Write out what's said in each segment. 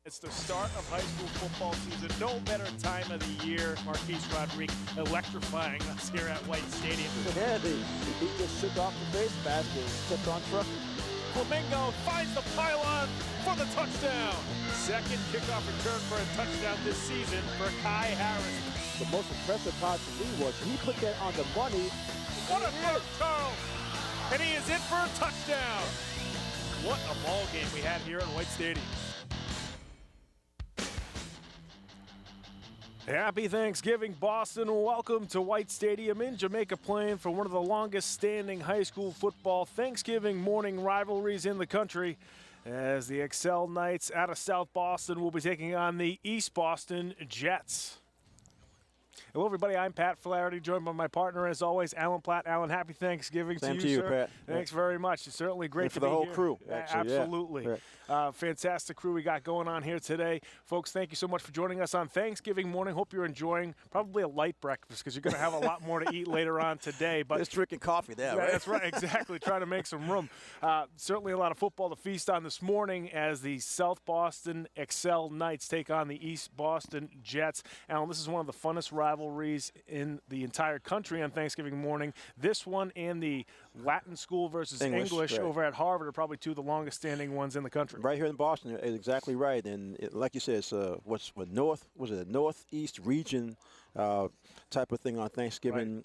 It's the start of high school football season. No better time of the year. Marquise Rodriguez electrifying us here at White Stadium. Yeah, he just shook off the face mask and kept on trucking. Flamingo finds the pylon for the touchdown. Second kickoff return for a touchdown this season for Kai Harris. The most impressive part to me was he put that on the money. What a throw, Charles! And he is in for a touchdown. What a ball game we had here at White Stadium. Happy Thanksgiving, Boston. Welcome to White Stadium in Jamaica Plain for one of the longest standing high school football Thanksgiving morning rivalries in the country, as the Excel Knights out of South Boston will be taking on the East Boston Jets. Hello, everybody. I'm Pat Flaherty, joined by my partner, as always, Alan Platt. Alan, happy Thanksgiving Same to you, sir. Pat. Yeah. Thanks very much. It's certainly great for to be the whole here. crew, actually. Absolutely. Yeah. Fantastic crew we got going on here today. Folks, thank you so much for joining us on Thanksgiving morning. Hope you're enjoying probably a light breakfast because you're going to have a lot more to eat later on today. But just drinking coffee there, yeah, right? That's right, exactly. Trying to make some room. Certainly a lot of football to feast on this morning as the South Boston Excel Knights take on the East Boston Jets. Alan, this is one of the funnest rivalries in the entire country on Thanksgiving morning. This one and the Latin school versus English right. over at Harvard are probably two of the longest standing ones in the country. Right here in Boston, is exactly right. And like you said, it's a northeast region type of thing on Thanksgiving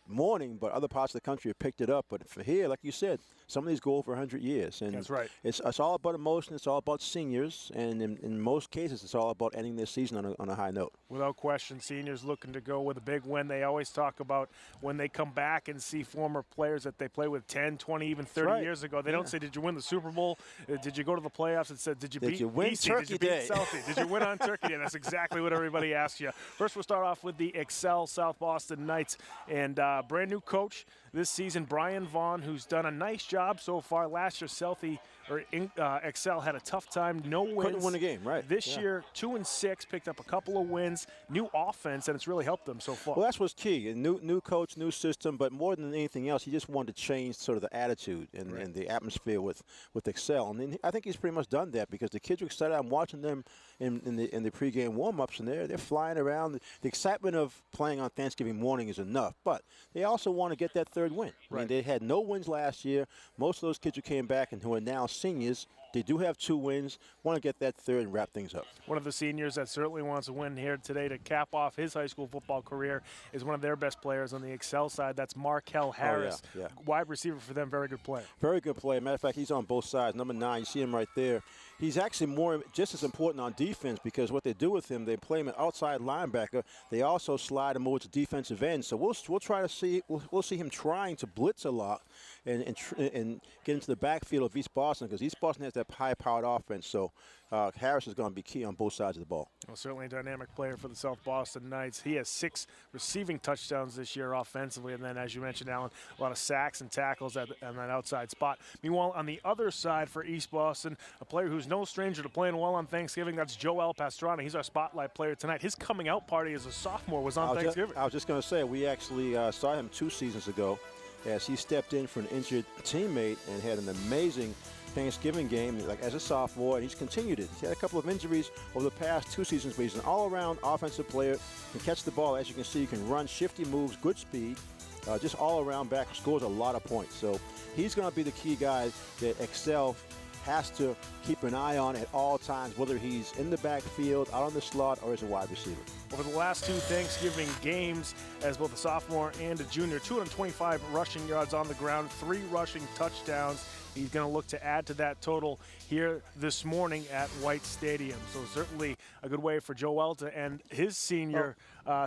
morning, but other parts of the country have picked it up. But for here, like you said, some of these go over 100 years. And that's right. It's all about emotion. It's all about seniors. And in most cases, it's all about ending their season on a high note. Without question, seniors looking to go with a big win. They always talk about when they come back and see former players that they played with 10, 20, even 30 years ago. They don't say, did you win the Super Bowl? Did you go to the playoffs? It said, did you beat win BC? Turkey Did you Day? beat Southie? Did you win on Turkey Day? That's exactly what everybody asks you. First, we'll start off with the Excel South Boston Knights and brand new coach this season, Brian Vaughn, who's done a nice job so far. Last year, Excel had a tough time, no wins. Couldn't win a game, right? This year, 2-6, picked up a couple of wins, new offense, and it's really helped them so far. Well, that's what's key. A new coach, new system, but more than anything else, he just wanted to change sort of the attitude and the atmosphere with Excel. And then I think he's pretty much done that because the kids are excited. I'm watching them in the pregame warm-ups, and they're flying around. The excitement of playing on Thanksgiving morning is enough, but they also want to get that third win. I mean, they had no wins last year. Most of those kids who came back and who are now seniors, they do have 2 wins, want to get that third and wrap things up. One of the seniors that certainly wants to win here today to cap off his high school football career is one of their best players on the Excel side. That's Markel Harris, wide receiver for them, very good player. Very good player. Matter of fact, he's on both sides. Number 9, you see him right there. He's actually just as important on defense because what they do with him, they play him an outside linebacker. They also slide him over to defensive end. So we'll try to see we'll see him trying to blitz a lot and get into the backfield of East Boston because East Boston has that high-powered offense. So Harris is going to be key on both sides of the ball. Well, certainly a dynamic player for the South Boston Knights. He has 6 receiving touchdowns this year offensively, and then, as you mentioned, Alan, a lot of sacks and tackles on that outside spot. Meanwhile, on the other side for East Boston, a player who's no stranger to playing well on Thanksgiving, that's Joel Pastrana. He's our spotlight player tonight. His coming out party as a sophomore was on Thanksgiving. I was just going to say, we actually saw him 2 seasons ago as he stepped in for an injured teammate and had an amazing Thanksgiving game as a sophomore, and he's continued it. He's had a couple of injuries over the past 2 seasons, but he's an all-around offensive player. Can catch the ball. As you can see, he can run shifty moves, good speed, just all-around back, scores a lot of points. So he's going to be the key guy that Excel has to keep an eye on at all times, whether he's in the backfield, out on the slot, or as a wide receiver. Over the last 2 Thanksgiving games, as both a sophomore and a junior, 225 rushing yards on the ground, 3 rushing touchdowns. He's going to look to add to that total here this morning at White Stadium. So certainly a good way for Joel to end his senior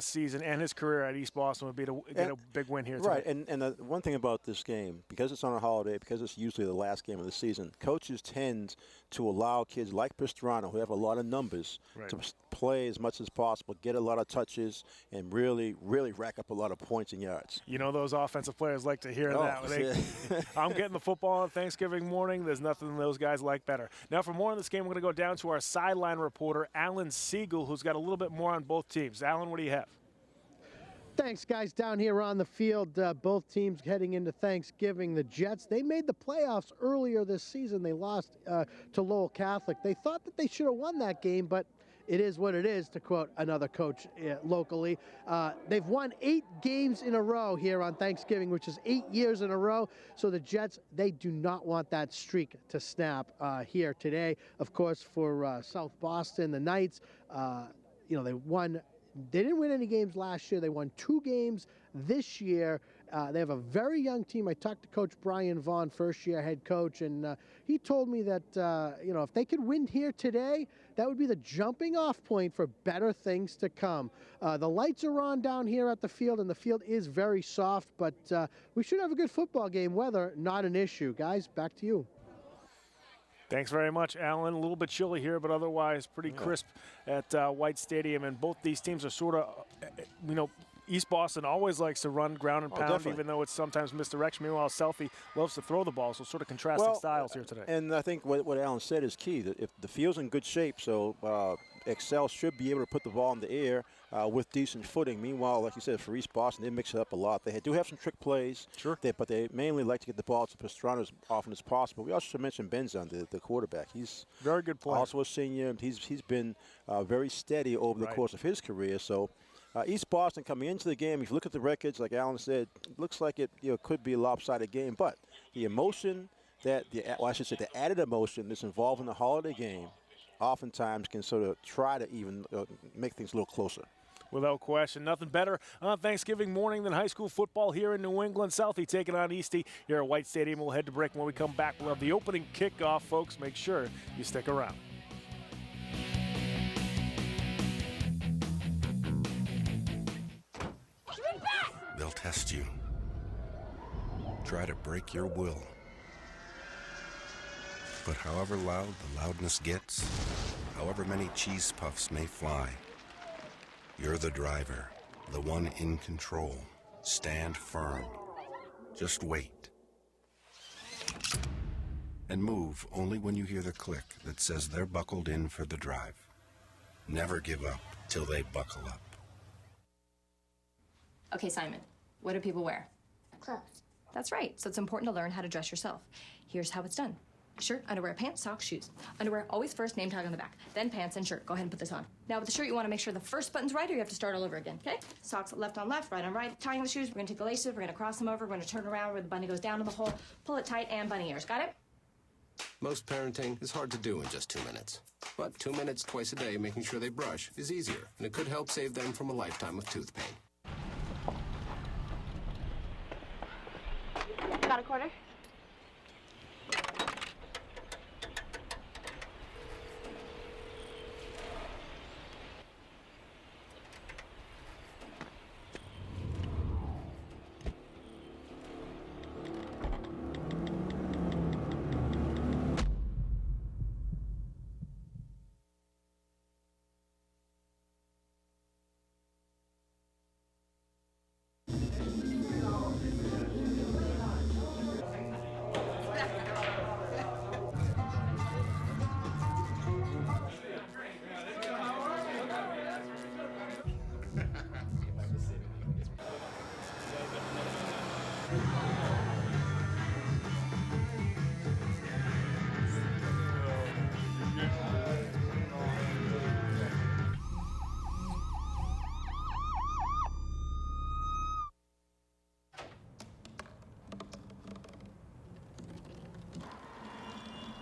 season and his career at East Boston would be to get a big win here tonight. Right, and the one thing about this game, because it's on a holiday, because it's usually the last game of the season, coaches tend to allow kids like Pastrana, who have a lot of numbers, to play as much as possible, get a lot of touches, and really, really rack up a lot of points and yards. You know those offensive players like to hear that. I'm getting the football on Thanksgiving morning. There's nothing those guys like better. Now, for more on this game, we're going to go down to our sideline reporter, Alan Siegel, who's got a little bit more on both teams. Alan, what do you have? Thanks, guys. Down here on the field, both teams heading into Thanksgiving. The Jets, they made the playoffs earlier this season. They lost to Lowell Catholic. They thought that they should have won that game, but it is what it is, to quote another coach locally. They've won 8 games in a row here on Thanksgiving, which is 8 years in a row. So the Jets, they do not want that streak to snap here today. Of course, for South Boston, the Knights, they won. They didn't win any games last year. They won 2 games this year. They have a very young team. I talked to Coach Brian Vaughn, first-year head coach, and he told me that, if they could win here today, that would be the jumping-off point for better things to come. The lights are on down here at the field, and the field is very soft, but we should have a good football game. Weather, not an issue. Guys, back to you. Thanks very much, Alan. A little bit chilly here, but otherwise pretty crisp at White Stadium. And both these teams are sort of, East Boston always likes to run ground and pound, even though it's sometimes misdirection. Meanwhile, Southie loves to throw the ball, so sort of contrasting styles here today. And I think what Alan said is key. That if the field's in good shape, so Excel should be able to put the ball in the air with decent footing. Meanwhile, like you said, for East Boston, they mix it up a lot. They do have some trick plays, but they mainly like to get the ball to Pastrana as often as possible. We also should mention Benzon, the quarterback. He's very good player. Also a senior. He's been very steady over the course of his career. So East Boston coming into the game, if you look at the records, like Alan said, it looks like it could be a lopsided game. But the emotion the added emotion that's involved in the holiday game oftentimes can sort of try to even make things a little closer. Without question. Nothing better on Thanksgiving morning than high school football here in New England. Southie taking on Eastie here at White Stadium. We'll head to break. When we come back, we'll have the opening kickoff, folks. Make sure you stick around. They'll test you. Try to break your will. But however loud the loudness gets, however many cheese puffs may fly, you're the driver, the one in control. Stand firm. Just wait. And move only when you hear the click that says they're buckled in for the drive. Never give up till they buckle up. Okay, Simon, what do people wear? Clothes. That's right. So it's important to learn how to dress yourself. Here's how it's done. Shirt, underwear, pants, socks, shoes. Underwear, always first, name tag on the back. Then pants and shirt. Go ahead and put this on. Now with the shirt, you want to make sure the first button's right or you have to start all over again, okay? Socks left on left, right on right. Tying the shoes, we're going to take the laces, we're going to cross them over, we're going to turn around where the bunny goes down in the hole, pull it tight, and bunny ears. Got it? Most parenting is hard to do in just 2 minutes. But 2 minutes twice a day making sure they brush is easier, and it could help save them from a lifetime of tooth pain. Got a quarter?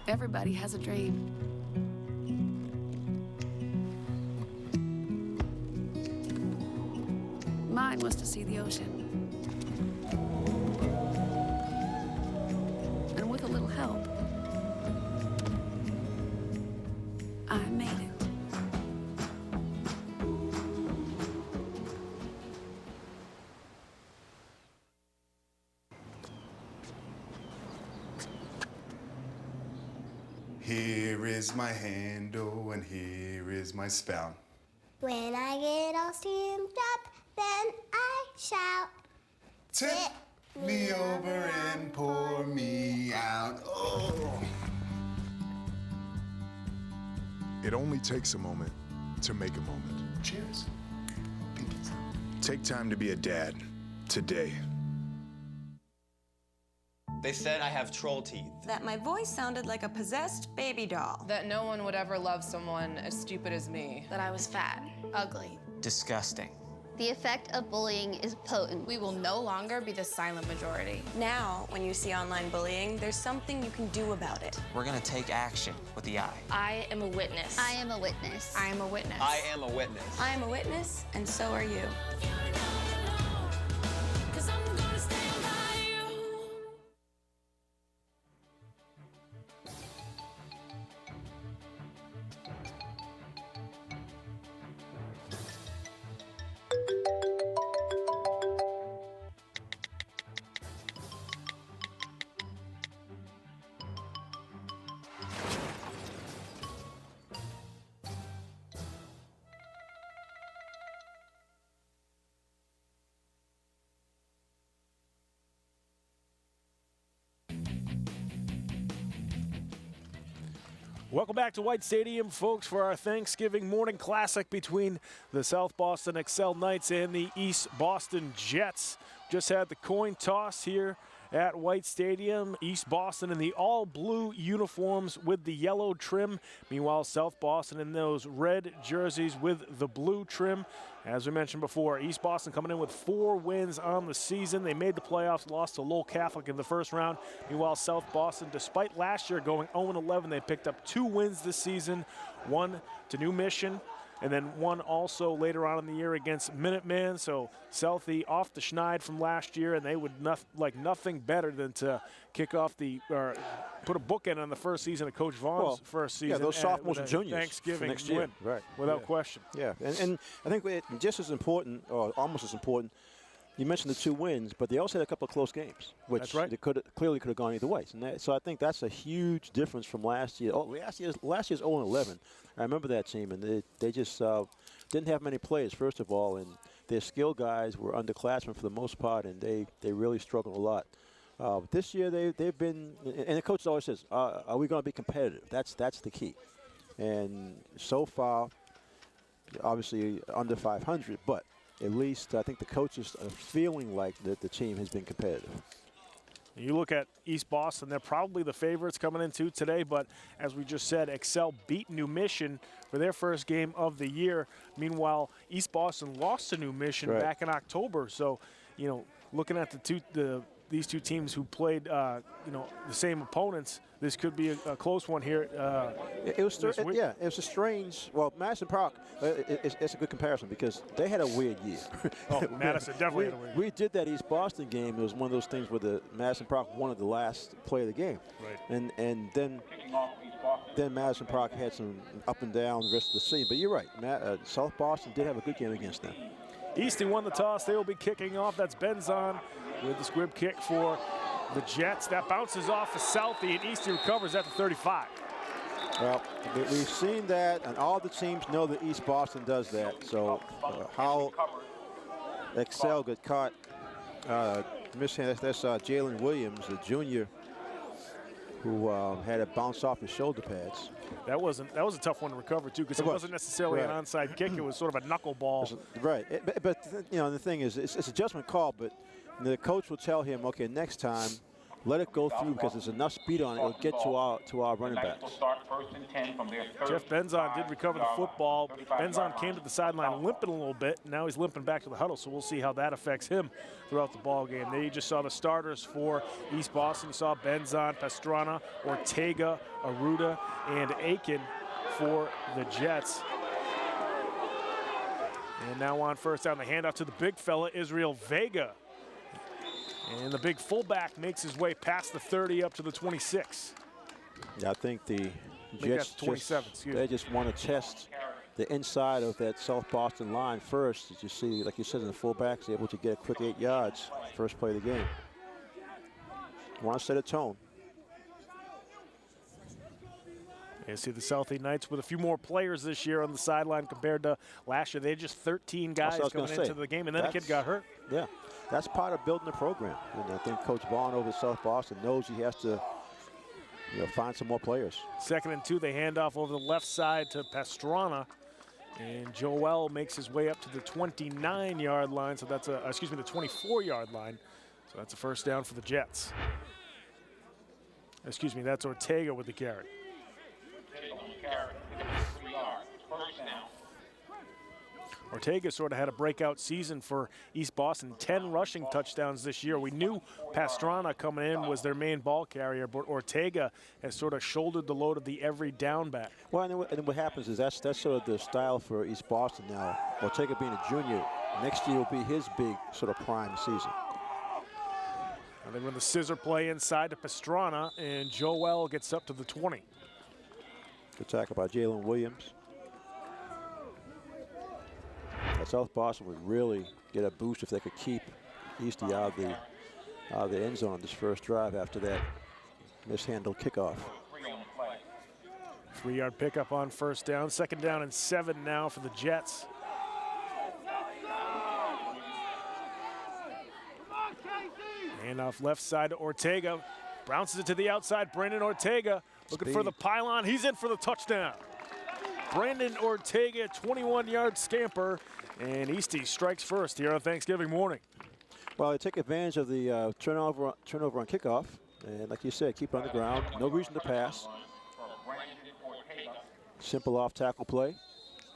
Everybody has a dream. Mine was to see the ocean. And with a little help, I made it. Here is my handle and here is my spout. When I get all steamed up, then I shout. Tip me over and pour me out. Oh. It only takes a moment to make a moment. Cheers. Take time to be a dad today. They said I have troll teeth. That my voice sounded like a possessed baby doll. That no one would ever love someone as stupid as me. That I was fat, ugly. Disgusting. The effect of bullying is potent. We will no longer be the silent majority. Now, when you see online bullying, there's something you can do about it. We're gonna take action with the I. I am a witness. I am a witness. I am a witness. I am a witness. I am a witness, and so are you. Welcome back to White Stadium, folks, for our Thanksgiving morning classic between the South Boston Excel Knights and the East Boston Jets. Just had the coin toss here at White Stadium. East Boston in the all-blue uniforms with the yellow trim. Meanwhile, South Boston in those red jerseys with the blue trim. As we mentioned before, East Boston coming in with 4 wins on the season. They made the playoffs, lost to Lowell Catholic in the first round. Meanwhile, South Boston, despite last year going 0-11, they picked up 2 wins this season, one to New Mission, and then one also later on in the year against Minutemen. So Southie off the schneid from last year, and they would like nothing better than to kick off or put a bookend on the first season of Coach Vaughn's first season. Yeah, those sophomores and juniors Thanksgiving next year, win, right? Without question. Yeah, and I think just as important, or almost as important, you mentioned the 2 wins, but they also had a couple of close games, which That's right. they clearly could have gone either way. So I think that's a huge difference from last year. Last year's 0-11. I remember that team, and they just didn't have many players, first of all, and their skill guys were underclassmen for the most part, and they really struggled a lot. This year they've been, and the coach always says, "Are we going to be competitive?" That's the key. And so far, obviously under 500, but at least I think the coaches are feeling like that the team has been competitive. You look at East Boston, they're probably the favorites coming into today, but as we just said, Excel beat New Mission for their first game of the year. Meanwhile, East Boston lost to New Mission back in October. So, you know, looking at these two teams who played, the same opponents, this could be a close one here. It was a strange. Well, Madison Park, it's a good comparison because they had a weird year. Oh, Madison definitely had a weird year. We did that East Boston game. It was one of those things where the Madison Park wanted the last play of the game, right? And then Madison Park had some up and down the rest of the season. But you're right, South Boston did have a good game against them. Easton won the toss. They will be kicking off. That's Benzon with the squib kick for the Jets. That bounces off of Southie, and Easton recovers at the 35. Well, we've seen that, and all the teams know that East Boston does that. So how Excel got caught, that's Jalen Williams, the junior, who had it bounce off his shoulder pads. That was a tough one to recover too, because it wasn't necessarily an onside kick. It was sort of a knuckleball. Right, but you know the thing is, it's a judgment call. But the coach will tell him, okay, next time, let it go through because there's enough speed on it. It'll get to our running backs. Jeff Benzon did recover the football. Benzon came to the sideline limping a little bit. Now he's limping back to the huddle, so we'll see how that affects him throughout the ball game. There you just saw the starters for East Boston. You saw Benzon, Pastrana, Ortega, Aruda, and Aiken for the Jets. And now on first down, the handoff to the big fella, Israel Vega. And the big fullback makes his way past the 30 up to the 26. Yeah, I think the Jets 27, they just want to test the inside of that South Boston line first. As you see, like you said, in the fullbacks able to get a quick 8 yards first play of the game. Want to set a tone. You see the Southie Knights with a few more players this year on the sideline compared to last year. They had just 13 guys coming into the game, and then a kid got hurt. Yeah, that's part of building the program. And I think Coach Vaughn over at South Boston knows he has to find some more players. 2nd and 2, they hand off over the left side to Pastrana. And Joel makes his way up to the 29-yard line, so that's the 24-yard line. So that's a first down for the Jets. Excuse me, that's Ortega with the carry. Ortega sort of had a breakout season for East Boston, 10 rushing touchdowns this year. We knew Pastrana coming in was their main ball carrier, but Ortega has sort of shouldered the load of the every down back. Well, and what happens is that's sort of the style for East Boston now. Ortega being a junior, next year will be his big sort of prime season. And they run the scissor play inside to Pastrana, and Joel gets up to the 20. Good tackle by Jalen Williams. South Boston would really get a boost if they could keep Eastie out of the end zone this first drive after that mishandled kickoff. 3-yard pickup on first down. 2nd down and 7 now for the Jets. And off left side to Ortega. Bounces it to the outside. Brandon Ortega looking for the pylon. He's in for the touchdown. Brandon Ortega, 21-yard scamper. And Eastie strikes first here on Thanksgiving morning. Well, they take advantage of the turnover on kickoff. And like you said, keep it on the ground. No reason to pass. Simple off-tackle play.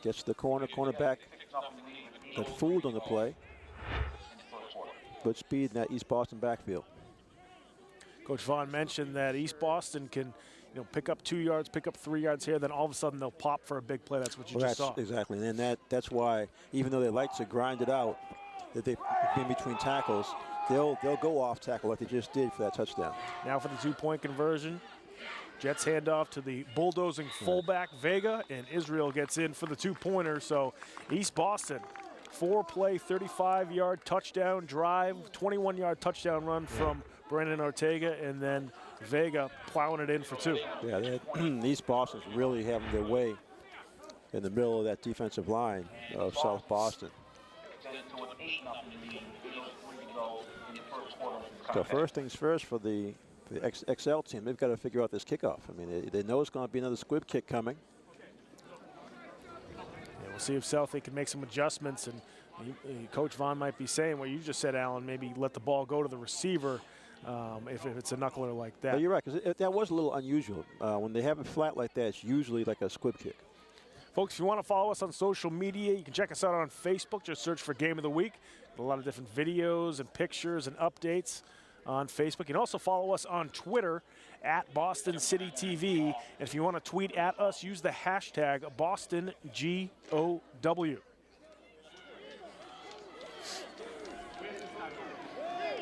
Gets to the cornerback got fooled on the play. Good speed in that East Boston backfield. Coach Vaughn mentioned that East Boston can pick up 2 yards, pick up 3 yards here, then all of a sudden they'll pop for a big play. That's what you just saw. Exactly, and that's why, even though they like to grind it out, that they in between tackles, they'll go off tackle like they just did for that touchdown. Now for the 2-point conversion. Jets hand off to the bulldozing fullback Vega, and Israel gets in for the 2-pointer. So East Boston, 4-play, 35-yard touchdown drive, 21-yard touchdown run from Brandon Ortega, and then Vega plowing it in for 2. Yeah, East Boston's really having their way in the middle of that defensive line of South Boston. So first things first for the XL team, they've got to figure out this kickoff. I mean, they know it's going to be another squib kick coming. Yeah, we'll see if Southie can make some adjustments, and Coach Vaughn might be saying what you just said, Alan, maybe let the ball go to the receiver. If it's a knuckler like that. But you're right, because that was a little unusual. When they have it flat like that, it's usually like a squib kick. Folks, if you want to follow us on social media, you can check us out on Facebook. Just search for Game of the Week. A lot of different videos and pictures and updates on Facebook. You can also follow us on Twitter at Boston City TV. And if you want to tweet at us, use the hashtag BostonGOW.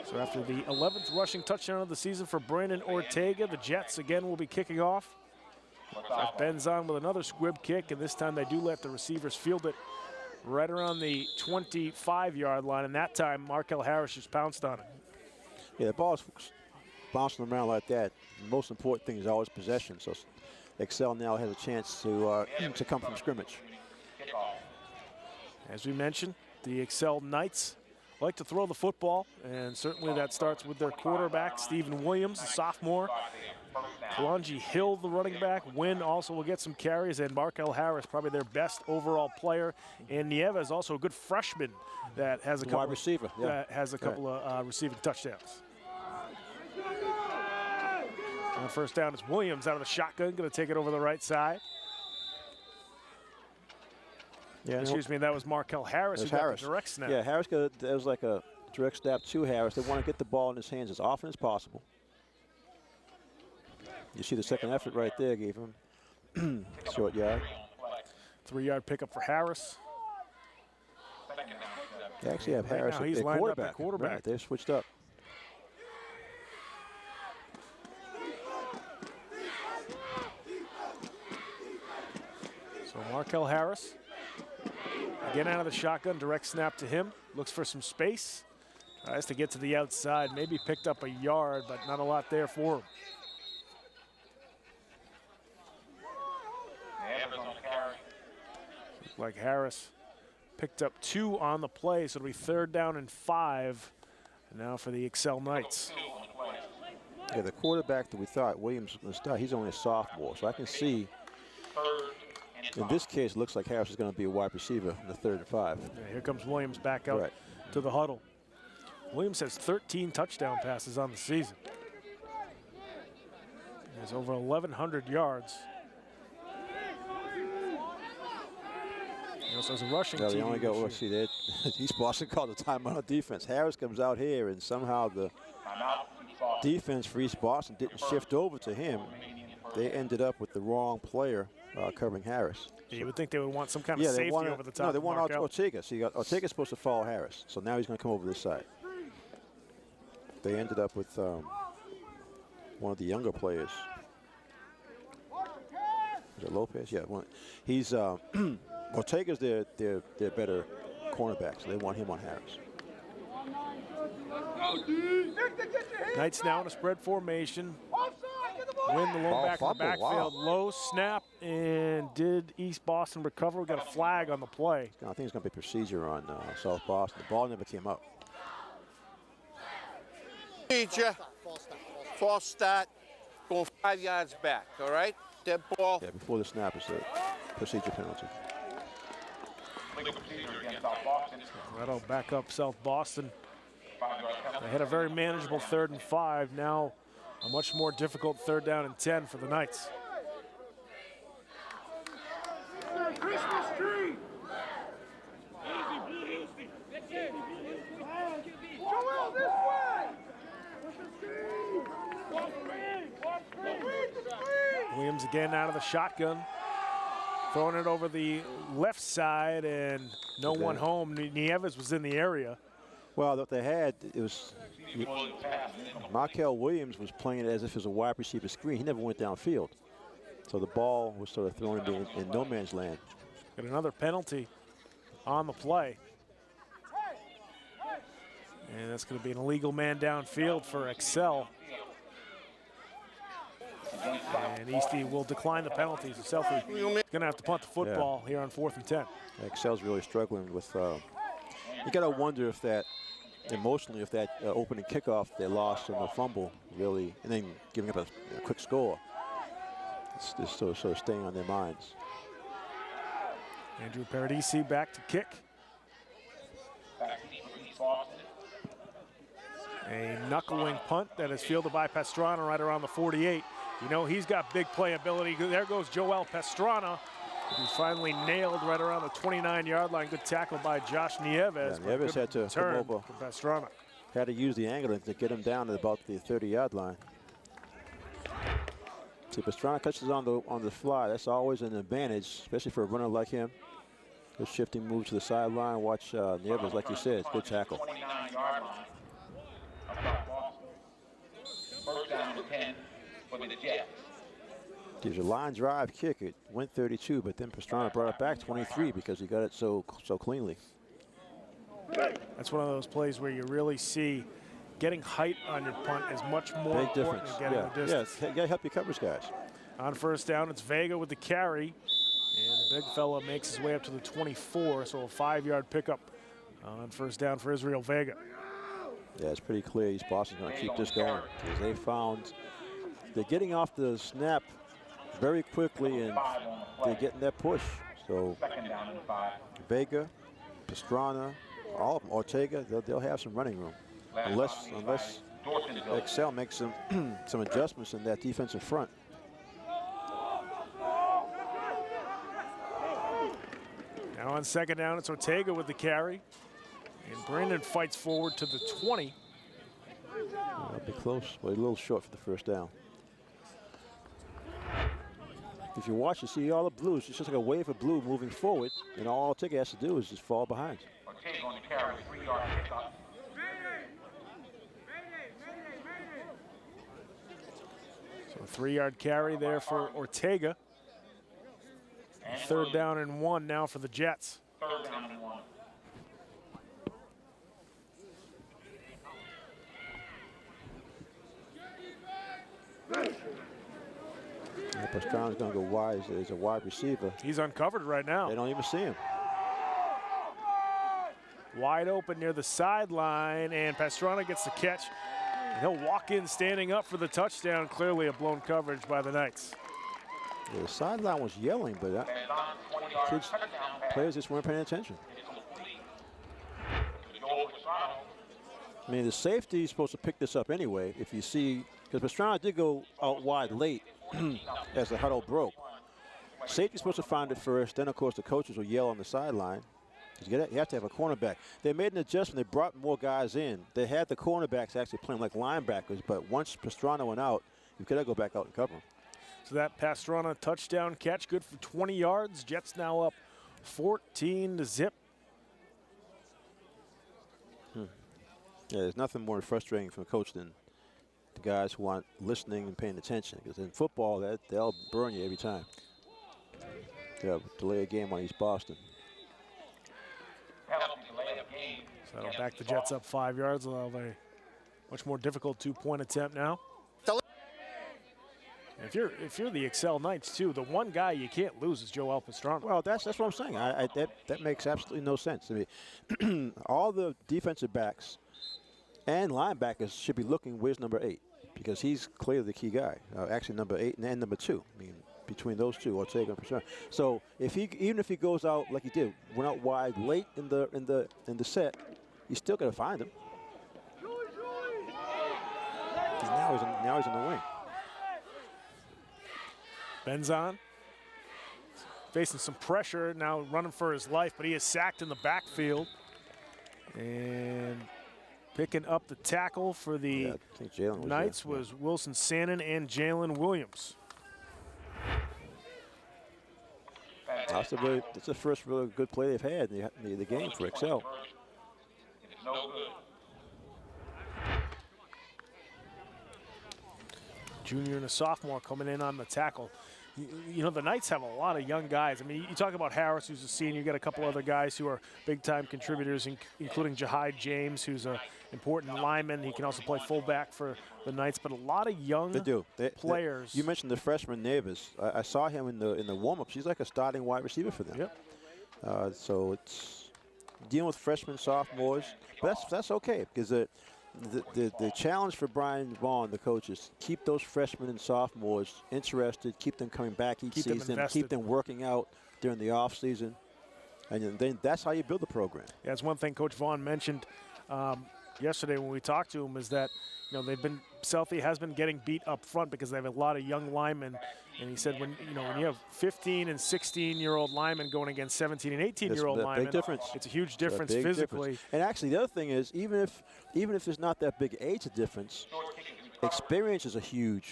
So after the 11th rushing touchdown of the season for Brandon Ortega, the Jets again will be kicking off. Jeff Ben's on with another squib kick, and this time they do let the receivers field it right around the 25-yard line, and that time Markel Harris just pounced on it. Yeah, the ball's bouncing around like that. The most important thing is always possession, so Excel now has a chance to come from scrimmage. As we mentioned, the Excel Knights like to throw the football, and certainly that starts with their quarterback, Stephen Williams, the sophomore. Kalonji Hill, the running back. Wynn also will get some carries, and Markel Harris, probably their best overall player. And Nieves, also a good freshman that has a couple wide receiver, of receiving touchdowns. On first down is Williams out of the shotgun, going to take it over the right side. Yeah, excuse me, that was Markel Harris who got the direct snap. Yeah, Harris that was like a direct snap to Harris. They want to get the ball in his hands as often as possible. You see the second effort right there gave him short yard. 3-yard pickup for Harris. They actually have Harris he's lined up at quarterback. Right, they've switched up. So Markel Harris, again out of the shotgun, direct snap to him. Looks for some space. Tries to get to the outside. Maybe picked up a yard, but not a lot there for him. Looked like Harris picked up 2 on the play, so it'll be 3rd down and 5. And now for the Excel Knights. Yeah, the quarterback that we thought Williams was going to start, he's only a sophomore, so I can see In this case, it looks like Harris is going to be a wide receiver in the 3rd and 5. Yeah, here comes Williams back out to the huddle. Williams has 13 touchdown passes on the season. He has over 1,100 yards. He also has a rushing They TD only got, let's see, East Boston called a timeout on defense. Harris comes out here, and somehow the defense for East Boston didn't shift over to him. They ended up with the wrong player covering Harris. Yeah, you would think they would want some kind of safety over the top. No, they want Ortega. So you got Ortega's supposed to follow Harris. So now he's going to come over this side. They ended up with one of the younger players. Is it Lopez? Yeah, he's Ortega's their better cornerback, so they want him on Harris. Knights now in a spread formation. Win the lone back in the backfield. Wow. Low snap, and did East Boston recover? We got a flag on the play. I think it's going to be procedure on South Boston. The ball never came up. Procedure. False start. Going 5 yards back, all right? Dead ball. Yeah, before the snap is a procedure penalty. That'll back up South Boston. They had a very manageable 3rd and 5. Now a much more difficult 3rd down and 10 for the Knights. Christmas tree. Joel, this way. Williams again out of the shotgun. Throwing it over the left side, and no one home. Nieves was in the area. Well, what they had, it was Markel Williams was playing it as if it was a wide receiver screen. He never went downfield. So the ball was sort of thrown in no man's land. Got another penalty on the play. And that's going to be an illegal man downfield for Excel. And Eastie will decline the penalties. So Selfie is going to have to punt the football here on 4th and 10. Excel's really struggling with. You got to wonder if that emotionally, if that opening kickoff they lost in the fumble really, and then giving up a quick score, it's sort of staying on their minds. Andrew Paradisi back to kick. A knuckling punt that is fielded by Pastrana right around the 48. You know, he's got big playability. There goes Joel Pastrana, who finally nailed right around the 29-yard line. Good tackle by Josh Nieves. Yeah, Nieves had to come over. Pastrana had to use the angle to get him down at about the 30-yard line. See, Pastrana catches on the fly. That's always an advantage, especially for a runner like him. Good shifting move to the sideline. Watch Nieves, like you said, good tackle. 29-yard line. First down and 10 for the Jets. Gives you a line drive kick. It went 32, but then Pastrana brought it back 23 because he got it so cleanly. That's one of those plays where you really see getting height on your punt is much more big important difference. than getting the distance. Yeah, you got to help your coverage guys. On first down, it's Vega with the carry. And the big fella makes his way up to the 24, so a 5-yard pickup on first down for Israel Vega. Yeah, it's pretty clear East Boston's going to keep this going because they found they're getting off the snap very quickly and they're getting that push. So Vega, Pastrana, all of them, Ortega, they'll have some running room unless Excel makes some adjustments in that defensive front. Now on second down, it's Ortega with the carry. And Brandon fights forward to the 20. That'll be close, but a little short for the first down. If you watch, you see all the blues. It's just like a wave of blue moving forward, and all Ortega has to do is just fall behind. Ortega on the carry, 3-yard pickup. So a 3-yard carry there for Ortega. And third down and 1 now for the Jets. Third down and 1. Pastrana's going to go wide as a wide receiver. He's uncovered right now. They don't even see him. Wide open near the sideline, and Pastrana gets the catch. And he'll walk in standing up for the touchdown. Clearly a blown coverage by the Knights. Yeah, the sideline was yelling, but players just weren't paying attention. I mean, the safety is supposed to pick this up anyway. If you see, because Pastrana did go out wide late as the huddle broke. Safety's supposed to find it first. Then, of course, the coaches will yell on the sideline. You have to have a cornerback. They made an adjustment. They brought more guys in. They had the cornerbacks actually playing like linebackers, but once Pastrana went out, you could have go back out and cover him. So that Pastrana touchdown catch, good for 20 yards. Jets now up 14-0. Yeah, there's nothing more frustrating for a coach than the guys who aren't listening and paying attention. Because in football, they'll burn you every time. Yeah, delay a game on East Boston. So that'll back the Jets up 5 yards. They'll have a much more difficult 2-point attempt now. If you're the Excel Knights too, the one guy you can't lose is Joel Pastrana. Well, that's what I'm saying. That makes absolutely no sense to me. All the defensive backs and linebackers should be looking, where's number 8? Because he's clearly the key guy. Actually, number 8 and number 2. I mean, between those two, Ortega and Pastrana. So even if he goes out like he did, went out wide late in the set, you still got to find him. Now he's in the wing. Benzon facing some pressure, now running for his life, but he is sacked in the backfield. And picking up the tackle for the Knights was Wilson Sannon and Jalen Williams. That's the first really good play they've had in the game for Excel. Junior and a sophomore coming in on the tackle. You know, the Knights have a lot of young guys. I mean, you talk about Harris, who's a senior. You got a couple other guys who are big-time contributors, including Jahide James, who's an important lineman. He can also play fullback for the Knights, but a lot of young players. You mentioned the freshman Nevis. I saw him in the warm-ups. He's like a starting wide receiver for them. Yep. So it's dealing with freshmen, sophomores, but that's okay because the challenge for Brian Vaughn, the coach, is keep those freshmen and sophomores interested, keep them coming back each season, keep them working out during the off season, and then that's how you build the program. Yeah, that's one thing Coach Vaughn mentioned yesterday when we talked to him is that Southie has been getting beat up front because they have a lot of young linemen, and he said when you have 15 and 16-year-old linemen going against 17 and 18-year-old linemen, it's a huge difference physically. Difference. And actually, the other thing is even if there's not that big age difference, experience is a huge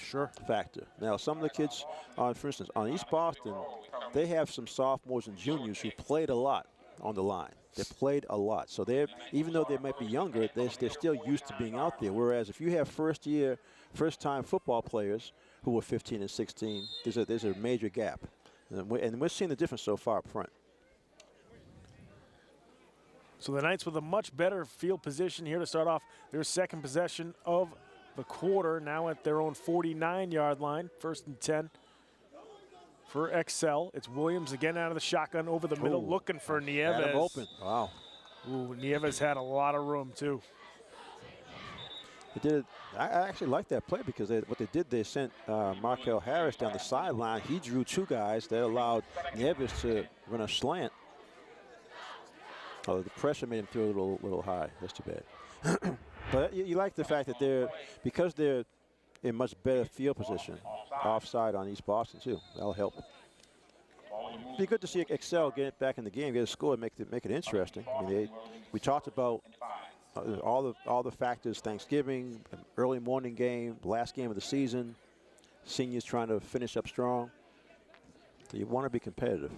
factor. Now, some of the kids, for instance, on East Boston, they have some sophomores and juniors who played a lot on the line. They played a lot. So even though they might be younger, they're still used to being out there. Whereas if you have first-time football players who are 15 and 16, there's a major gap. And we're seeing the difference so far up front. So the Knights with a much better field position here to start off their second possession of the quarter, now at their own 49-yard line, 1st and 10. For Excel, it's Williams again out of the shotgun over the middle, looking for Nieves. Had him open. Wow. Ooh, Nieves had a lot of room too. I actually like that play because what they did, they sent Markel Harris down the sideline. He drew 2 guys that allowed Nieves to run a slant. Oh, the pressure made him throw a little high. That's too bad. But you like the fact that because they're in much better field position, offside on East Boston too. That'll help. It'd be good to see Excel get back in the game, get a score, and make it interesting. I mean, we talked about all the factors: Thanksgiving, early morning game, last game of the season, seniors trying to finish up strong. So you want to be competitive.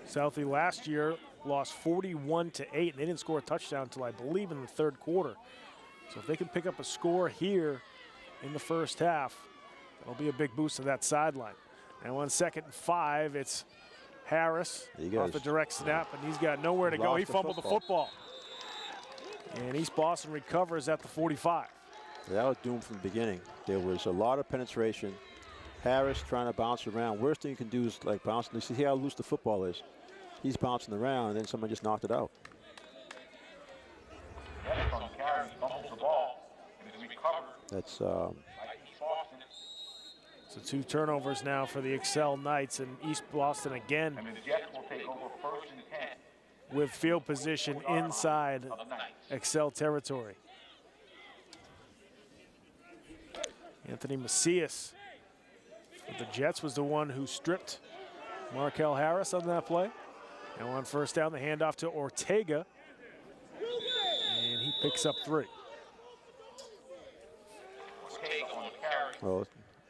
Southie last year lost 41-8, and they didn't score a touchdown until I believe in the 3rd quarter. So if they can pick up a score here in the first half, that'll be a big boost to that sideline. And 1 second and 5, it's Harris off the direct snap, and he's got nowhere to go. He fumbled the football. And East Boston recovers at the 45. That was doomed from the beginning. There was a lot of penetration. Harris trying to bounce around. Worst thing you can do is like bounce. You see how loose the football is. He's bouncing around, and then someone just knocked it out. That's So 2 turnovers now for the Excel Knights, and East Boston again And the Jets will take over 1st and 10. with field position inside Excel territory. Anthony Macias for the Jets was the one who stripped Markel Harris on that play. Now on 1st down, the handoff to Ortega, and he picks up 3. Well,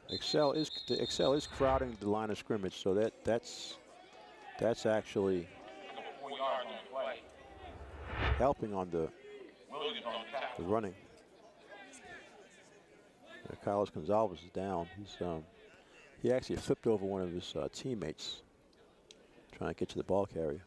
Excel is crowding the line of scrimmage, so that's actually helping on the running. Carlos Gonzalez is down. He actually flipped over one of his teammates trying to get to the ball carrier.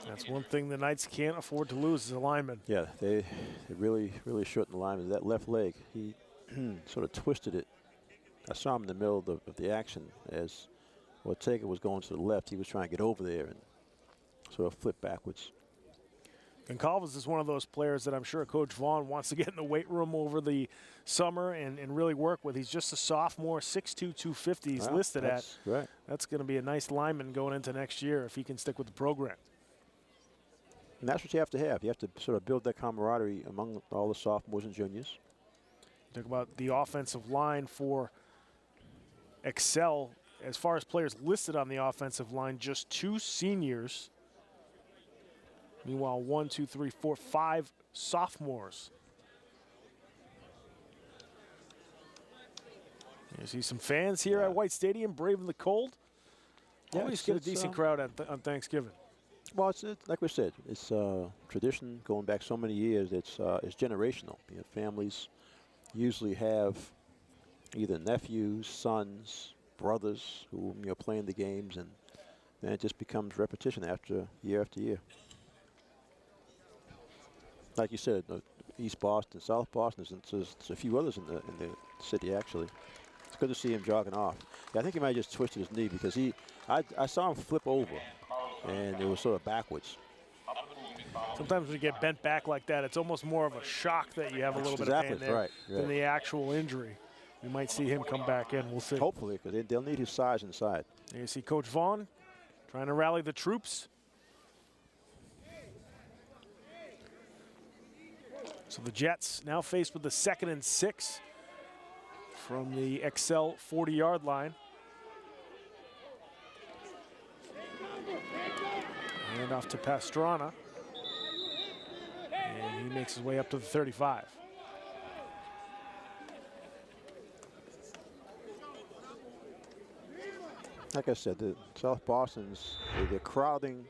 That's one thing the Knights can't afford to lose is a lineman. Yeah, they really shortened the lineman. That left leg, he sort of twisted it. I saw him in the middle of the action as Ortega was going to the left. He was trying to get over there and sort of flip backwards. Goncalves is one of those players that I'm sure Coach Vaughn wants to get in the weight room over the summer and really work with. He's just a sophomore, 6'2", 250 he's listed at. Right. That's going to be a nice lineman going into next year if he can stick with the program. And that's what you have to have. You have to sort of build that camaraderie among all the sophomores and juniors. Talk about the offensive line for Excel. As far as players listed on the offensive line, just 2 seniors. Meanwhile, 1, 2, 3, 4, 5 sophomores. You see some fans here at White Stadium braving the cold. Yeah, Always get a decent crowd on Thanksgiving. Well, it's like we said, it's tradition going back so many years. It's generational. You know, families usually have either nephews, sons, brothers who play in the games, and then it just becomes repetition after year. Like you said, East Boston, South Boston, there's a few others in the city actually. It's good to see him jogging off. Yeah, I think he might have just twisted his knee because I saw him flip over, and it was sort of backwards. Sometimes when you get bent back like that, it's almost more of a shock that you have a little bit of pain there than the actual injury. We might see him come back in. We'll see. Hopefully, because they'll need his size inside. And you see Coach Vaughn trying to rally the troops. So the Jets now faced with the 2nd and 6 from the Excel 40-yard line. Hand off to Pastrana. And he makes his way up to the 35. Like I said, the South Boston's, they're crowding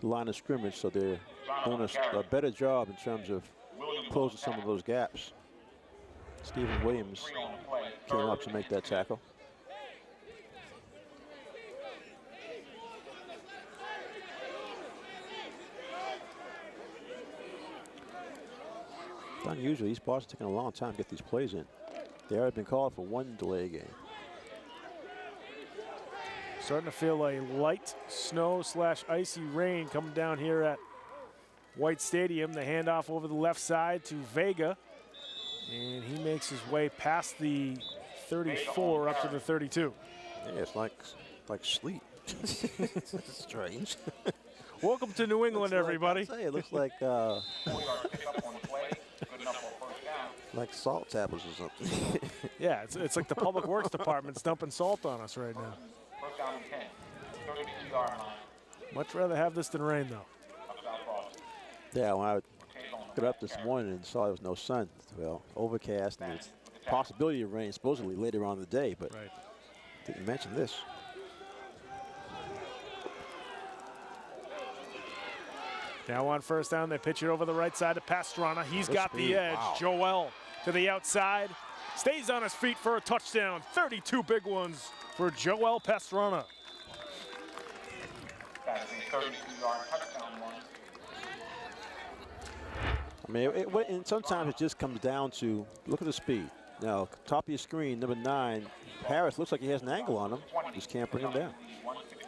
the line of scrimmage, so they're doing a better job in terms of closing some of those gaps. Stephen Williams came up to make that tackle. It's unusual. East Boston taking a long time to get these plays in. They already been called for 1 delay game. Starting to feel a light snow / icy rain coming down here at White Stadium. The handoff over the left side to Vega. And he makes his way past the 34 up to the 32. Yeah, it's like sleet. Strange. Welcome to New England, everybody. It looks like like salt tablets or something. Yeah, it's like the Public Works Department's dumping salt on us right now. 1st and 10, 32-yard line. Much rather have this than rain, though. Yeah, when I got up this morning and saw there was no sun, well, overcast and there's possibility of rain supposedly later on in the day, but didn't mention this. Now on 1st down, they pitch it over the right side to Pastrana. He's got the edge. Wow. Joel to the outside. Stays on his feet for a touchdown. 32 big ones for Joel Pastrana. That is a 32-yard touchdown run. I mean, and sometimes it just comes down to, look at the speed. Now, top of your screen, number 9, Harris looks like he has an angle on him. Just can't bring him down.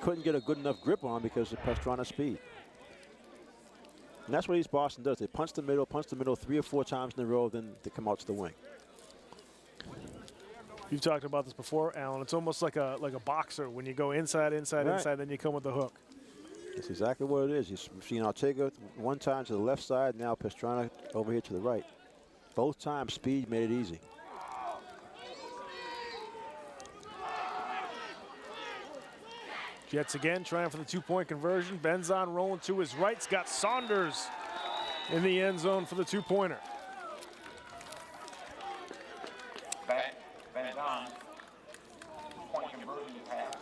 Couldn't get a good enough grip on because of Pastrana's speed. And that's what East Boston does. They punch the middle 3 or 4 times in a row, then they come out to the wing. You've talked about this before, Alan. It's almost like a boxer when you go inside, then you come with the hook. That's exactly what it is. You've seen Ortega one time to the left side, now Pastrana over here to the right. Both times, speed made it easy. Jets again trying for the 2-point conversion. Benzon rolling to his right. He's got Saunders in the end zone for the 2-pointer. Benzon, 2-point conversion pass.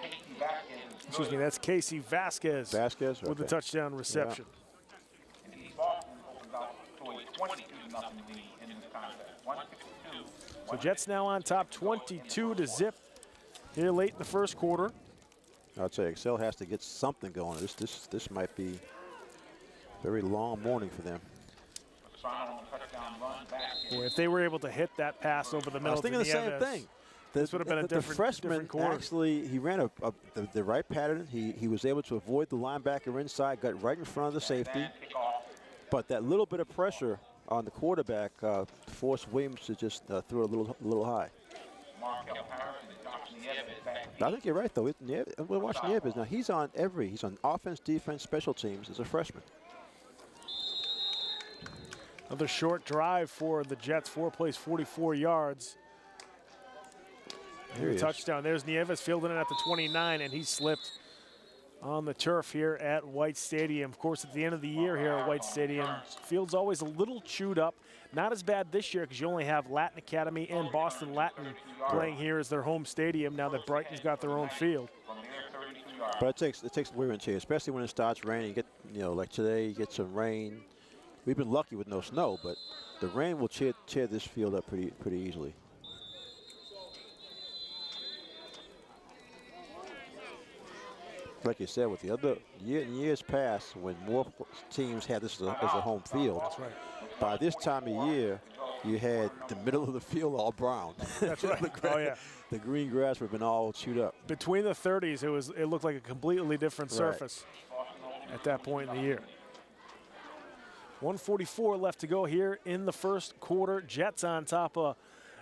Casey Vasquez. Excuse me, that's Casey Vasquez. Vasquez with the touchdown reception. Yeah. And East Boston opens up to a 22-0 lead in this contest. 152. So Jets now on top 22-0 here late in the first quarter. I'd say Excel has to get something going. This might be a very long morning for them. Boy, if they were able to hit that pass over the middle, I was thinking the same Nieves, thing. This would have been a different freshman quarter. actually, he ran the right pattern. He was able to avoid the linebacker inside, got right in front of the safety. But that little bit of pressure on the quarterback forced Williams to just throw it a little high. I think you're right, though. We're watching Nieves now. He's on offense, defense, special teams as a freshman. Another short drive for the Jets. 4 plays, 44 yards. There he is. Touchdown. There's Nieves fielding it at the 29, and he slipped on the turf here at White Stadium. Of course, at the end of the year here at White Stadium, field's always a little chewed up. Not as bad this year because you only have Latin Academy and Boston Latin playing here as their home stadium now that Brighton's got their own field. But it takes wear and tear, especially when it starts raining. You get, like today, you get some rain. We've been lucky with no snow, but the rain will tear this field up pretty easily. Like you said, with the other years past, when more teams had this as a home field, that's right. By this time of year, you had the middle of the field all brown. That's right. The green grass would have been all chewed up. Between the 30s, it looked like a completely different surface at that point in the year. 1:44 left to go here in the first quarter. Jets on top of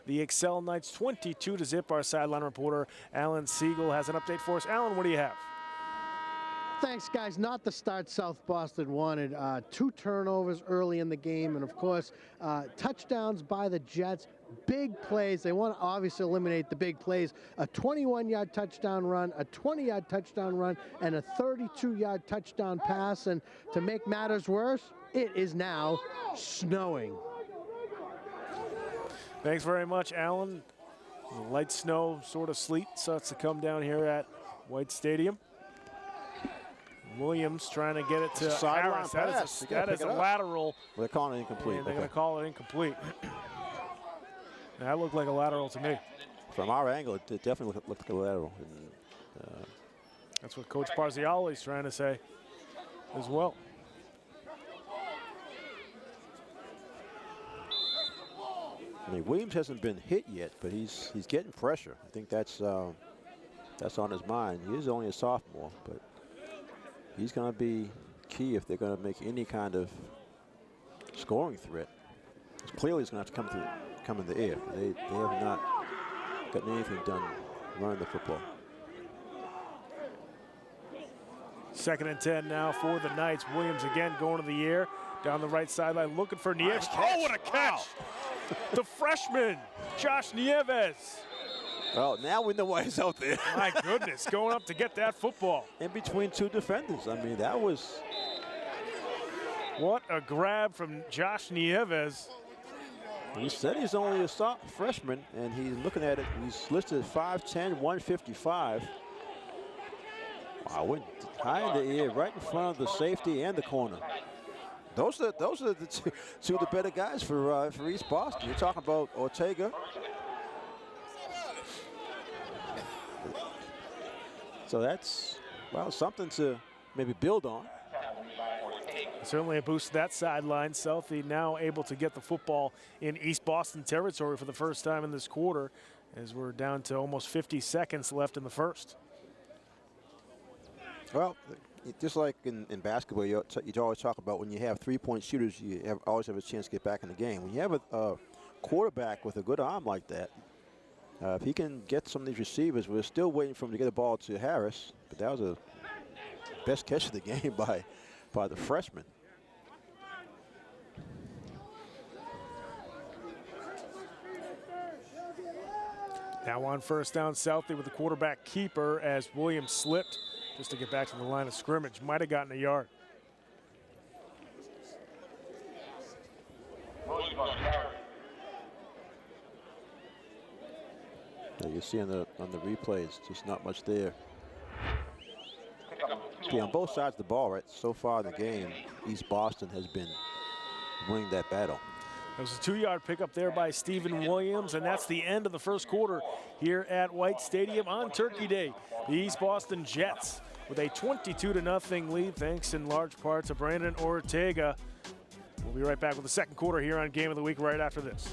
the Excel Knights, 22-0. Our sideline reporter Alan Siegel has an update for us. Alan, what do you have? Thanks, guys. Not the start South Boston wanted. 2 turnovers early in the game, and of course, touchdowns by the Jets. Big plays. They want to obviously eliminate the big plays. A 21-yard touchdown run, a 20-yard touchdown run, and a 32-yard touchdown pass. And to make matters worse, it is now snowing. Thanks very much, Alan. The light snow, sort of sleet starts to come down here at White Stadium. Williams trying to get it to Harris. That is a lateral. Well, they're calling it incomplete. And they're going to call it incomplete. That looked like a lateral to me. From our angle, it definitely looked like a lateral. And, that's what Coach Parziale is trying to say as well. I mean, Williams hasn't been hit yet, but he's getting pressure. I think that's on his mind. He is only a sophomore, but he's going to be key if they're going to make any kind of scoring threat. Clearly, he's going to have to come in the air. They have not gotten anything done running the football. 2nd and 10 now for the Knights. Williams again going to the air down the right sideline, looking for Nieves. Oh, what a catch! Wow. The freshman, Josh Nieves. Well, now we know why he's out there. My goodness, going up to get that football. In between 2 defenders. I mean, that was... What a grab from Josh Nieves. He said he's only a freshman, and he's looking at it. He's listed 5'10", 155. Wow, went high in the air, right in front of the safety and the corner. Those are the two of the better guys for East Boston. You're talking about Ortega. So that's, well, something to maybe build on. Certainly a boost to that sideline. Southie now able to get the football in East Boston territory for the first time in this quarter, as we're down to almost 50 seconds left in the first. Well, just like in basketball, you always talk about when you have three-point shooters, you always have a chance to get back in the game. When you have a quarterback with a good arm like that, if he can get some of these receivers, we're still waiting for him to get the ball to Harris, but that was a best catch of the game by the freshman. Now on first down, Southie with the quarterback keeper as Williams slipped just to get back to the line of scrimmage. Might have gotten a yard. You see on the replays, just not much there. See, on both sides of the ball, right? So far in the game, East Boston has been winning that battle. It was a 2-yard pickup there by Stephen Williams, and that's the end of the first quarter here at White Stadium on Turkey Day. The East Boston Jets with a 22-0 lead, thanks in large part to Brandon Ortega. We'll be right back with the second quarter here on Game of the Week right after this.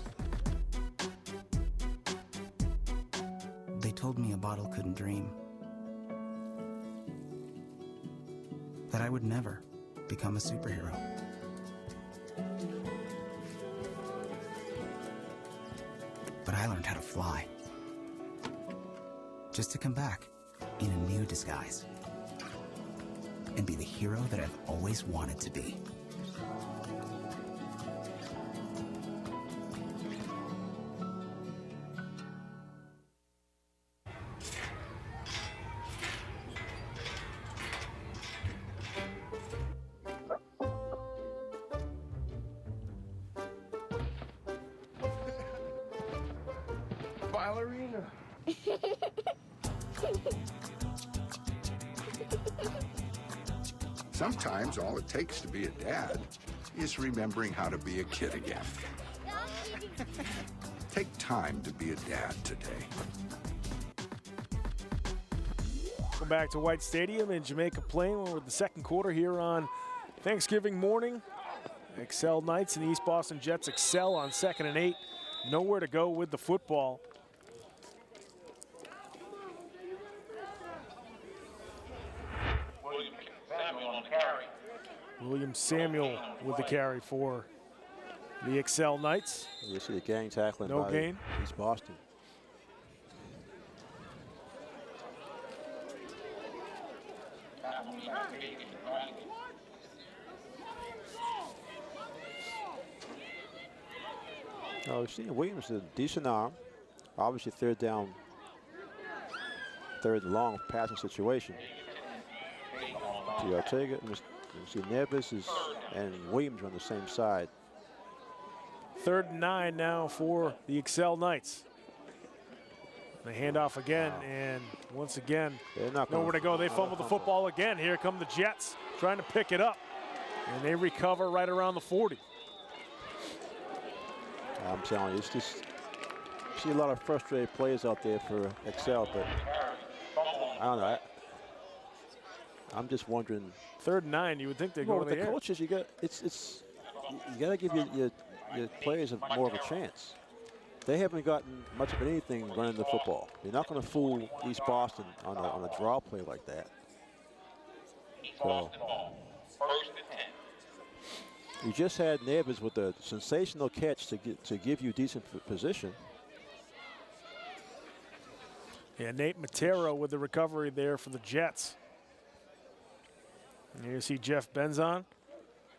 They told me a bottle couldn't dream. That I would never become a superhero. But I learned how to fly. Just to come back in a new disguise. And be the hero that I've always wanted to be. Ballerina. Sometimes all it takes to be a dad is remembering how to be a kid again. Take time to be a dad today. Welcome back to White Stadium in Jamaica Plain with the second quarter here on Thanksgiving morning. Excel Knights and the East Boston Jets excel on 2nd and 8. Nowhere to go with the football. William Samuel with the carry for the Excel Knights. You see the gang tackling no by gain. East Boston. Oh, we've seen Williams a decent arm. Obviously third and long passing situation. See Ortega, you see Neves and Williams on the same side. 3rd and 9 now for the Excel Knights. They hand off again, and once again, nowhere to go. They fumble the football again. Here come the Jets trying to pick it up, and they recover right around the 40. I'm telling you, it's just see a lot of frustrated players out there for Excel, but I don't know. I'm just wondering. 3rd and 9, you would think they'd go with to the air. coaches. You got you got to give your players more of a chance. They haven't gotten much of anything running the football. You're not going to fool East Boston on a draw play like that. So, you just had Neves with a sensational catch to give you decent position. Yeah, Nate Matero with the recovery there for the Jets. And you see Jeff Benzon,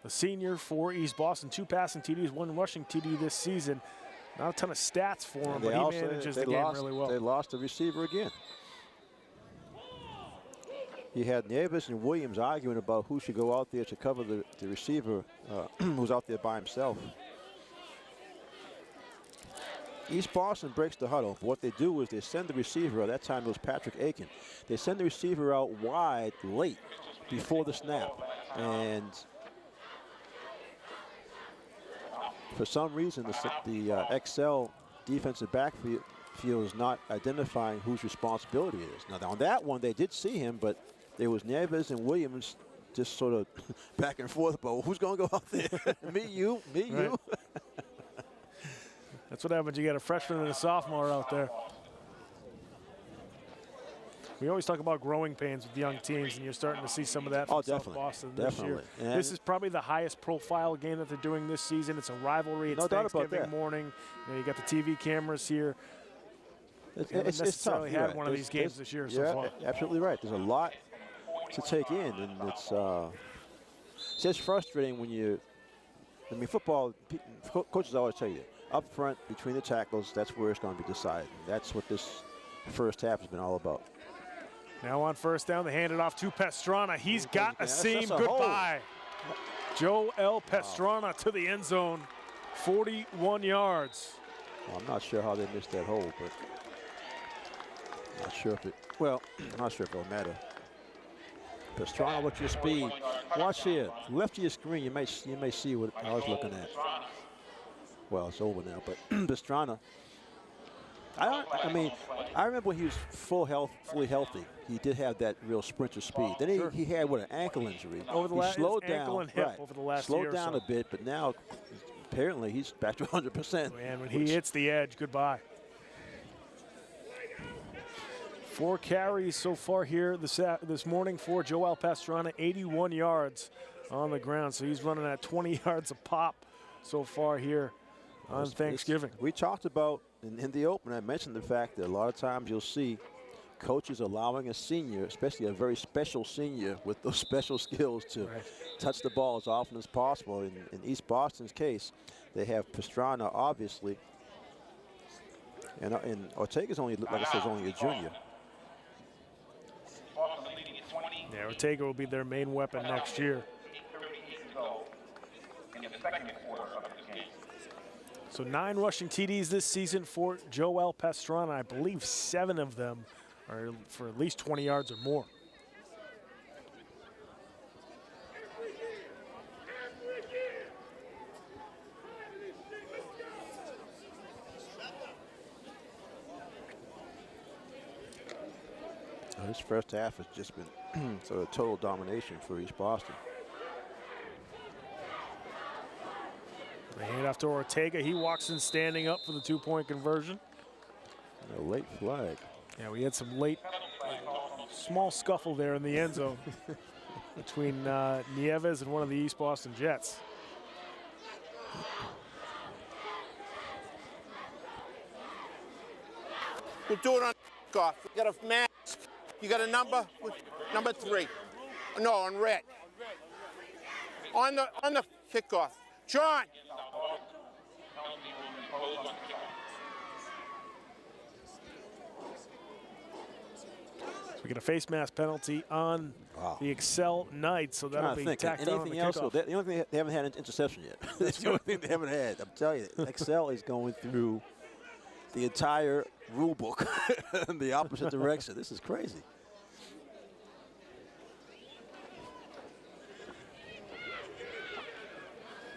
the senior for East Boston. 2 passing TDs, 1 rushing TD this season. Not a ton of stats for him, but he manages the game really well. They lost the receiver again. You had Neves and Williams arguing about who should go out there to cover the receiver who's out there by himself. East Boston breaks the huddle. What they do is they send the receiver out. That time it was Patrick Aiken. They send the receiver out wide late before the snap. And for some reason, the XL defensive backfield is not identifying whose responsibility it is. Now, on that one, they did see him, but there was Neves and Williams just sort of back and forth about who's going to go out there. Me, you, me, Right. you. That's what happens. You got a freshman and a sophomore out there. We always talk about growing pains with young teams, and you're starting to see some of that from South Boston this year. And this is probably the highest profile game that they're doing this season. It's a rivalry. It's Thanksgiving morning. You got the TV cameras here. It's necessarily tough. had one of these games this year so far. Absolutely right. There's a lot to take in, and it's just frustrating when football, coaches always tell you, up front between the tackles, that's where it's going to be decided. That's what this first half has been all about. Now on first down, they hand it off to Pastrana. He's got a seam. Goodbye. Joel Pastrana to the end zone, 41 yards. Well, I'm not sure how they missed that hole, but I'm not sure if it'll matter. Pastrana with your speed. Watch here. Left of your screen, you may see what I was looking at. Well, it's over now, but Pastrana. I mean, I remember when he was fully healthy. He did have that real sprinter speed. Then he had an ankle injury. He slowed down, ankle and hip over the last slowed year down or so. a bit, but now apparently he's back to 100%. And when he hits the edge, goodbye. 4 carries so far here this morning for Joel Pastrana, 81 yards on the ground. So he's running at 20 yards a pop so far here on Thanksgiving. We talked about in the open, I mentioned the fact that a lot of times you'll see coaches allowing a senior, especially a very special senior with those special skills, to touch the ball as often as possible. In East Boston's case, they have Pastrana, obviously, and Ortega's only, like I said, is only a junior. Yeah, Ortega will be their main weapon next year. So 9 rushing TDs this season for Joel Pastrana. I believe 7 of them are for at least 20 yards or more. This first half has just been sort of total domination for East Boston. They hand off to Ortega. He walks in standing up for the 2-point conversion. A late flag. Yeah, we had some late, small scuffle there in the end zone between Nieves and one of the East Boston Jets. We'll do it on kickoff. We got a mask. You got a number? Number 3. No, on red. On the kickoff. John. So we get a face mask penalty on the Excel Knights, so that'll be tacked on the kickoff. The only thing they haven't had an interception yet. That's the only thing they haven't had. I'm telling you, Excel is going through the entire rule book in the opposite direction. This is crazy.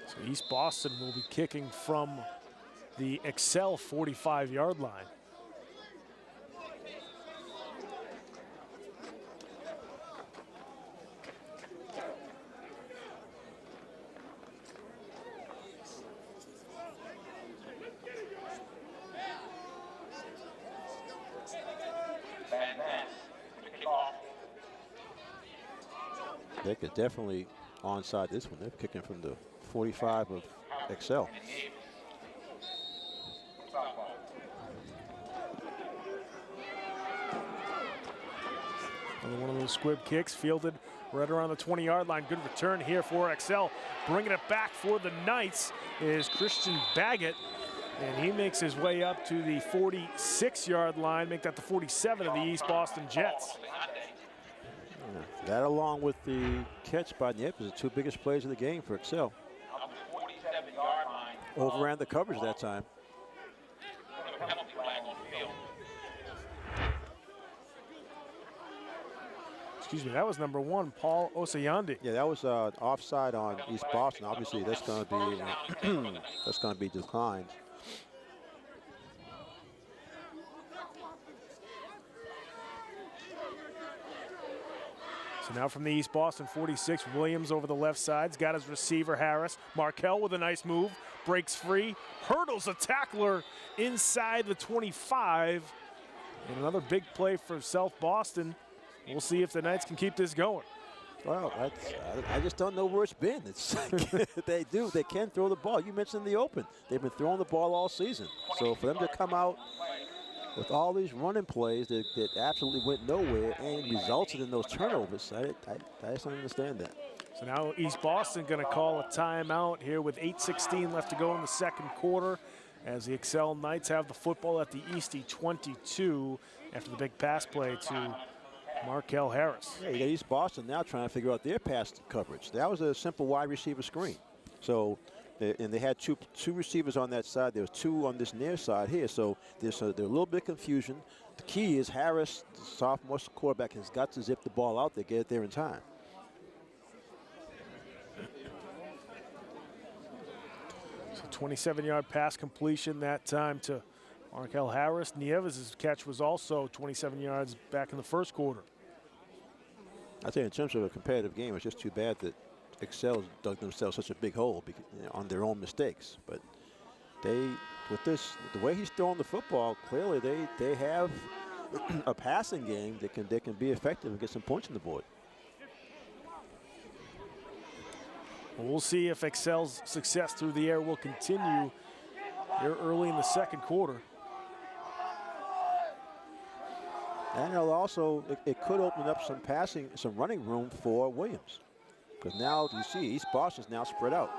So East Boston will be kicking from the Excel 45-yard line. They could definitely onside this one. They're kicking from the 45 of Excel. One of those squib kicks fielded right around the 20-yard line. Good return here for Excel. Bringing it back for the Knights is Christian Baggett, and he makes his way up to the 46-yard line, make that the 47 of the East Boston Jets. That, along with the catch by Nieves, is the 2 biggest plays of the game for Excel. Overran the coverage that time. Excuse me, that was number 1, Paul Osayandi. Yeah, that was offside on East Boston. Obviously, that's going to be declined. So now from the East Boston 46, Williams over the left side's got his receiver Harris. Markell with a nice move, breaks free, hurdles a tackler inside the 25, And another big play for South Boston. We'll see if the Knights can keep this going. Well, I just don't know where it's been. It's they can throw the ball. You mentioned the open. They've been throwing the ball all season. So for them to come out with all these running plays that absolutely went nowhere and resulted in those turnovers, I just don't understand that. So now East Boston going to call a timeout here with 8:16 left to go in the second quarter as the Excel Knights have the football at the Eastie 22 after the big pass play to Markel Harris. Yeah, you got East Boston now trying to figure out their pass coverage. That was a simple wide receiver screen. So, and they had two receivers on that side. There was two on this near side here. So there's a little bit of confusion. The key is Harris, the sophomore quarterback, has got to zip the ball out there, get it there in time. So 27-yard pass completion that time to Markel Harris. Nieves' catch was also 27 yards back in the first quarter. I'd say in terms of a competitive game, it's just too bad that Excel dug themselves such a big hole on their own mistakes. But with the way he's throwing the football, clearly they have a passing game that can be effective and get some points on the board. We'll see if Excel's success through the air will continue here early in the second quarter. And it could open up some running room for Williams. Because now you see East Boston's now spread out.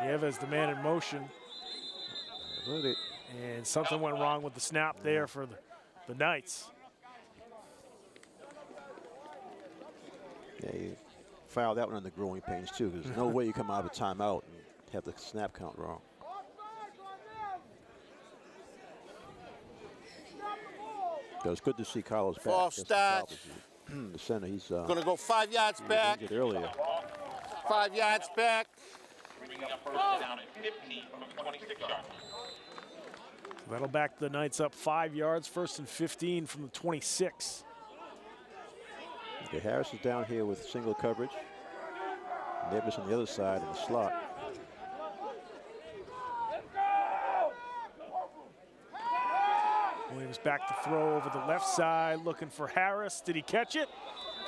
Nieves, the man in motion. And something went wrong with the snap there for the Knights. Yeah, you fouled that one on the growing pains too. There's no way you come out of a timeout and have the snap count wrong. It was good to see Carlos back. False start. The center, he's going to go 5 yards back. Injured earlier. 5 yards back. That'll back the Knights up 5 yards, 1st and 15 from the 26. Okay, Harris is down here with single coverage. Davis on the other side in the slot. Williams back to throw over the left side, looking for Harris. Did he catch it?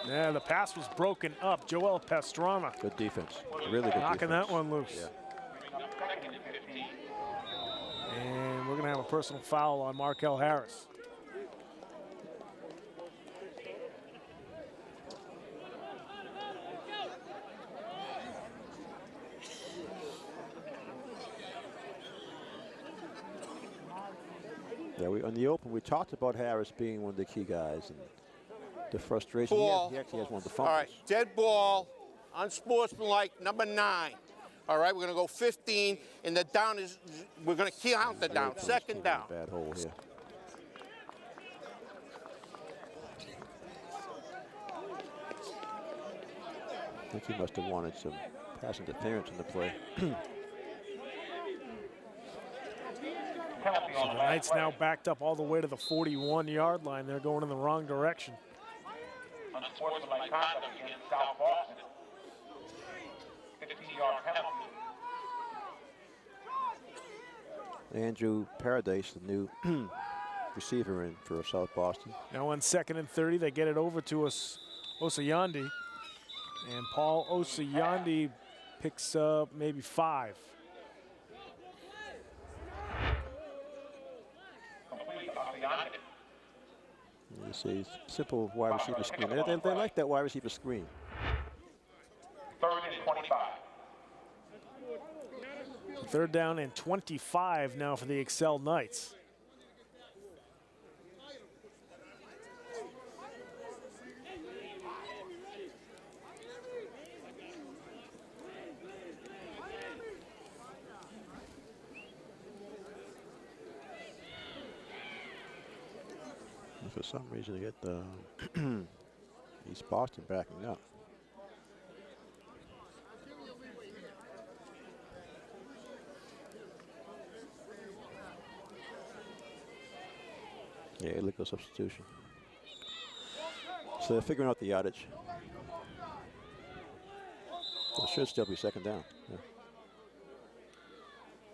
Yeah, the pass was broken up. Joel Pastrana. Good defense. Really good knocking defense. that one loose. Yeah. And we're going to have a personal foul on Markel Harris. Yeah, on the open, we talked about Harris being one of the key guys and the frustration. Ball. He actually has one of the fumbles. All right, dead ball, unsportsmanlike, number 9. All right, we're going to go 15, and the down is, we're going to count the down, second down. Bad hole here. I think he must have wanted some pass interference in the play. So the Knights now backed up all the way to the 41-yard line. They're going in the wrong direction. Unsportsmanlike conduct against South Boston. 15-yard penalty. Andrew Paradise, the new receiver in for South Boston. Now on 2nd and 30, they get it over to Osayandi. And Paul Osayandi picks up maybe 5. You see, simple wide receiver screen. They like that wide receiver screen. 3rd and 25. 3rd down and 25 now for the Excel Knights. For some reason, they get the East Boston backing up. Yeah, illegal substitution. So they're figuring out the yardage. It should still be 2nd down. Yeah.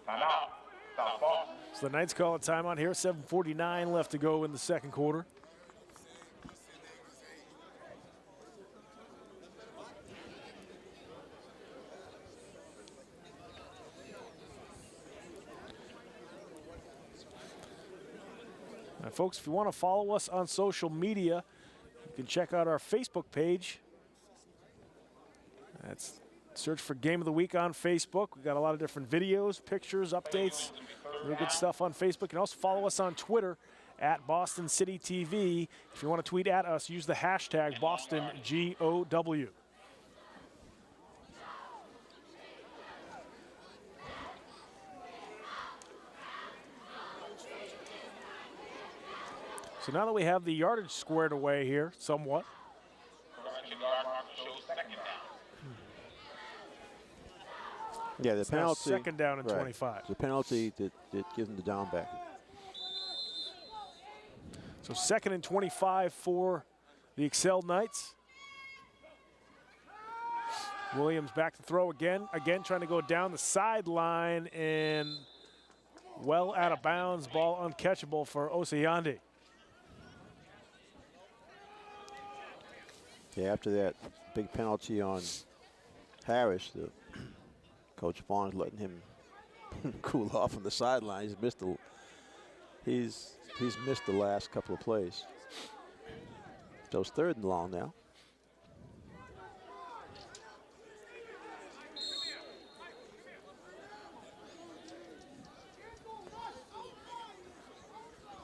Timeout. South Boston. So the Knights call a timeout here. 7:49 left to go in the second quarter. Now, folks, if you want to follow us on social media, you can check out our Facebook page. That's search for Game of the Week on Facebook. We've got a lot of different videos, pictures, updates, real good stuff on Facebook. You can also follow us on Twitter at Boston City TV. If you want to tweet at us, use the hashtag BostonGOW. So now that we have the yardage squared away here somewhat. Yeah, the penalty. Second down and right. 25. The penalty that gives them the down back. So 2nd and 25 for the Excel Knights. Williams back to throw again. Again trying to go down the sideline and well out of bounds. Ball uncatchable for Osayande. Yeah, after that big penalty on Harris, Coach Vaughn's letting him cool off on the sideline. He's missed the last couple of plays. So it's 3rd and long now.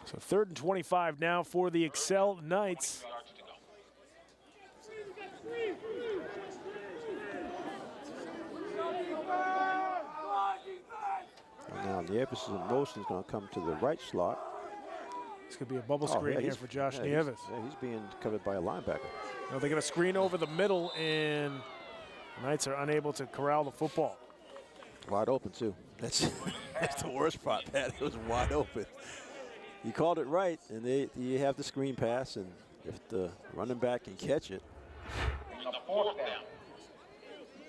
So 3rd and 25 now for the Excel Knights. Now the emphasis of motion is going to come to the right slot. This could be a bubble screen here for Josh Nieves. He's being covered by a linebacker. Now they're going to screen over the middle, and the Knights are unable to corral the football. Wide open, too. That's the worst part, Pat. It was wide open. You called it right, and you have the screen pass, and if the running back can catch it.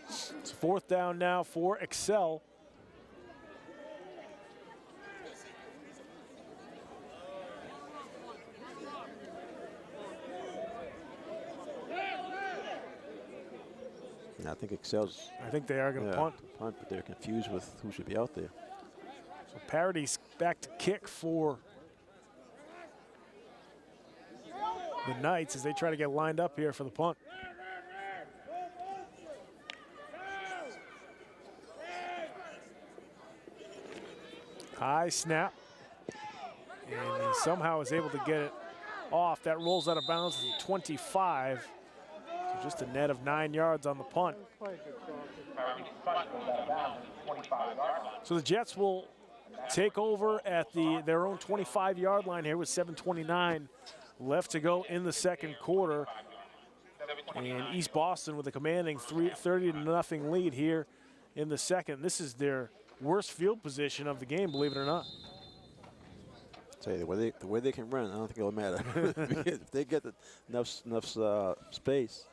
It's 4th down now for Excel. I think Excel's. I think they are going to punt. But they're confused with who should be out there. So Parody's back to kick for the Knights as they try to get lined up here for the punt. High snap. And he somehow is able to get it off. That rolls out of bounds to the 25. So just a net of 9 yards on the punt. So the Jets will take over at their own 25-yard line here with 7:29 left to go in the second quarter. And East Boston with a commanding 30-0 lead here in the second. This is their worst field position of the game, believe it or not. Tell you, the way they can run, I don't think it'll matter. If they get enough space,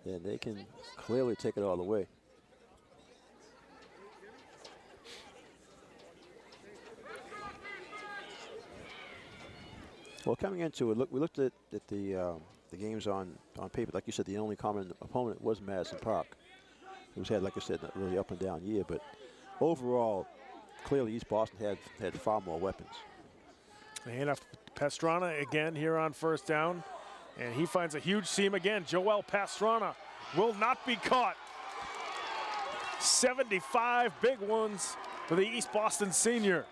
then they can clearly take it all the way. Well, coming into it, we looked at the games on paper. Like you said, the only common opponent was Madison Park. It had, like I said, a really up and down year, but overall, clearly East Boston had far more weapons. They hand off Pastrana again here on first down, and he finds a huge seam again. Joel Pastrana will not be caught. 75 big ones for the East Boston senior.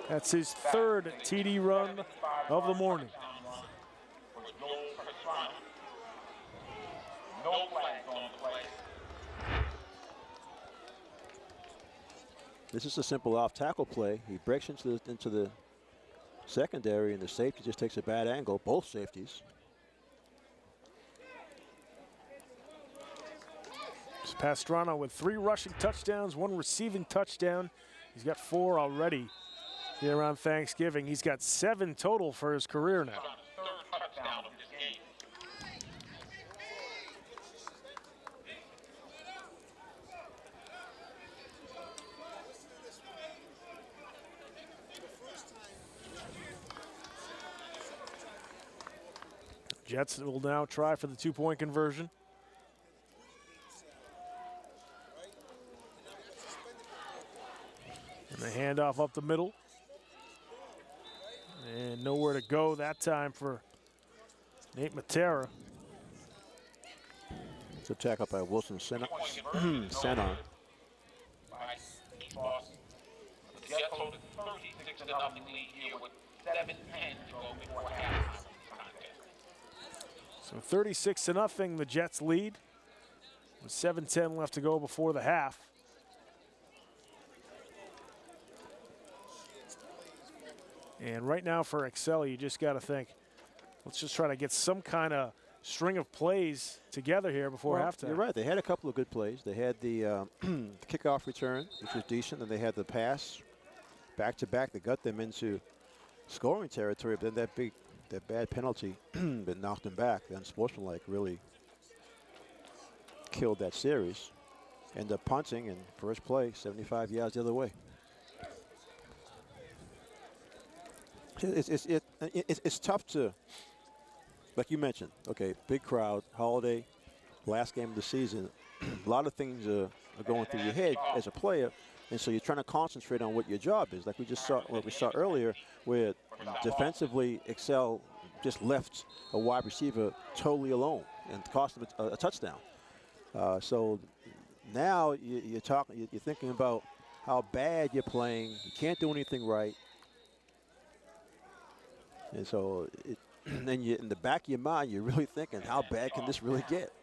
That's his 3rd TD run of the morning. This is a simple off-tackle play. He breaks into the secondary, and the safety just takes a bad angle, both safeties. It's Pastrana with 3 rushing touchdowns, 1 receiving touchdown. He's got 4 already here around Thanksgiving. He's got 7 total for his career now. Jets will now try for the 2-point conversion. And the handoff up the middle. And nowhere to go that time for Nate Matera. It's a tackle by Wilson Senon. Jets hold a 36-0 lead here with 7:10 to go before halftime. So 36-0, the Jets lead. With 7:10 left to go before the half. And right now for Excel, you just got to think, let's just try to get some kind of string of plays together here before halftime. You're right. They had a couple of good plays. They had the kickoff return, which was decent, and they had the pass back-to-back that got them into scoring territory. But then that bad penalty that knocked them back, the unsportsmanlike, really killed that series. Ended up punting, and first play, 75 yards the other way. It's tough to, like you mentioned, okay, big crowd, holiday, last game of the season. A lot of things are going through your head as a player, and so you're trying to concentrate on what your job is. Like we saw earlier, where defensively Excel just left a wide receiver totally alone and cost him a touchdown. So now you're thinking about how bad you're playing. You can't do anything right. And so then in the back of your mind, you're really thinking, how bad can this really get?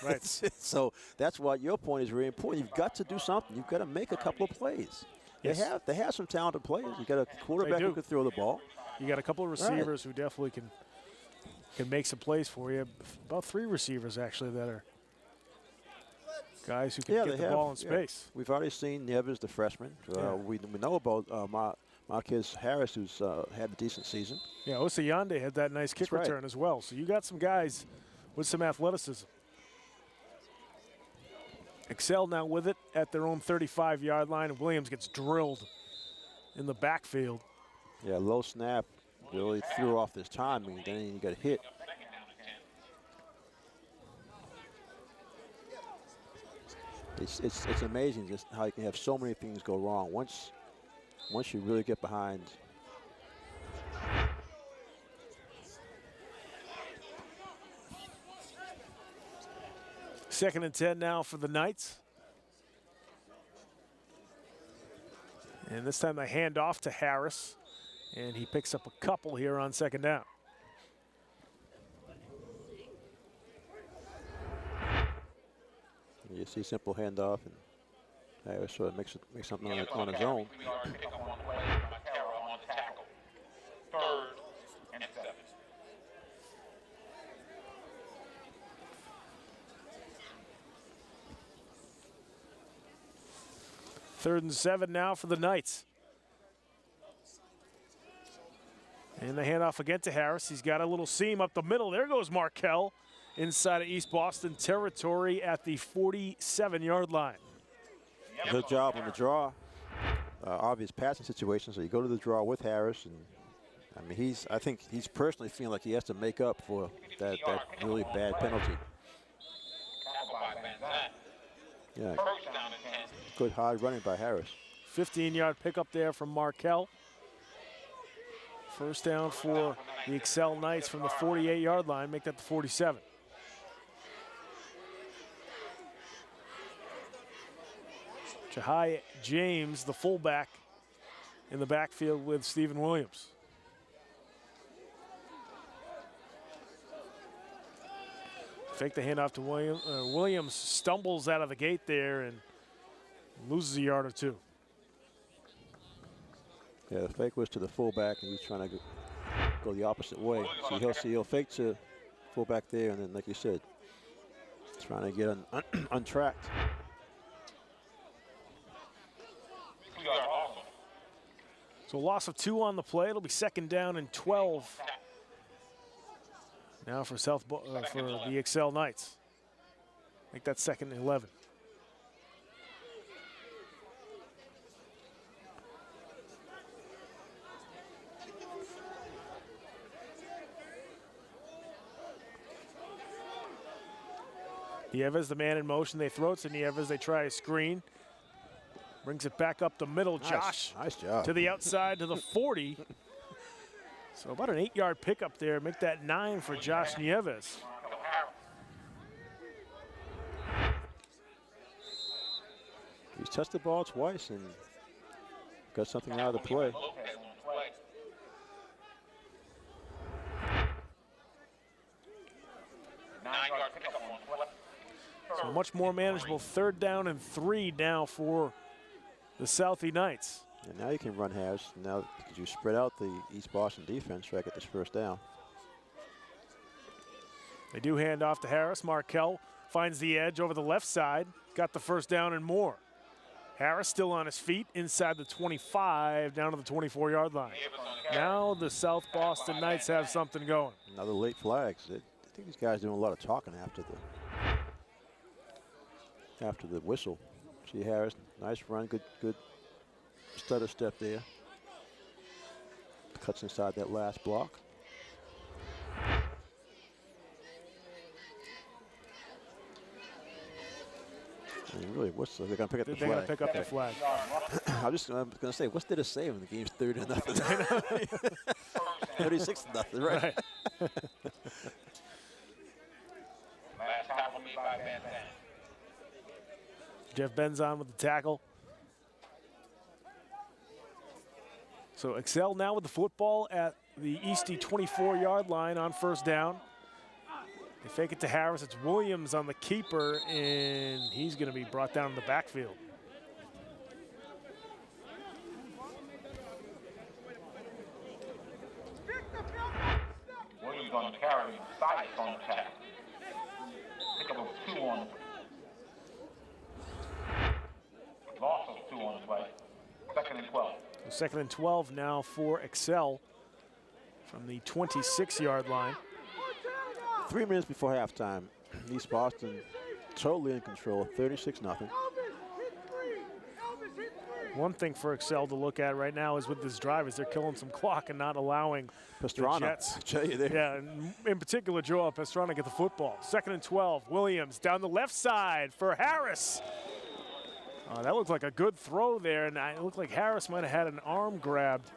Right. So that's why your point is very important. You've got to do something. You've got to make a couple of plays. Yes. They have some talented players. You got a quarterback who can throw the ball. You got a couple of receivers who definitely can make some plays for you. About 3 receivers actually that are guys who can get the ball in space. We've already seen Neves, the freshman. We know about Marquez Harris, who's had a decent season. Yeah, Osayande had that nice kick return as well. So you got some guys with some athleticism. Excel now with it at their own 35-yard line, and Williams gets drilled in the backfield. Yeah, low snap really threw off his timing. Then he got hit. It's amazing just how you can have so many things go wrong once you really get behind. Second and 10 now for the Knights. And this time they hand off to Harris, and he picks up a couple here on second down. You see simple handoff, and Harris sort of makes something on his own. Third and 7 now for the Knights. And the handoff again to Harris. He's got a little seam up the middle. There goes Markell inside of East Boston territory at the 47-yard line. Good job on the draw. Obvious passing situation, so you go to the draw with Harris, and I mean I think he's personally feeling like he has to make up for that really bad penalty. Yeah. Good hard running by Harris. 15-yard pickup there from Markell. First down for the Excel Knights from the 48-yard line, make that the 47. Jahai James, the fullback, in the backfield with Stephen Williams. Fake the handoff to Williams. Williams stumbles out of the gate there and loses a yard or two. Yeah, the fake was to the fullback, and he's trying to go the opposite way. So he'll fake to fullback there, and then, like you said, trying to get untracked. So a loss of 2 on the play. It'll be second down and 12. Now for the Excel Knights. Make that second and 11. Nieves, the man in motion. They throw it to Nieves. They try a screen. Brings it back up the middle. Josh. Nice job. To the outside to the 40. So about an 8-yard pickup there. Make that 9 for Josh Nieves. He's touched the ball twice and got something out of the play. So much more manageable 3rd down and 3 now for the Southie Knights. And now you can run Harris. Now because you spread out the East Boston defense, try to get this 1st down. They do hand off to Harris. Markel finds the edge over the left side. Got the 1st down and more. Harris still on his feet inside the 25 down to the 24-yard line. Now the South Boston Knights have something going. Another late flags. I think these guys doing a lot of talking after the whistle. See Harris, nice run, good stutter step there. Cuts inside that last block. And really, they're going to pick up the flag. They're going to pick up the flag. I'm going to say, what's there to say when the game's 30-0? 36-0, right? Last tackle made by Van Zandt. Jeff Benzon with the tackle. So Excel now with the football at the Eastie 24-yard line on 1st down. They fake it to Harris. It's Williams on the keeper, and he's going to be brought down in the backfield. Williams on the carry, Sykes on the tackle. Pick up a 2 on the loss of 2 on the play. 2nd and 12. So 2nd and 12 now for Excel from the 26-yard line. 3 minutes before halftime, East Boston totally in control, 36-0. One thing for Excel to look at right now is with this drive is they're killing some clock and not allowing Pastrana, the Jets. I tell you there. Yeah, and in particular, Joel Pastrana get the football. 2nd and 12, Williams down the left side for Harris. That looked like a good throw there, and it looked like Harris might have had an arm grabbed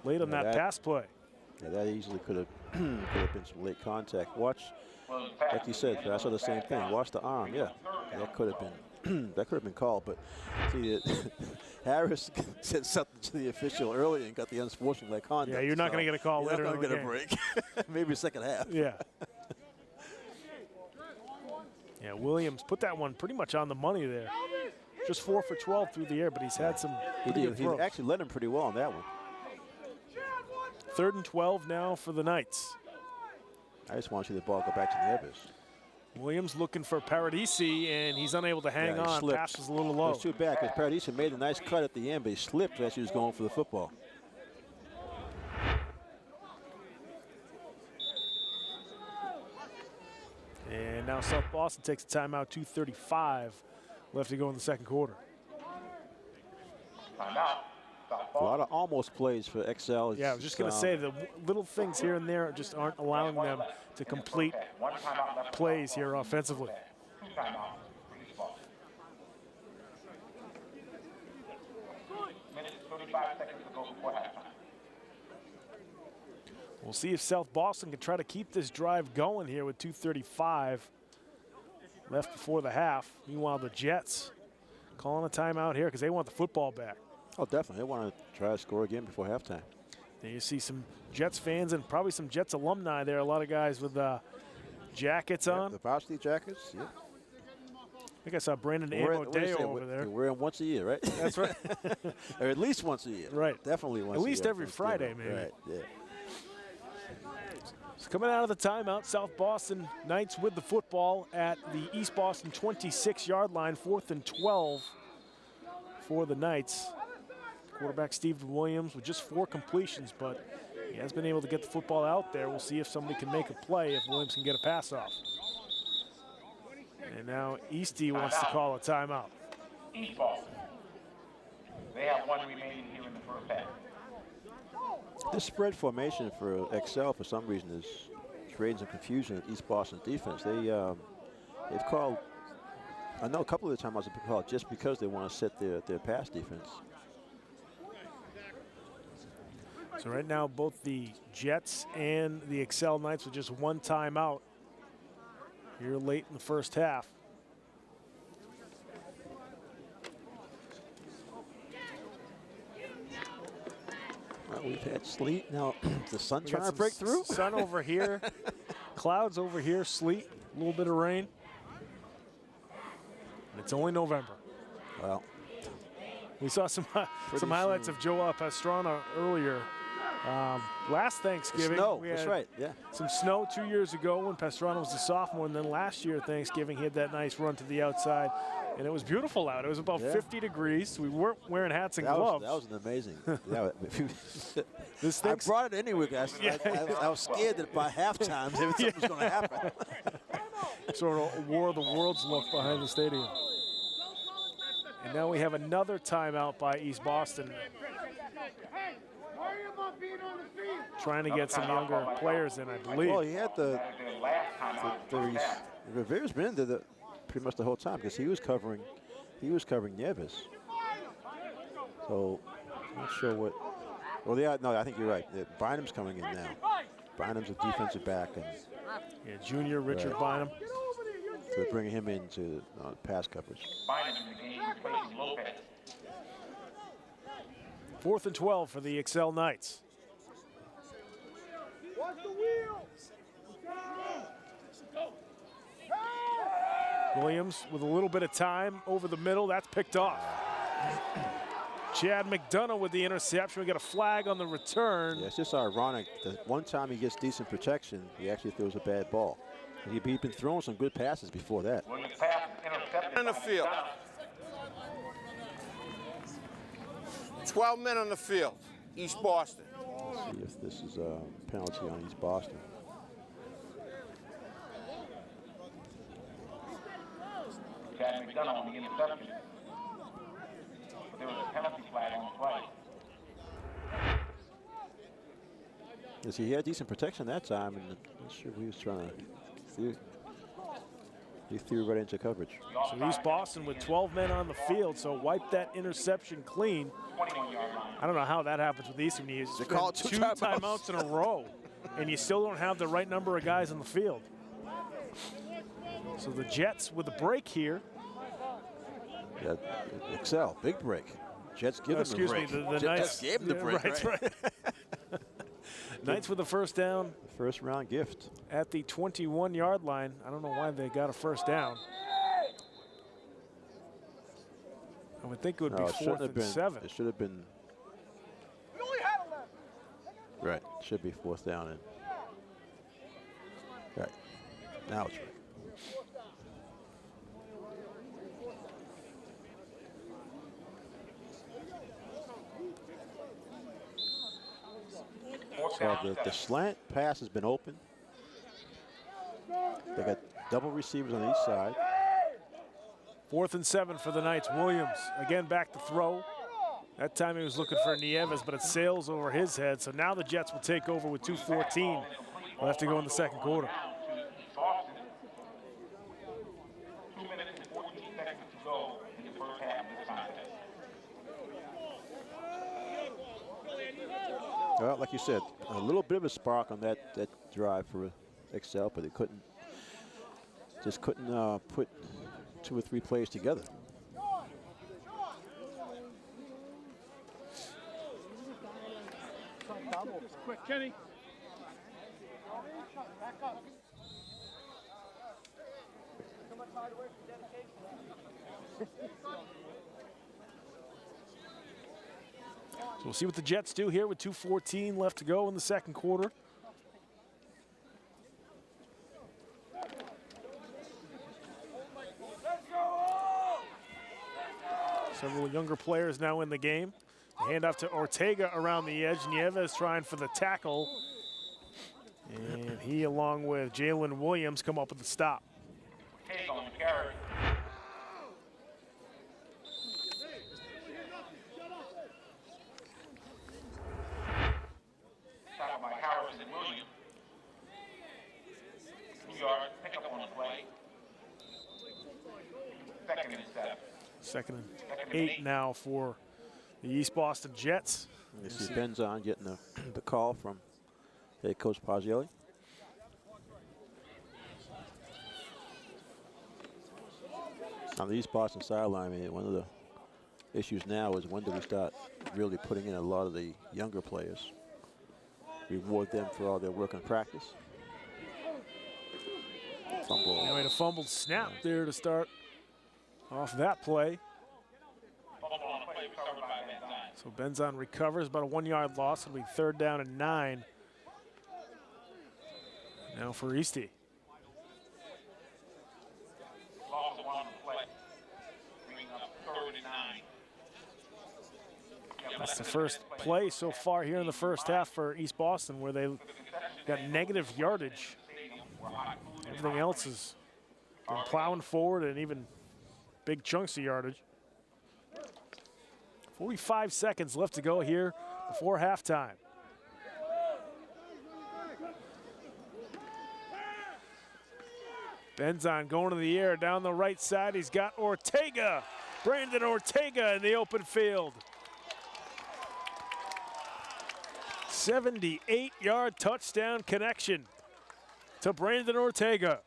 late on that pass play. Yeah, that easily could have been some late contact. Watch, like you said, I saw the same thing. Watch the arm. Yeah, that could have been that could have been called. But see, Harris said something to the official earlier and got the unsportsmanlike conduct. Yeah, you're not going to get a call later. You're not going to get a break. Maybe a second half. Yeah. Yeah, Williams put that one pretty much on the money there. Just 4 for 12 through the air, but he's had some good throws. He actually led him pretty well on that one. 3rd and 12 now for the Knights. I just want to see the ball go back to Nieves. Williams looking for Paradisi, and he's unable to hang on. Slipped. Pass was a little low. It's too bad because Paradisi made a nice cut at the end, but he slipped as he was going for the football. And now South Boston takes a timeout, 2:35 left to go in the 2nd quarter. Timeout. A lot of almost plays for Excel. Yeah, I was just going to say the little things here and there just aren't allowing them to complete plays here offensively. 2 timeouts. East Boston. Minutes, 35 seconds to go before halftime. We'll see if South Boston can try to keep this drive going here with 2:35 left before the half. Meanwhile, the Jets calling a timeout here because they want the football back. Oh, definitely. They want to try to score again before halftime. There you see some Jets fans and probably some Jets alumni there. A lot of guys with jackets on. The varsity jackets, yeah. I think I saw Brandon Amodeo over there. They wear them once a year, right? That's right. Or at least once a year. Right. Definitely once a year. At least every Friday, maybe. Right, yeah. So coming out of the timeout, South Boston Knights with the football at the East Boston 26-yard line, 4th and 12 for the Knights. Quarterback Stephen Williams with just 4 completions, but he has been able to get the football out there. We'll see if somebody can make a play, if Williams can get a pass off. And now Eastie wants to call a timeout. East Boston. They have 1 remaining here in the 1st half. This spread formation for Excel, for some reason, is creating some confusion in East Boston's defense. They they've called, I know a couple of the timeouts have been called just because they want to set their pass defense. So right now, both the Jets and the Excel Knights with just one timeout here late in the first half. Well, we've had sleet. Now, the sun trying to break through? Sun over here, clouds over here, sleet, a little bit of rain. And it's only November. Well, we saw some highlights of Joe Pastrana earlier. Last Thanksgiving, snow. we had That's right. Yeah. some snow 2 years ago when Pastrana was a sophomore, and then last year Thanksgiving he had that nice run to the outside, and it was beautiful out. It was about 50 degrees. We weren't wearing hats and gloves. That was amazing. Yeah, this I brought it anyway, guys. Yeah. I was scared that by halftime something was going to happen. Sort of War of the Worlds look behind the stadium. And now we have another timeout by East Boston, trying to get some younger players in, I believe. Well, he had the Rivera's been in there pretty much the whole time because he was covering Nieves. So I'm not sure what. Well, yeah, no, I think you're right. Bynum's coming in now. Bynum's a defensive back, and junior Richard Bynum. So they're bringing him into pass coverage. Bynum in the game replacing Lopez. 4th and 12 for the Excel Knights. Watch the wheels. Williams with a little bit of time over the middle. That's picked off. Chad McDonough with the interception. We got a flag on the return. Yeah, it's just ironic that one time he gets decent protection, he actually throws a bad ball. He'd been throwing some good passes before that. In the field. 12 men on the field. East Boston. Let's see if this is a penalty on East Boston. Chad McDonough on the interception. But there was a penalty flag on the play. Yes, he had decent protection that time, and I'm not sure what he was trying to do. He threw right into coverage. So East Boston with 12 men on the field, so wipe that interception clean. I don't know how that happens with Eastern. You spend two timeouts in a row, and you still don't have the right number of guys on the field. So the Jets with a break here. Yeah, Excel, big break. Jets give him the break. The Jets Knights gave him the break. Right. Knights with the first down. First round gift. At the 21-yard line. I don't know why they got a first down. I would think it would be 4th and 7. It should have been. Right, should be 4th down. And right, now it's right. So the slant pass has been open. They got double receivers on each side. 4th and 7 for the Knights. Williams again back to throw. That time he was looking for Nieves, but it sails over his head. So now the Jets will take over with 2:14 left to go in the second quarter. 2 minutes and 14 seconds to go in the first half of this contest. Well, like you said, a little bit of a spark on that drive for Excel, but they couldn't put 2 or 3 plays together. Quick, Kenny. So we'll see what the Jets do here with 2:14 left to go in the second quarter. Several younger players now in the game. Handoff to Ortega around the edge. Nieves trying for the tackle. And he, along with Jalen Williams, come up with the stop. Ortega on the carry. Tackle by Harrison and Williams. 2 yards, pick up on the play. Second and 8 now for the East Boston Jets. You see Benzon getting the call from head coach Pagielli. On the East Boston sideline, I mean, one of the issues now is when do we start really putting in a lot of the younger players, reward them for all their work and practice. Fumble. Anyway, a fumbled snap there to start off that play. So Benzon recovers, about a 1-yard loss. It'll be 3rd down and 9. Now for Eastie. That's the first play so far here in the first half for East Boston, where they got negative yardage. Everything else has been plowing forward and even big chunks of yardage. 45 seconds left to go here before halftime. Benzon going to the air down the right side. He's got Ortega. Brandon Ortega in the open field. 78-yard touchdown connection to Brandon Ortega.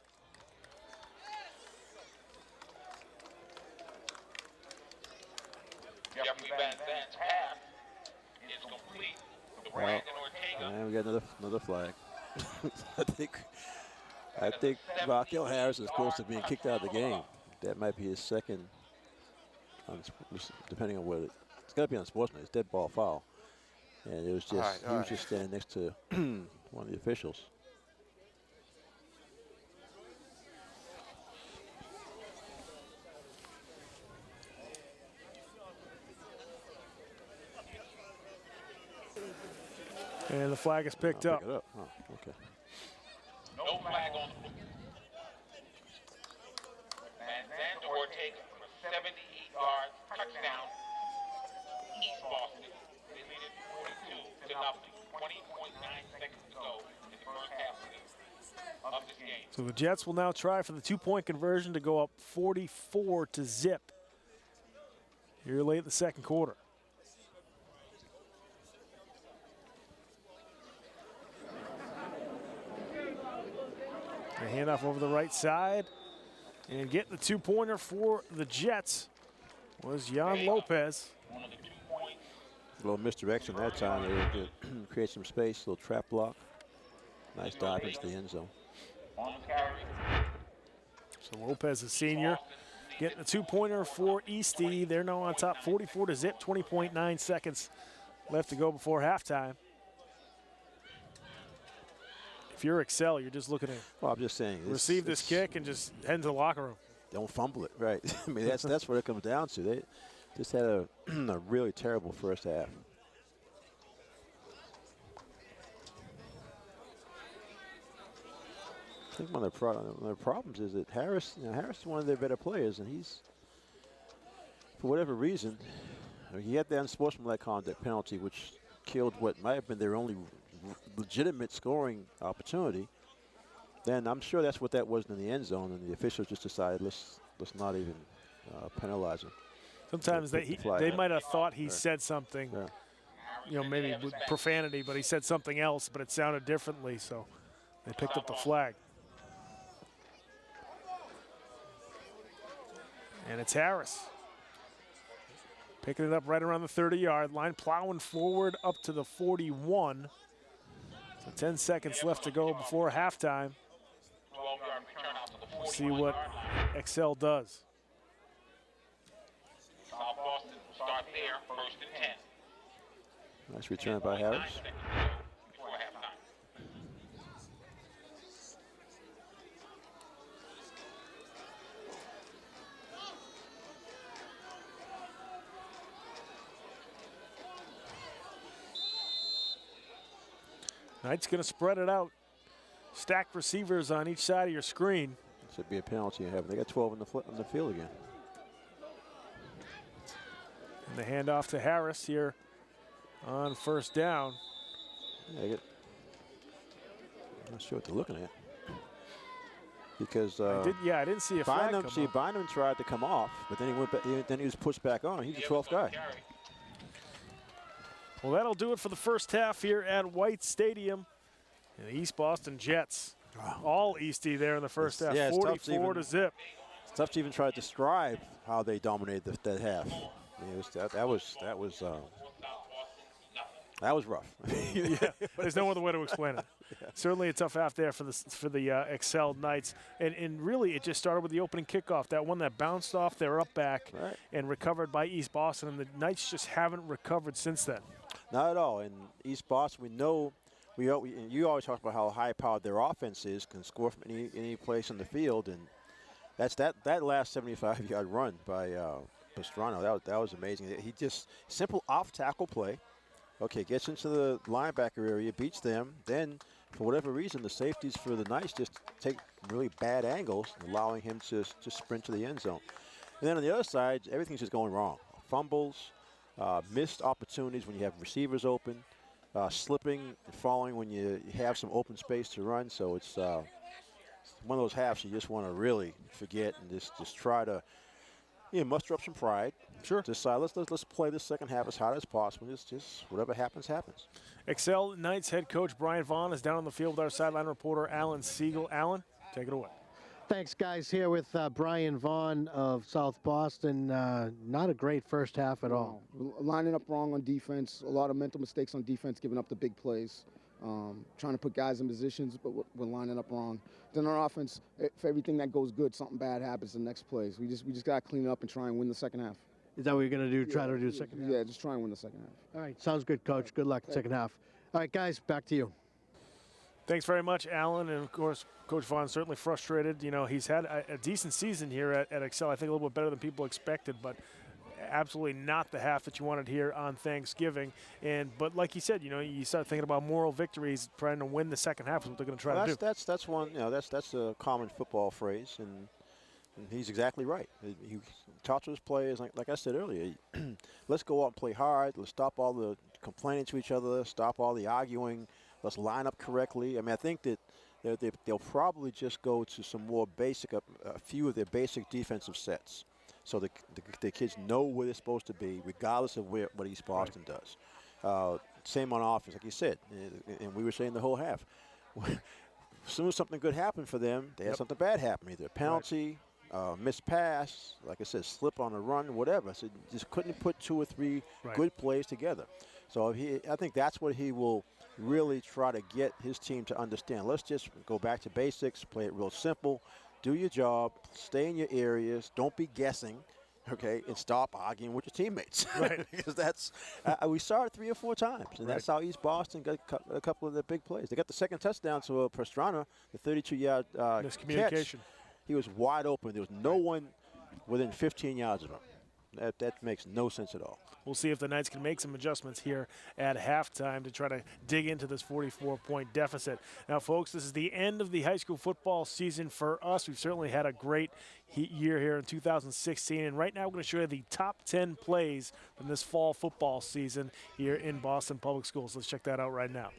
Well, and we got another flag. I think Raquel Harris is close to being kicked out of the game. That might be his second, depending on what it's got to be on sportsman. It's dead ball foul, and it was just he was just standing next to one of the officials. And the flag is picked up. Oh, okay. No flag on the and Ortega for 78 yards, touchdown, East Boston. They lead it 42-0, 20.9 seconds to go in the first half of this game. So the Jets will now try for the 2-point conversion to go up 44-0 here late in the second quarter. A handoff over the right side, and getting the 2-pointer for the Jets was Jan Lopez. A little misdirection that time. They were to create some space, a little trap block. Nice dive into the end zone. So Lopez, a senior, getting the 2-pointer for Eastie. They're now on top 44-0, 20.9 seconds left to go before halftime. If you're Excel, you're just looking to I'm just saying, receive this kick and just head into the locker room. Don't fumble it, right? I mean, that's what it comes down to. They just had a really terrible first half. I think one of their problems is that Harris is one of their better players, and he's, for whatever reason, he had that unsportsmanlike conduct penalty, which killed what might have been their only legitimate scoring opportunity. Then I'm sure that's what that was in the end zone, and the officials just decided let's not even penalize him. Sometimes they might have thought he said something, maybe with profanity, but he said something else, but it sounded differently, so they picked up the flag. And it's Harris picking it up right around the 30-yard line, plowing forward up to the 41. So 10 seconds left to go before halftime. We'll see what Excel does. Boston start there, 1st and 10. Nice return by Harris. Knight's going to spread it out. Stacked receivers on each side of your screen. Should be a penalty you have. They got 12 on the field again. And the handoff to Harris here on 1st down. Yeah, I'm not sure what they're looking at. because I didn't see a flag come up. Bynum tried to come off, but then he went back, then he was pushed back on. He's the 12th guy. Well, that'll do it for the first half here at White Stadium. And the East Boston Jets, all Easty there in the first half, 44-0. It's tough to even try to describe how they dominated that half. That was rough. Yeah, there's no other way to explain it. Yeah. Certainly a tough half there for the Excel Knights, and really it just started with the opening kickoff, that one that bounced off their up back and recovered by East Boston, and the Knights just haven't recovered since then. Not at all. And East Boston, we know. You always talk about how high-powered their offense is, can score from any place on the field, and that's that last 75-yard run by Pastrano. That was amazing. He just simple off-tackle play. Okay, gets into the linebacker area, beats them. Then, for whatever reason, the safeties for the Knights just take really bad angles, allowing him to sprint to the end zone. And then on the other side, everything's just going wrong. Fumbles, missed opportunities when you have receivers open, slipping and falling when you have some open space to run. So it's one of those halves you just want to really forget and just try to muster up some pride. Sure. Decide let's play this second half as hard as possible. Just whatever happens, happens. Excel Knights head coach Brian Vaughn is down on the field with our sideline reporter Alan Siegel. Alan, take it away. Thanks, guys. Here with Brian Vaughn of South Boston. Not a great first half at all. Lining up wrong on defense. A lot of mental mistakes on defense, giving up the big plays. Trying to put guys in positions, but we're lining up wrong. Then our offense, if everything that goes good, something bad happens the next plays. We just got to clean it up and try and win the second half. Is that what you're going to do? Try to do the second half? Yeah, just try and win the second half. All right, sounds good, Coach. Good luck second half. All right, guys, back to you. Thanks very much, Alan. And, of course, Coach Vaughn certainly frustrated. He's had a decent season here at Excel. I think a little bit better than people expected, but absolutely not the half that you wanted here on Thanksgiving. But like he said, you start thinking about moral victories, trying to win the second half is what they're going to try to do. That's one. That's a common football phrase, and he's exactly right. He talked to his players, like I said earlier. Let's go out and play hard. Let's stop all the complaining to each other. Stop all the arguing. Let's line up correctly. I mean, I think that they'll probably just go to some more basic, a few of their basic defensive sets, so the kids know where they're supposed to be, regardless of what East Boston does. Same on offense, like you said, and we were saying the whole half. As soon as something good happened for them, they had something bad happen, either a penalty, missed pass, like I said, slip on a run, whatever. So just couldn't put two or three good plays together. So I think that's what he will really try to get his team to understand. Let's just go back to basics, play it real simple, do your job, stay in your areas, don't be guessing, okay, and stop arguing with your teammates. Right. Because that's we saw it 3 or 4 times, and that's how East Boston got a couple of their big plays. They got the second touchdown to Pastrana, the 32-yard miscommunication. Catch. He was wide open. There was no one within 15 yards of him. That makes no sense at all. We'll see if the Knights can make some adjustments here at halftime to try to dig into this 44-point deficit. Now, folks, this is the end of the high school football season for us. We've certainly had a great year here in 2016, and right now we're going to show you the top 10 plays from this fall football season here in Boston Public Schools. Let's check that out right now.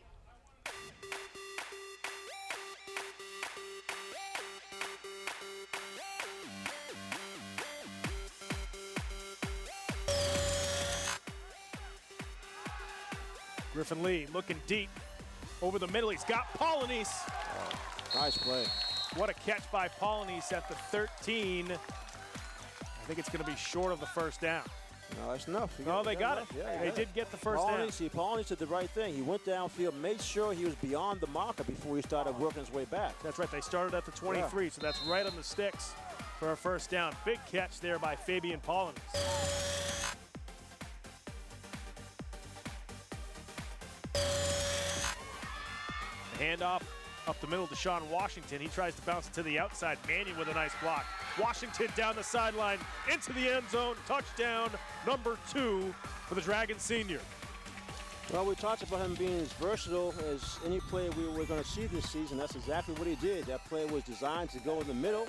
Griffin Lee looking deep over the middle. He's got Polynice. Oh, nice play. What a catch by Polynice at the 13. I think it's going to be short of the first down. No, that's enough. They got it. Yeah, they did get the first down. Polynice did the right thing. He went downfield, made sure he was beyond the marker before he started working his way back. That's right. They started at the 23, so that's right on the sticks for a first down. Big catch there by Fabian Polynice. Handoff up the middle to Sean Washington. He tries to bounce it to the outside. Mannion with a nice block. Washington down the sideline into the end zone. Touchdown number 2 for the Dragons senior. Well, we talked about him being as versatile as any player we were going to see this season. That's exactly what he did. That play was designed to go in the middle.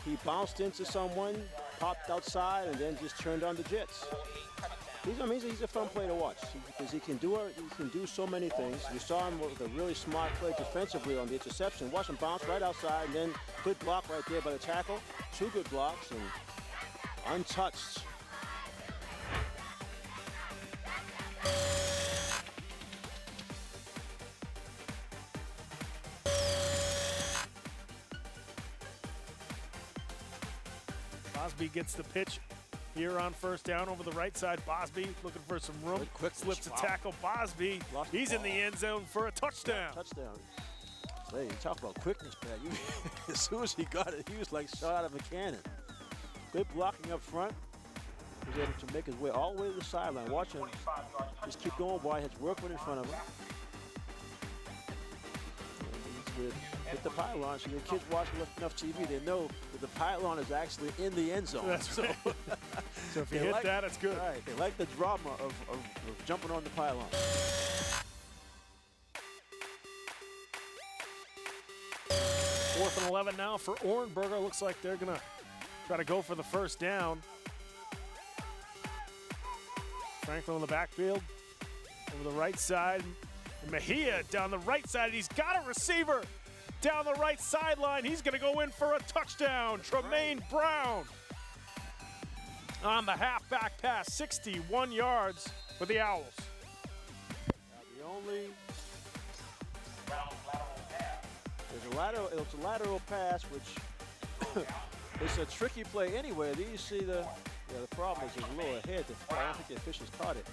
He bounced into someone, popped outside, and then just turned on the Jets. He's a fun player to watch because he can do so many things. We saw him with a really smart play defensively on the interception. Watch him bounce right outside, and then good block right there by the tackle. 2 good blocks and untouched. Bosby gets the pitch here on first down over the right side. Bosby looking for some room. Quick slips a tackle. Bosby, he's in the end zone for a touchdown. Touchdown. Hey, you talk about quickness, man. As soon as he got it, he was like shot out of a cannon. Good blocking up front. He was able to make his way all the way to the sideline. Watch him just keep going while he has workman in front of him. With the pylon, so the kids watching enough TV, they know that the pylon is actually in the end zone. That's right. So if you hit that, it's good. Right. They like the drama of jumping on the pylon. Fourth and 11 now for Orenberger. Looks like they're going to try to go for the first down. Franklin on the backfield. Over the right side. Mejia down the right side. He's got a receiver down the right sideline. He's going to go in for a touchdown. Tremaine Brown on the halfback pass. 61 yards for the Owls. The only... It's a lateral pass, which it's a tricky play anyway. Do you see the problem is it's a little ahead. I don't think the officials caught it.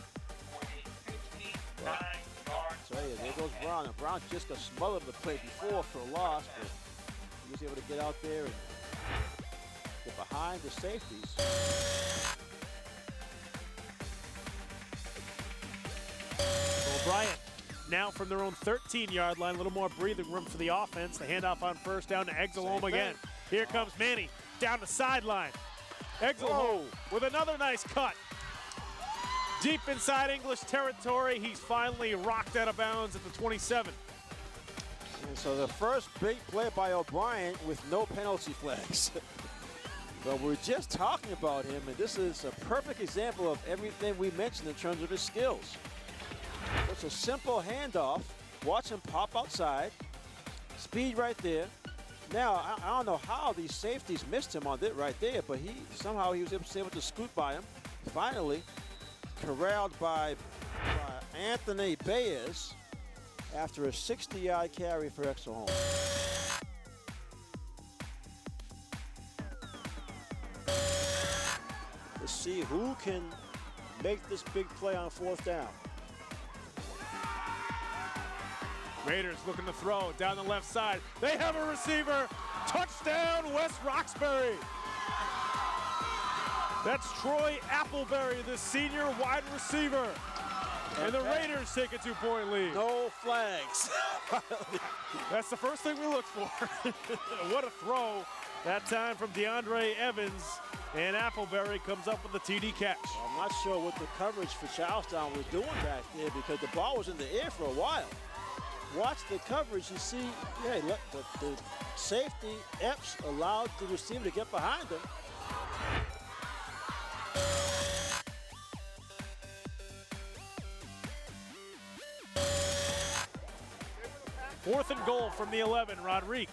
So yeah, there goes Brown. And Brown just got smothered the play before for a loss, but he was able to get out there and get behind the safeties. Bryant now from their own 13-yard line, a little more breathing room for the offense. The handoff on first down to Exelholm again. Here comes Manny down the sideline. Exelholm with another nice cut. Deep inside English territory, he's finally rocked out of bounds at the 27. And so the first big play by O'Brien with no penalty flags. But we're just talking about him, and this is a perfect example of everything we mentioned in terms of his skills. It's a simple handoff. Watch him pop outside. Speed right there. Now, I don't know how these safeties missed him on that right there, but somehow he was able to scoot by him. Finally, corralled by Anthony Baez after a 60-yard carry for Exelholm. Let's see who can make this big play on fourth down. Raiders looking to throw down the left side. They have a receiver. Touchdown, West Roxbury. That's Troy Appleberry, the senior wide receiver. And the Raiders take a 2-point lead. No flags. That's the first thing we look for. What a throw. That time from DeAndre Evans. And Appleberry comes up with the TD catch. I'm not sure what the coverage for Charlestown was doing back there because the ball was in the air for a while. Watch the coverage. You see, yeah, the safety, Epps, allowed the receiver to get behind him. Fourth and goal from the 11. Rodrigue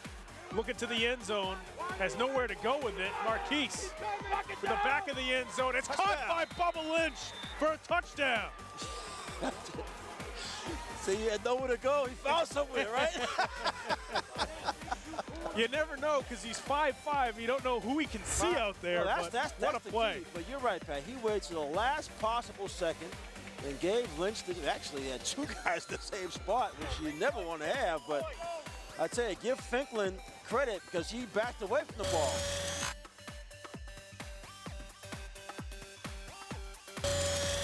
looking to the end zone. Has nowhere to go with it. Marquise for the back of the end zone. It's caught by Bubba Lynch for a touchdown. See, he had nowhere to go. He found somewhere, right? You never know because he's 5'5". You don't know who he can see out there. Well, that's what a play. Key. But you're right, Pat. He waited to the last possible second and gave Lynch, actually he had 2 guys in the same spot, which you never want to have. But I tell you, give Finklin credit because he backed away from the ball.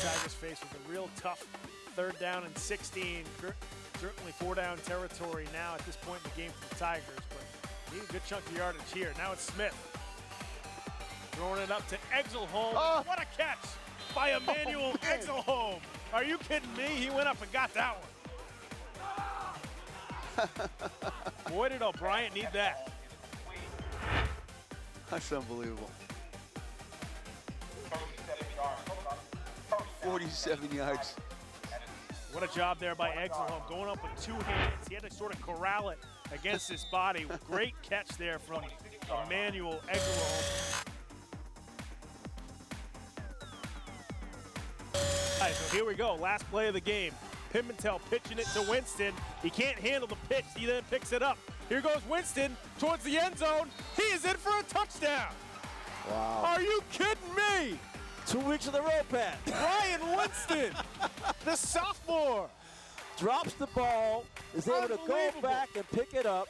Tigers faced with a real tough 3rd down and 16. Certainly 4-down territory now at this point in the game for the Tigers, but need a good chunk of yardage here. Now it's Smith. Throwing it up to Exelholm. Oh. What a catch by Emmanuel Exelholm. Are you kidding me? He went up and got that one. Boy, did O'Brien need that. That's unbelievable. 47 yards. What a job there by Exelholm, going up with 2 hands. He had to sort of corral it against his body. Great catch there from Emmanuel Exelholm. All right, so here we go, last play of the game. Pimentel pitching it to Winston. He can't handle the pitch, he then picks it up. Here goes Winston towards the end zone. He is in for a touchdown. Wow. Are you kidding me? 2 weeks in a row, Pat. Ryan Winston, the sophomore. Drops the ball, is able to go back and pick it up.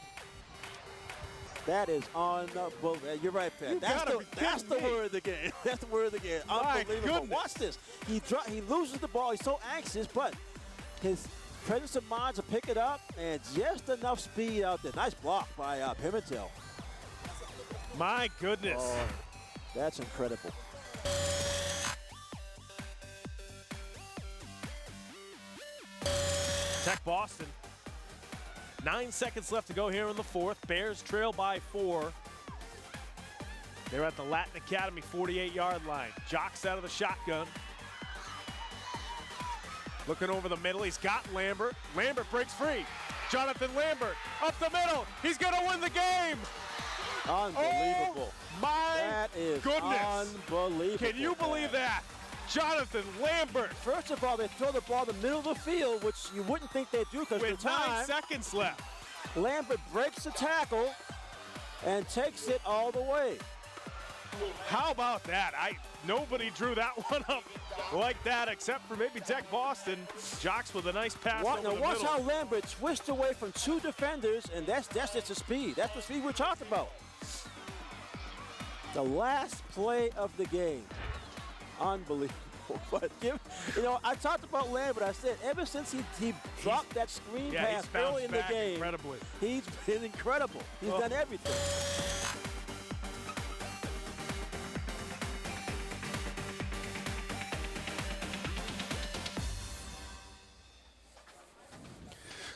That is unbelievable. You're right, Pat. That's the word of the game. That's the word of the game. Unbelievable. Goodness. Watch this. He loses the ball. He's so anxious, but his presence of mind to pick it up and just enough speed out there. Nice block by Pimentel. My goodness. Oh, that's incredible. Tech Boston. 9 seconds left to go here in the 4th. Bears trail by 4. They're at the Latin Academy 48-yard line. Jocks out of the shotgun. Looking over the middle, he's got Lambert. Lambert breaks free. Jonathan Lambert up the middle. He's going to win the game. Unbelievable. Oh, my that is goodness. Unbelievable. Can you believe that? Jonathan Lambert. First of all, they throw the ball in the middle of the field, which you wouldn't think they'd do because with the time. 9 seconds left. Lambert breaks the tackle and takes it all the way. How about that? Nobody drew that one up like that except for maybe Tech Boston. Jocks with a nice pass over the middle. Watch how Lambert twists away from 2 defenders, and that's just the speed. That's the speed we're talking about. The last play of the game. Unbelievable. But I talked about Lambert. I said ever since he dropped that screen pass early in the game, incredibly. He's been incredible. He's done everything.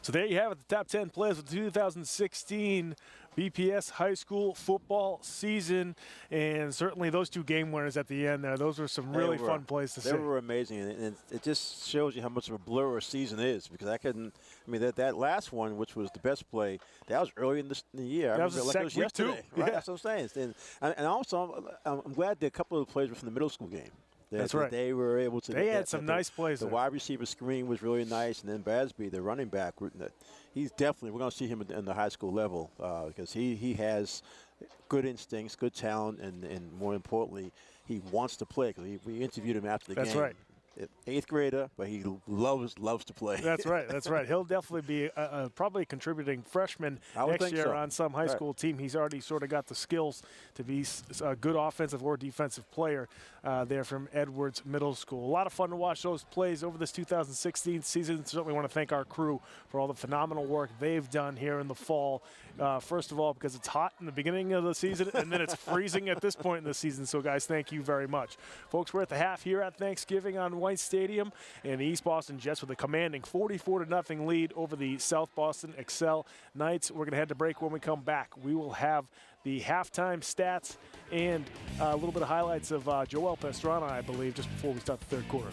So there you have it, the top 10 players of the 2016 BPS high school football season, and certainly those 2 game winners at the end there. Those were some really fun plays to see. They were amazing, and it just shows you how much of a blur a season is, because that last one, which was the best play, that was early in the year. That was like it was yesterday. Right? Yeah. That's what I'm saying. And also, I'm glad that a couple of the plays were from the middle school game. That's right. They were able to. They had some nice plays. The wide receiver screen was really nice, and then Basby, the running back, he's definitely. We're going to see him in the high school level because he has good instincts, good talent, and more importantly, he wants to play. Because we interviewed him after the game. That's right. 8th grader, but he loves to play. That's right. That's right. He'll definitely be probably a contributing freshman next year on some high school team. He's already sort of got the skills to be a good offensive or defensive player there from Edwards Middle School. A lot of fun to watch those plays over this 2016 season. Certainly want to thank our crew for all the phenomenal work they've done here in the fall. First of all, because it's hot in the beginning of the season, and then it's freezing at this point in the season. So, guys, thank you very much. Folks, we're at the half here at Thanksgiving on White Stadium, and the East Boston Jets with a commanding 44-0 lead over the South Boston Excel Knights. We're going to head to break. When we come back, we will have the halftime stats and a little bit of highlights of Joel Pastrana, I believe, just before we start the 3rd quarter.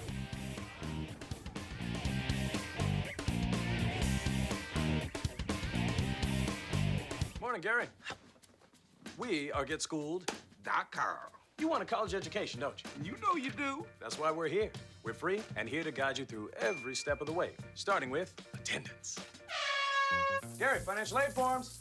Morning, Gary. We are GetSchooled.com. You want a college education, don't you? You know you do. That's why we're here. We're free and here to guide you through every step of the way, starting with attendance. Gary, financial aid forms.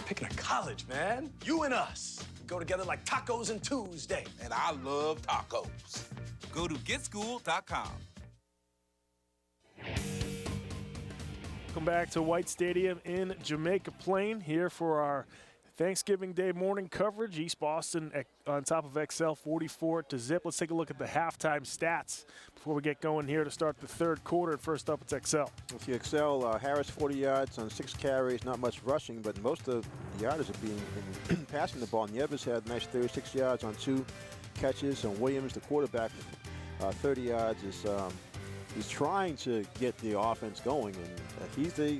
Picking a college, man. You and us. We go together like tacos and Tuesday. And I love tacos. Go to GetSchooled.com. Welcome back to White Stadium in Jamaica Plain here for our Thanksgiving Day morning coverage. East Boston on top of Excel 44-0. Let's take a look at the halftime stats before we get going here to start the 3rd quarter. First up, it's Excel. Let's see, Excel, Harris 40 yards on 6 carries, not much rushing, but most of the yardage are being passing the ball. And the others had a nice 36 yards on 2 catches. And Williams, the quarterback, 30 yards is he's trying to get the offense going, and he's the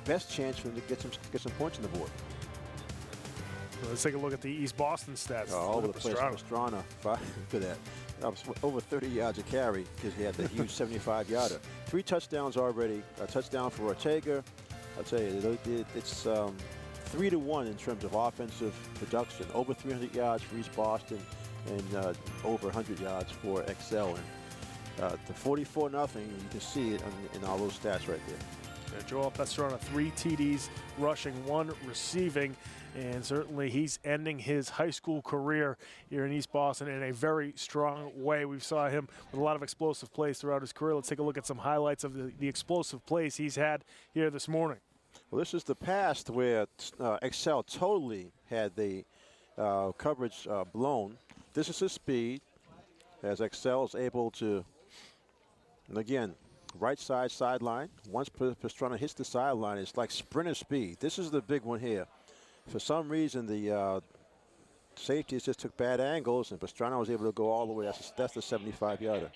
best chance for him to get some points on the board. Let's take a look at the East Boston stats. All over the place. Pastrana, look at that. Over 30 yards a carry because he had the huge 75-yarder. 3 touchdowns already. A touchdown for Ortega. I'll tell you, it's 3-to-1 in terms of offensive production. Over 300 yards for East Boston and over 100 yards for Excel. And the 44-0, you can see it in all those stats right there. Joel Pastrana, 3 TDs rushing, 1 receiving, and certainly he's ending his high school career here in East Boston in a very strong way. We saw him with a lot of explosive plays throughout his career. Let's take a look at some highlights of the explosive plays he's had here this morning. Well, this is the past where Excel totally had the coverage blown. This is his speed as Excel is able to, and again, right side sideline. Once Pastrana hits the sideline, it's like sprinter speed. This is the big one here. For some reason, the safeties just took bad angles, and Pastrana was able to go all the way. That's the 75-yarder.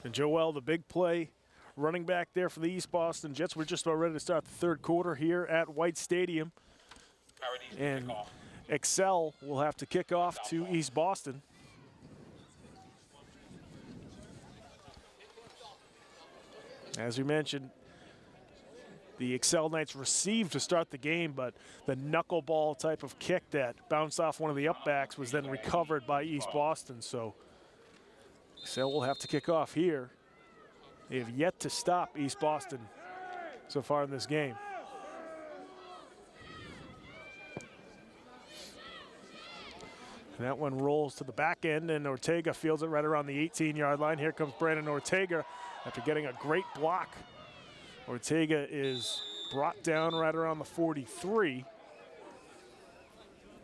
And Joel, the big play, running back there for the East Boston Jets. We're just about ready to start the third quarter here at White Stadium. And Excel will have to kick off to East Boston. As we mentioned, the Excel Knights received to start the game, but the knuckleball type of kick that bounced off one of the upbacks was then recovered by East Boston. So Excel will have to kick off here. They have yet to stop East Boston so far in this game. And that one rolls to the back end, and Ortega fields it right around the 18-yard line. Here comes Brandon Ortega after getting a great block. Ortega is brought down right around the 43.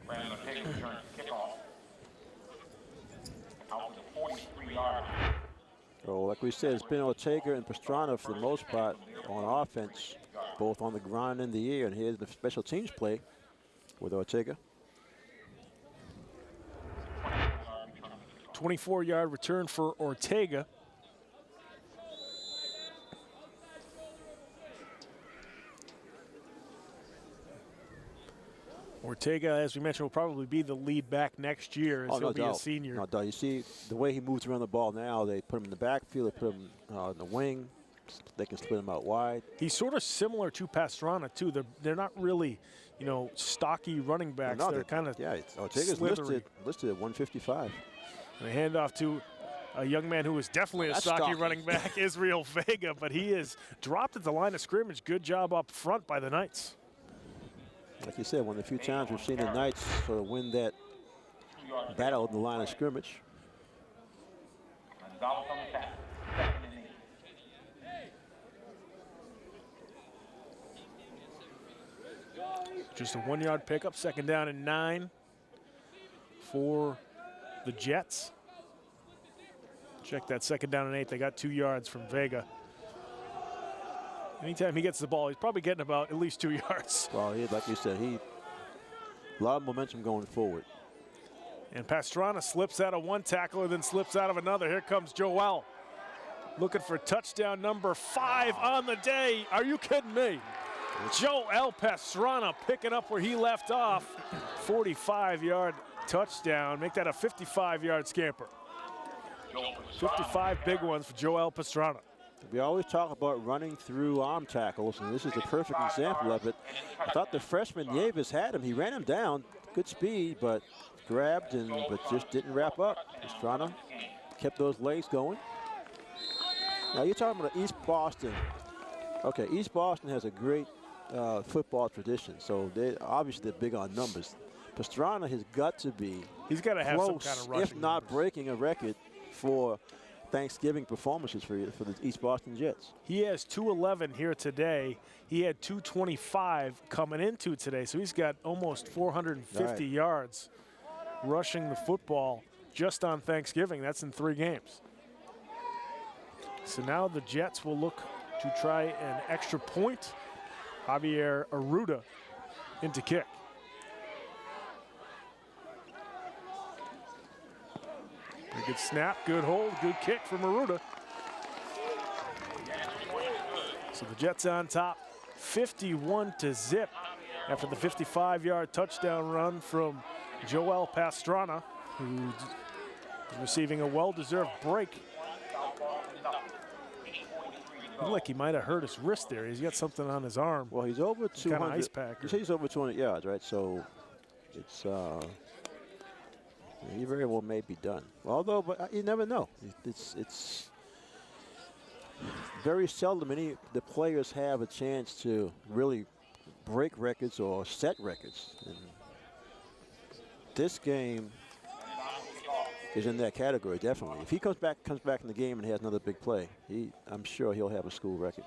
Brandon Ortega returns kickoff. Out to the 43-yard. So, like we said, it's been Ortega and Pastrana for the most part on offense, both on the ground and the air. And here's the special teams play with Ortega. 24-yard return for Ortega. Ortega, as we mentioned, will probably be the lead back next year as he'll be a senior. No doubt. You see the way he moves around the ball now, they put him in the backfield, they put him in the wing. They can split him out wide. He's sort of similar to Pastrana, too. They're not really, you know, stocky running backs. No, they're kind of Ortega's listed at 155. And a handoff to a young man who is definitely a stocky running back, Israel Vega, but he is dropped at the line of scrimmage. Good job up front by the Knights. Like you said, one of the few times we've seen the Knights sort of win that battle in the line of scrimmage. Just a 1-yard pickup, 2nd down and 9 for the Jets. Check that 2nd down and 8. They got 2 yards from Vega. Anytime he gets the ball, he's probably getting about at least 2 yards. Well, like you said, a lot of momentum going forward. And Pastrana slips out of one tackler, then slips out of another. Here comes Joel, looking for touchdown number 5 on the day. Are you kidding me? Joel Pastrana picking up where he left off. 45-yard touchdown. Make that a 55-yard scamper. 55 big ones for Joel Pastrana. We always talk about running through arm tackles, and this is a perfect example of it. I thought the freshman Yavis had him. He ran him down, good speed, but grabbed but just didn't wrap up. Pastrana kept those legs going. Now you're talking about East Boston. Okay, East Boston has a great football tradition, so they're big on numbers. Pastrana has got to be He's got to have some kind of rushing if not numbers. Breaking a record for Thanksgiving performances for the East Boston Jets. He has 211 here today. He had 225 coming into today, so he's got almost 450 yards rushing the football just on Thanksgiving. That's in 3 games. So now the Jets will look to try an extra point. Javier Arruda into kick. A good snap, good hold, good kick from Arruda. So the Jets on top, 51-0. after the 55-yard touchdown run from Joel Pastrana, who's receiving a well-deserved break. Looked like he might have hurt his wrist there. He's got something on his arm. Well, he's over 200. Kind of ice pack. You say he's over 200 yards, right? So it's he very well may be done. Although, but you never know. It's very seldom the players have a chance to really break records or set records. And this game is in that category, definitely. If he comes back in the game and has another big play, I'm sure he'll have a school record.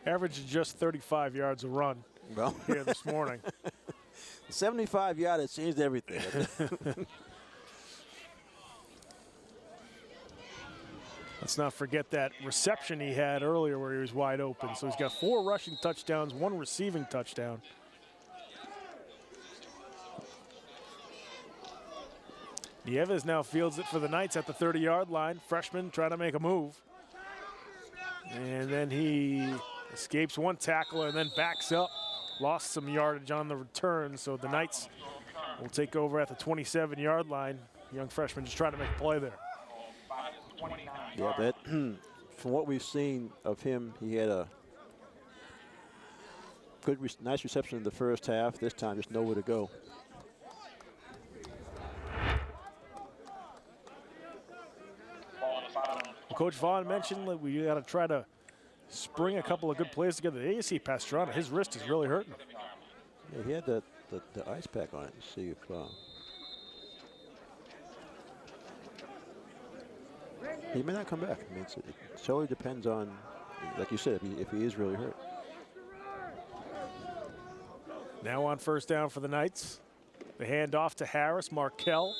Average just 35 yards a run here this morning. 75 yards, it changed everything. Let's not forget that reception he had earlier where he was wide open. So he's got 4 rushing touchdowns, 1 receiving touchdown. Nieves now fields it for the Knights at the 30-yard line. Freshman trying to make a move. And then he escapes 1 tackler and then backs up. Lost some yardage on the return, so the Knights will take over at the 27-yard line. Young freshman just trying to make a play there. Yeah, that from what we've seen of him, he had a good, nice reception in the first half. This time, just nowhere to go. Well, Coach Vaughn mentioned that we got to try to spring a couple of good plays together. You see Pastrana, his wrist is really hurting. Yeah, he had the ice pack on it to see if. He may not come back. I mean, it totally depends on, like you said, if he is really hurt. Now on first down for the Knights. The handoff to Harris, Markell.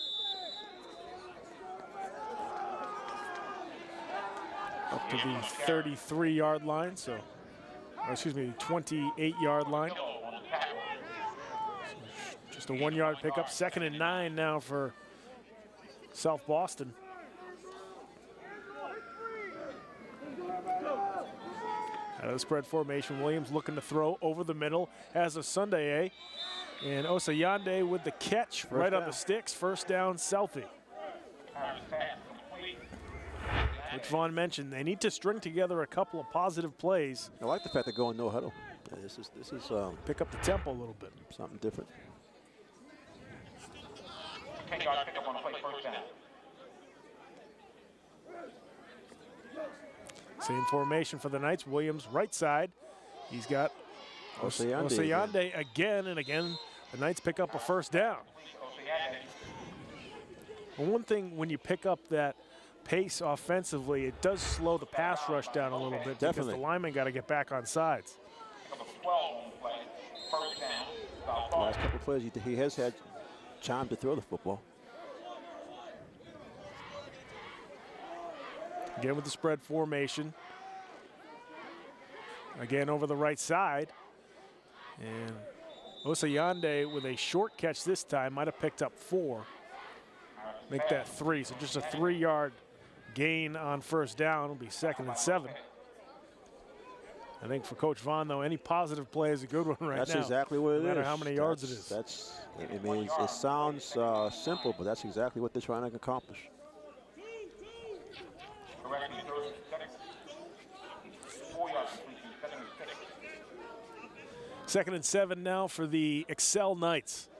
Up to the 33-yard line, so, or excuse me, 28-yard line. So just a 1-yard pickup. 2nd and 9 now for South Boston. Out of the spread formation, Williams looking to throw over the middle. Has a Sunday, and Osayande with the catch right on the sticks. First down, Southie. Which Vaughn mentioned, they need to string together a couple of positive plays. I like the fact they're going no huddle. Yeah, this is pick up the tempo a little bit. Something different. Same formation for the Knights. Williams right side. He's got Osayande again and again. The Knights pick up a first down. And one thing, when you pick up that pace offensively, it does slow the pass rush down a little bit. Definitely. Because the linemen got to get back on sides. The last couple of plays, he has had time to throw the football. Again with the spread formation. Again over the right side. And Osayande with a short catch this time, might have picked up 4. Make that 3, so just a 3-yard gain on first down. It'll be 2nd and 7. I think for Coach Vaughn, though, any positive play is a good one right now. That's exactly what it is. No matter how many yards it is. I mean, it sounds simple, but that's exactly what they're trying to accomplish. Second and 7 now for the Excel Knights.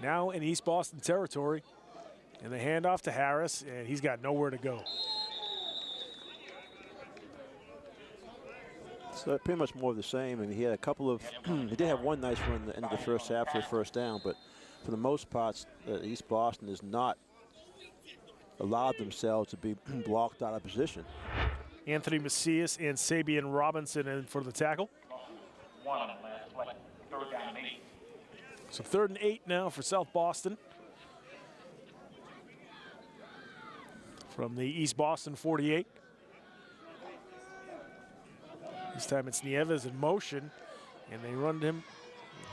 Now in East Boston territory. And the handoff to Harris, and he's got nowhere to go. So pretty much more of the same. I mean, he had a couple of, he did have one nice run at the end of the first half for a first down, but for the most part, East Boston has not allowed themselves to be blocked out of position. Anthony Macias and Sabian Robinson in for the tackle. So 3rd and 8 now for South Boston. From the East Boston 48. This time it's Nieves in motion, and they run him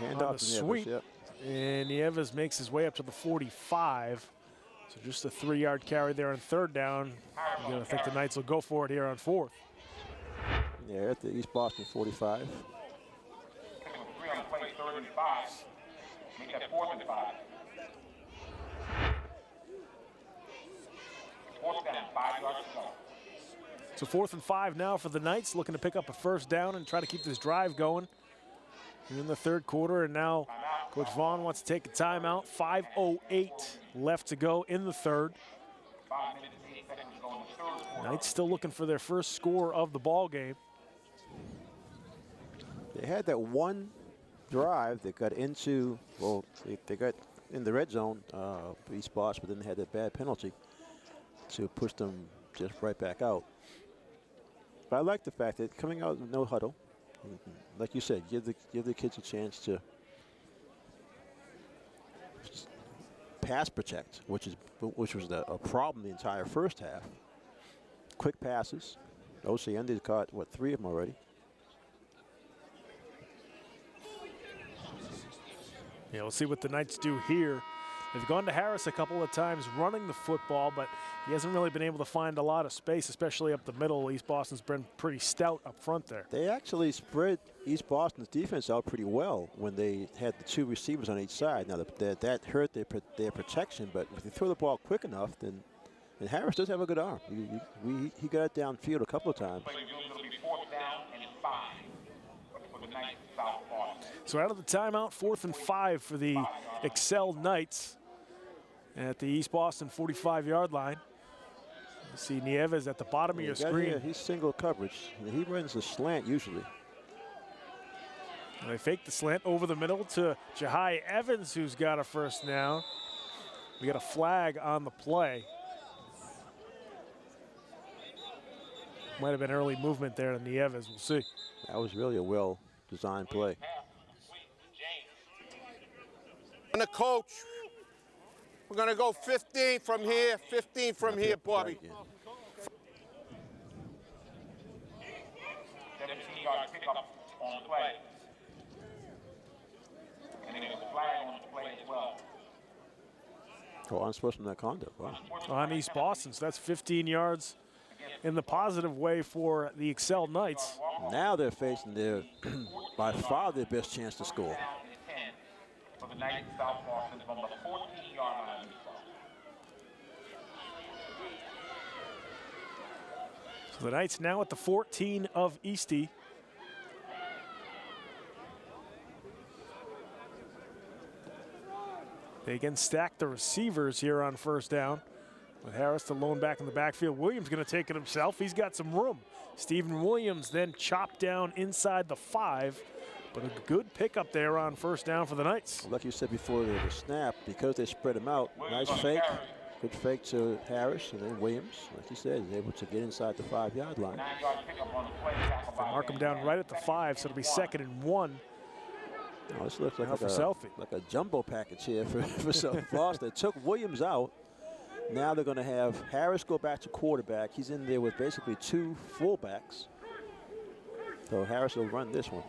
on the sweep. Yep. And Nieves makes his way up to the 45. So just a 3-yard carry there on 3rd down. I think the Knights will go for it here on 4th. Yeah, at the East Boston 45. 3rd and 5. Make that 4th and 5. 4th down, 5 yards to go. So 4th and 5 now for the Knights, looking to pick up a first down and try to keep this drive going. We're in the 3rd quarter, and now Coach Vaughn wants to take a timeout. 5:08 left to go in the 3rd. 5 minutes and 8 seconds to go in the 3rd quarter. Knights still looking for their first score of the ball game. They had that one drive that got into, well, they got in the red zone, East Boston, but then they had that bad penalty to push them just right back out. But I like the fact that coming out with no huddle, like you said, give the kids a chance to pass protect, which was a problem the entire first half. Quick passes. Oceandi's caught, what, 3 of them already? Yeah, we'll see what the Knights do here. They've gone to Harris a couple of times running the football, but he hasn't really been able to find a lot of space, especially up the middle. East Boston's been pretty stout up front there. They actually spread East Boston's defense out pretty well when they had the 2 receivers on each side. Now, that hurt their protection, but if they throw the ball quick enough, then and Harris does have a good arm. He got it downfield a couple of times. It'll be 4th down and 5 for the Knights of South Boston. So out of the timeout, 4th and 5 for the Excel Knights at the East Boston 45-yard line. You see Nieves at the bottom of your screen. Here, he's single coverage. He runs a slant usually. And they fake the slant over the middle to Jahai Evans, who's got a first down. We got a flag on the play. Might have been early movement there to Nieves. We'll see. That was really a well-designed play. And the coach, we're going to go 15 from here, 15 from here, Bobby. 17-yard pickup on the play. And then there's a flag on the play as well. Oh, unsportsmanlike conduct. Wow. On East Boston, so that's 15 yards in the positive way for the Excel Knights. Now they're facing their, by far their best chance to score. For the Knights of South Boston from the 14-yard line. So the Knights now at the 14 of Eastie. They again stack the receivers here on first down. With Harris the lone back in the backfield. Williams going to take it himself. He's got some room. Stephen Williams then chopped down inside the 5. But a good pickup there on first down for the Knights. Like you said before the snap, because they spread him out, nice fake. Good fake to Harris, and then Williams, like you said, is able to get inside the 5-yard line. They mark him down right at the 5, so it'll be 2nd and 1. Oh, this looks like a jumbo package here for South Boston. They took Williams out. Now they're going to have Harris go back to quarterback. He's in there with basically 2 fullbacks. So Harris will run this one.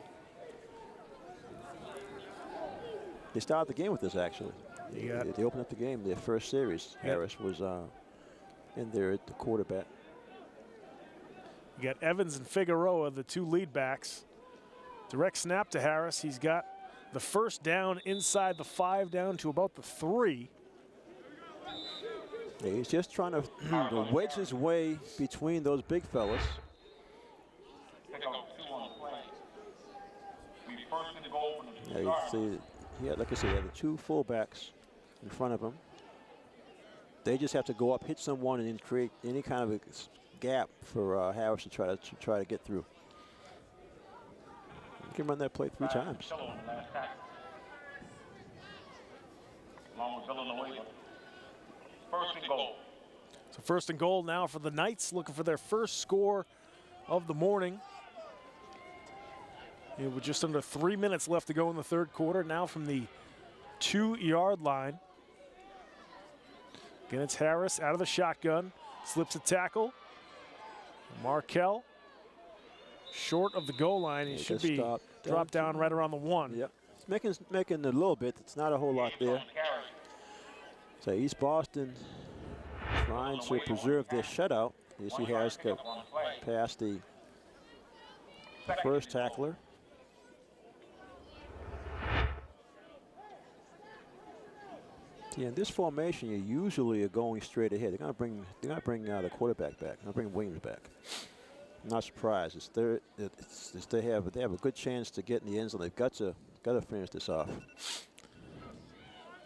They started the game with this, actually. They opened up the game, their first series. Harris was in there at the quarterback. You got Evans and Figueroa, the 2 lead backs. Direct snap to Harris. He's got the first down inside the 5 down to about the 3. Yeah, he's just trying to wedge his way between those big fellas. Yeah, you see, like I said, he had the 2 fullbacks in front of him. They just have to go up, hit someone, and then create any kind of a gap for Harris to try to get through. You can run that play 3 times. First and goal. So 1st and goal now for the Knights, looking for their first score of the morning. With just under 3 minutes left to go in the 3rd quarter. Now from the 2-yard line. Again, it's Harris out of the shotgun. Slips a tackle. Markel short of the goal line. He should be dropped down right around the 1. Yep. It's making a little bit. It's not a whole lot there. So East Boston trying to preserve their shutout. You see Harris go past the first tackler. Yeah, in this formation, you usually are going straight ahead. They're going to bring the quarterback back. They're going to bring Williams back. I'm not surprised. They have a good chance to get in the end zone. They've got to finish this off.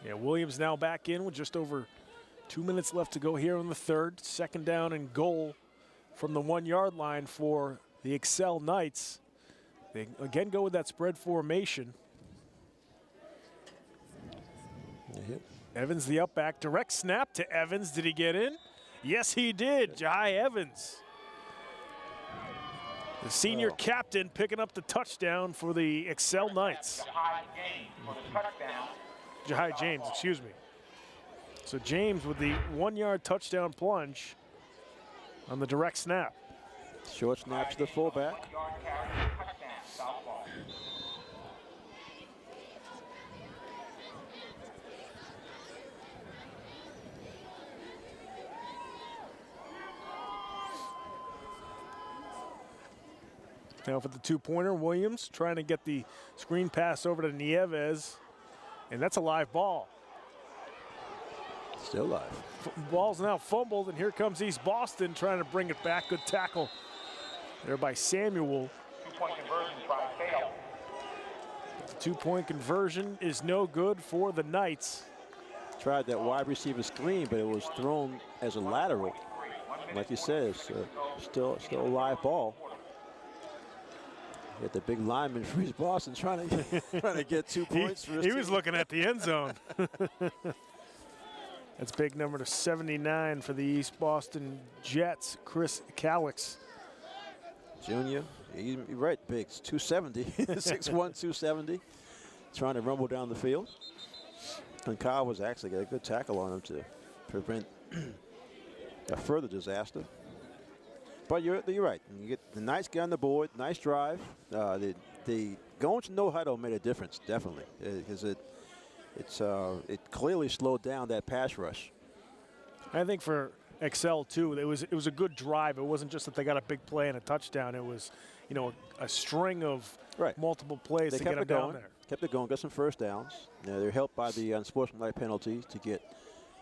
Yeah, Williams now back in with just over 2 minutes left to go here in the third. Second down and goal from the 1 yard line for the Excel Knights. They again go with that spread formation. Evans, the up back, direct snap to Evans. Did he get in? Yes, he did. Jahai Evans, the senior captain, picking up the touchdown for the Excel Knights. Jahai James, excuse me. So James with the 1 yard touchdown plunge on the direct snap. Short snap to the fullback. Now for the two-pointer, Williams trying to get the screen pass over to Nieves, and that's a live ball. Still live. Ball's now fumbled, and here comes East Boston trying to bring it back. Good tackle there by Samuel. Two-point conversion try failed. The two-point conversion is no good for the Knights. Tried that wide receiver screen, but it was thrown as a lateral. Like you said, it's still a live ball. Got the big lineman for East Boston trying to get 2 points for his He team. was looking at the end zone. That's big number to 79 for the East Boston Jets, Chris Calix. Junior, you're right, big. It's 270, 6'1", 270. Trying to rumble down the field. And Kyle was actually got a good tackle on him to prevent a further disaster. But you're right. You get the Knights get on the board, nice drive. The going to no huddle made a difference, definitely, because it clearly slowed down that pass rush. I think for Excel too, it was a good drive. It wasn't just that they got a big play and a touchdown. It was, a string of multiple plays They to kept get it them going. down there. Kept it going. Got some first downs. They're helped by the unsportsmanlike penalties to get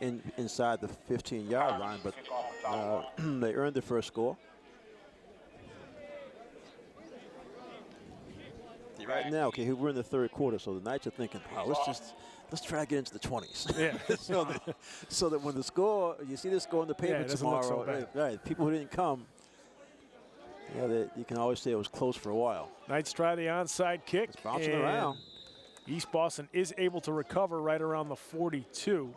inside the 15-yard line, but they earned the first score. Right now, okay, we're in the third quarter, so the Knights are thinking, wow, let's try to get into the 20s. Yeah. so that when the score, you see the score on the paper tomorrow, right? People who didn't come, you can always say it was close for a while. Knights try the onside kick. It's bouncing around. East Boston is able to recover right around the 42.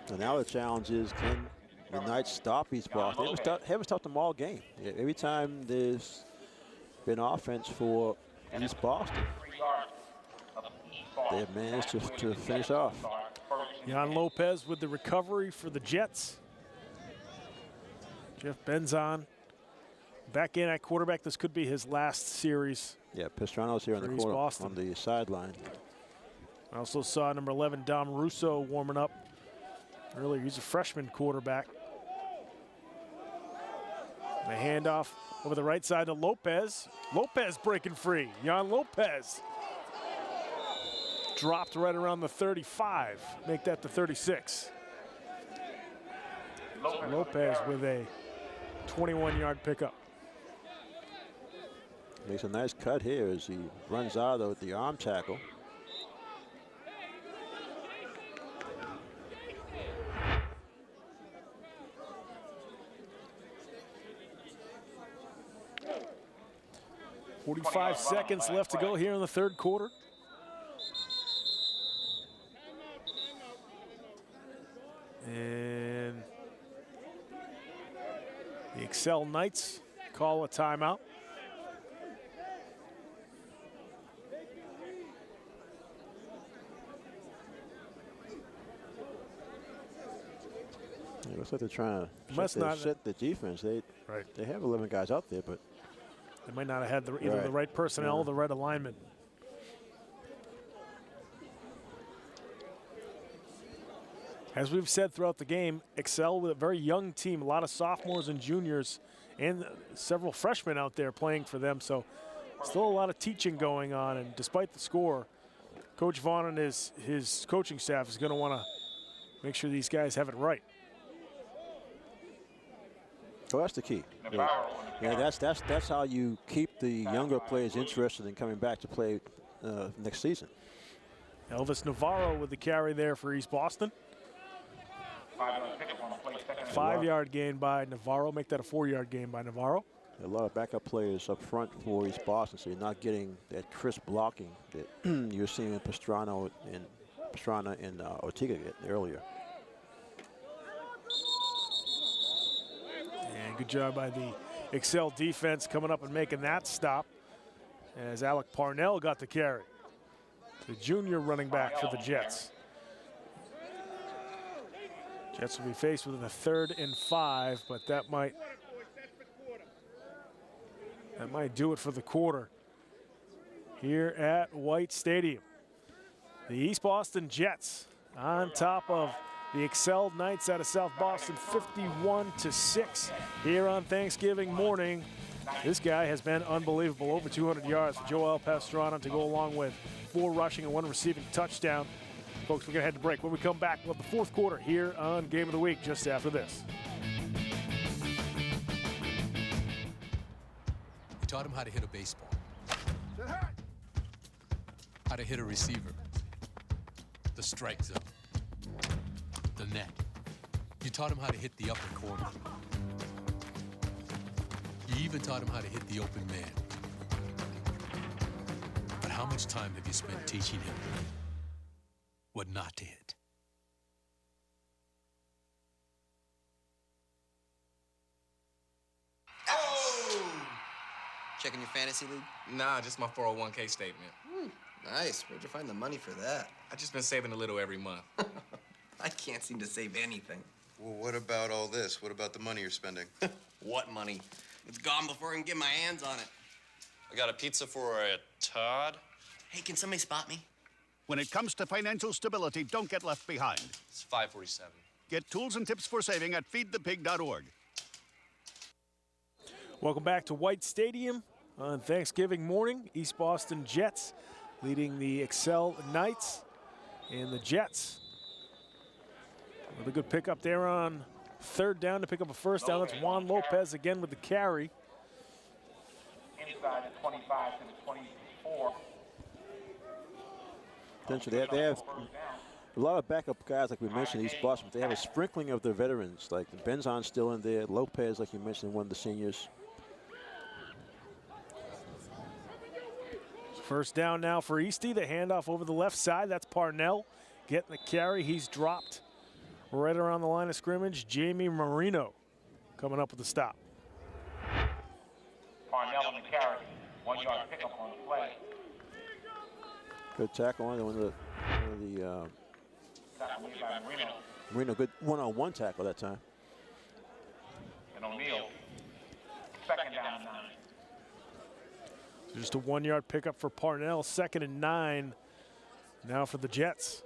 And now the challenge is, can the Knights stop East Boston? They haven't stopped them all game. Every time there's been offense for East Boston, they have managed to finish off. Jan Lopez with the recovery for the Jets. Jeff Benzon back in at quarterback. This could be his last series. Yeah, Pastrano's here on the corner, on the sideline. I also saw number 11, Dom Russo, warming up earlier. He's a freshman quarterback. The handoff over the right side to Lopez. Lopez breaking free. Jan Lopez dropped right around the 35. Make that the 36. Lopez with a 21-yard pickup. Makes a nice cut here as he runs out of the arm tackle. .45 seconds left to go here in the third quarter. And the Excel Knights call a timeout. It looks like they're trying to set the defense. They have 11 guys out there, but they might not have had either the right personnel or the right alignment. As we've said throughout the game, Excel with a very young team, a lot of sophomores and juniors, and several freshmen out there playing for them. So still a lot of teaching going on, and despite the score, Coach Vaughn and his coaching staff is going to want to make sure these guys have it right. So that's the key. Yeah, that's how you keep the younger players interested in coming back to play next season. Elvis Navarro with the carry there for East Boston. 5-yard gain by Navarro. Make that a 4-yard gain by Navarro. A lot of backup players up front for East Boston, so you're not getting that crisp blocking that you're seeing in Pastrana and Ortega earlier. And good job by the Excel defense coming up and making that stop as Alec Parnell got the carry. The junior running back for the Jets. Jets will be faced with a 3rd and 5, but that might do it for the quarter here at White Stadium. The East Boston Jets on top of the Excel Knights out of South Boston, 51-6 here on Thanksgiving morning. This guy has been unbelievable, over 200 yards for Joel Pastrana to go along with 4 rushing and 1 receiving touchdown. Folks, we're going to head to break. When we come back, we'll have the 4th quarter here on Game of the Week just after this. We taught him how to hit a baseball, how to hit a receiver, the strike zone, the net. You taught him how to hit the upper corner. You even taught him how to hit the open man. But how much time have you spent teaching him what not to hit? Oh! Checking your fantasy league? Nah, just my 401k statement. Nice. Where'd you find the money for that? I just been saving a little every month. I can't seem to save anything. Well, what about all this? What about the money you're spending? What money? It's gone before I can get my hands on it. I got a pizza for a Todd. Hey, can somebody spot me? When it comes to financial stability, don't get left behind. It's 547. Get tools and tips for saving at feedthepig.org. Welcome back to White Stadium on Thanksgiving morning. East Boston Jets leading the Excel Knights, and the Jets with a good pickup there on 3rd down to pick up a 1st down. That's Juan Lopez again with the carry. Inside the 25 to the 24. They have a lot of backup guys, like we mentioned, East Boston. They have a sprinkling of their veterans, like Benzon's still in there. Lopez, like you mentioned, one of the seniors. 1st down now for Eastie. The handoff over the left side. That's Parnell getting the carry. He's dropped right around the line of scrimmage. Jamie Marino coming up with the stop. Parnell on the carry. 1-yard pickup on the play. Good tackle on one of the Marino, good one-on-one tackle that time. And O'Neal, 2nd down and 9. So just a 1-yard pickup for Parnell. 2nd and 9 now for the Jets.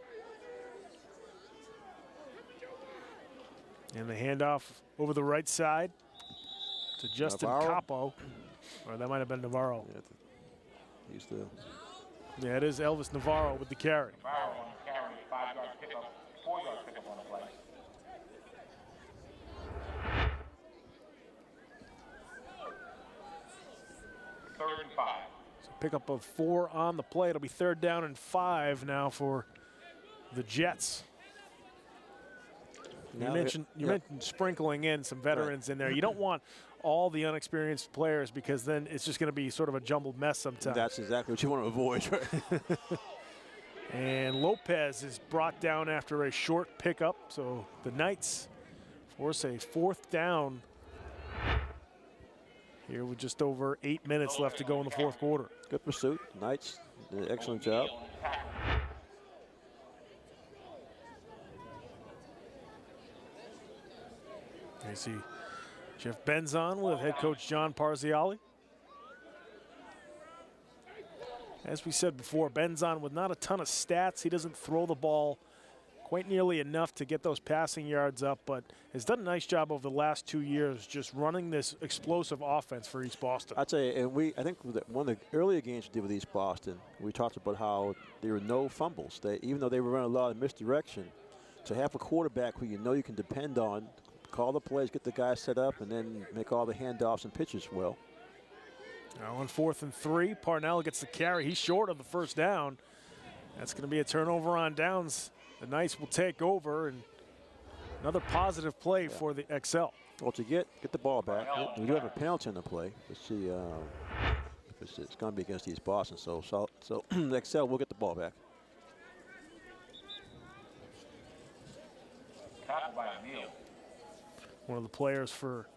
And the handoff over the right side to Justin Capo. Or that might have been Navarro. Yeah, he's the... Yeah, it is Elvis Navarro with the carry. Navarro on the carry, 5-yard pickup, 4-yard pickup on the play. Third and 5. So pickup of 4 on the play. It'll be 3rd down and 5 now for the Jets. You mentioned sprinkling in some veterans in there. You don't want all the unexperienced players because then it's just going to be sort of a jumbled mess sometimes. That's exactly what you want to avoid, right? And Lopez is brought down after a short pickup. So the Knights force a 4th down here with just over 8 minutes left to go in the 4th quarter. Good pursuit. Knights did an excellent job. You see Jeff Benzon with head coach John Parziali. As we said before, Benzon with not a ton of stats. He doesn't throw the ball quite nearly enough to get those passing yards up, but has done a nice job over the last 2 years just running this explosive offense for East Boston. I'd say, and I think one of the earlier games we did with East Boston, we talked about how there were no fumbles. Even though they were running a lot of misdirection, to have a quarterback who you know you can depend on, call the plays, get the guy set up, and then make all the handoffs and pitches well. Now on 4th and 3, Parnell gets the carry. He's short of the first down. That's going to be a turnover on downs. The Knights will take over, and another positive play for the XL. Well, to get the ball back, we do have a penalty on the play. Let's see if it's going to be against East Boston. So the XL will get the ball back. One of the players for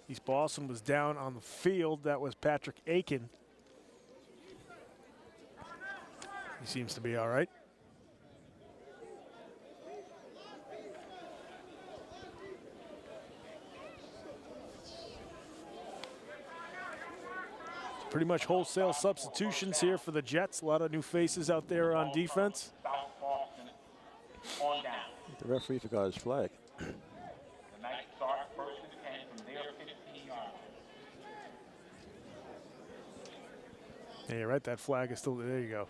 East Boston was down on the field. That was Patrick Aiken. He seems to be all right. Pretty much wholesale substitutions here for the Jets. A lot of new faces out there on defense. The referee forgot his flag. Yeah, you're right. That flag is still there. You go.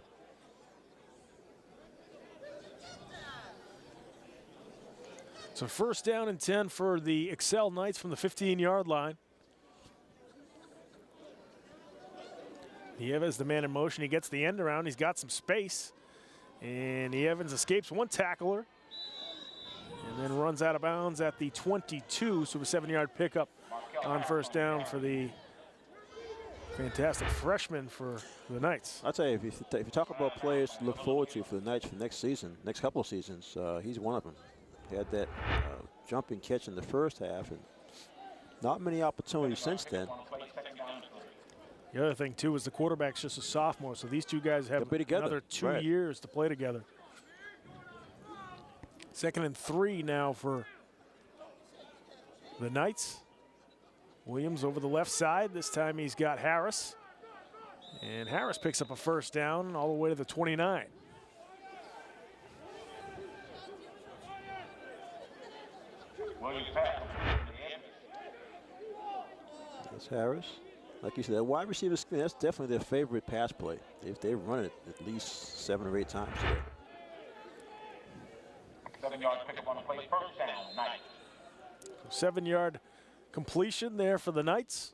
So 1st down and 10 for the Excel Knights from the 15-yard line. Nieves, the man in motion, he gets the end around. He's got some space. And Evans escapes one tackler and then runs out of bounds at the 22. So a 7-yard pickup on 1st down for the fantastic freshman for the Knights. I'll tell you, if you talk about players to look forward to for the Knights for next season, next couple of seasons, he's one of them. He had that jumping catch in the first half, and not many opportunities since then. The other thing, too, is the quarterback's just a sophomore, so these two guys have another 2 years to play together. 2nd and 3 now for the Knights. Williams over the left side. This time he's got Harris. And Harris picks up a 1st down all the way to the 29. That's Harris. Like you said, that wide receiver screen, that's definitely their favorite pass play. They run it at least 7 or 8 times today. 7-yard pickup on the play, 1st down, Knights. 7-yard completion there for the Knights.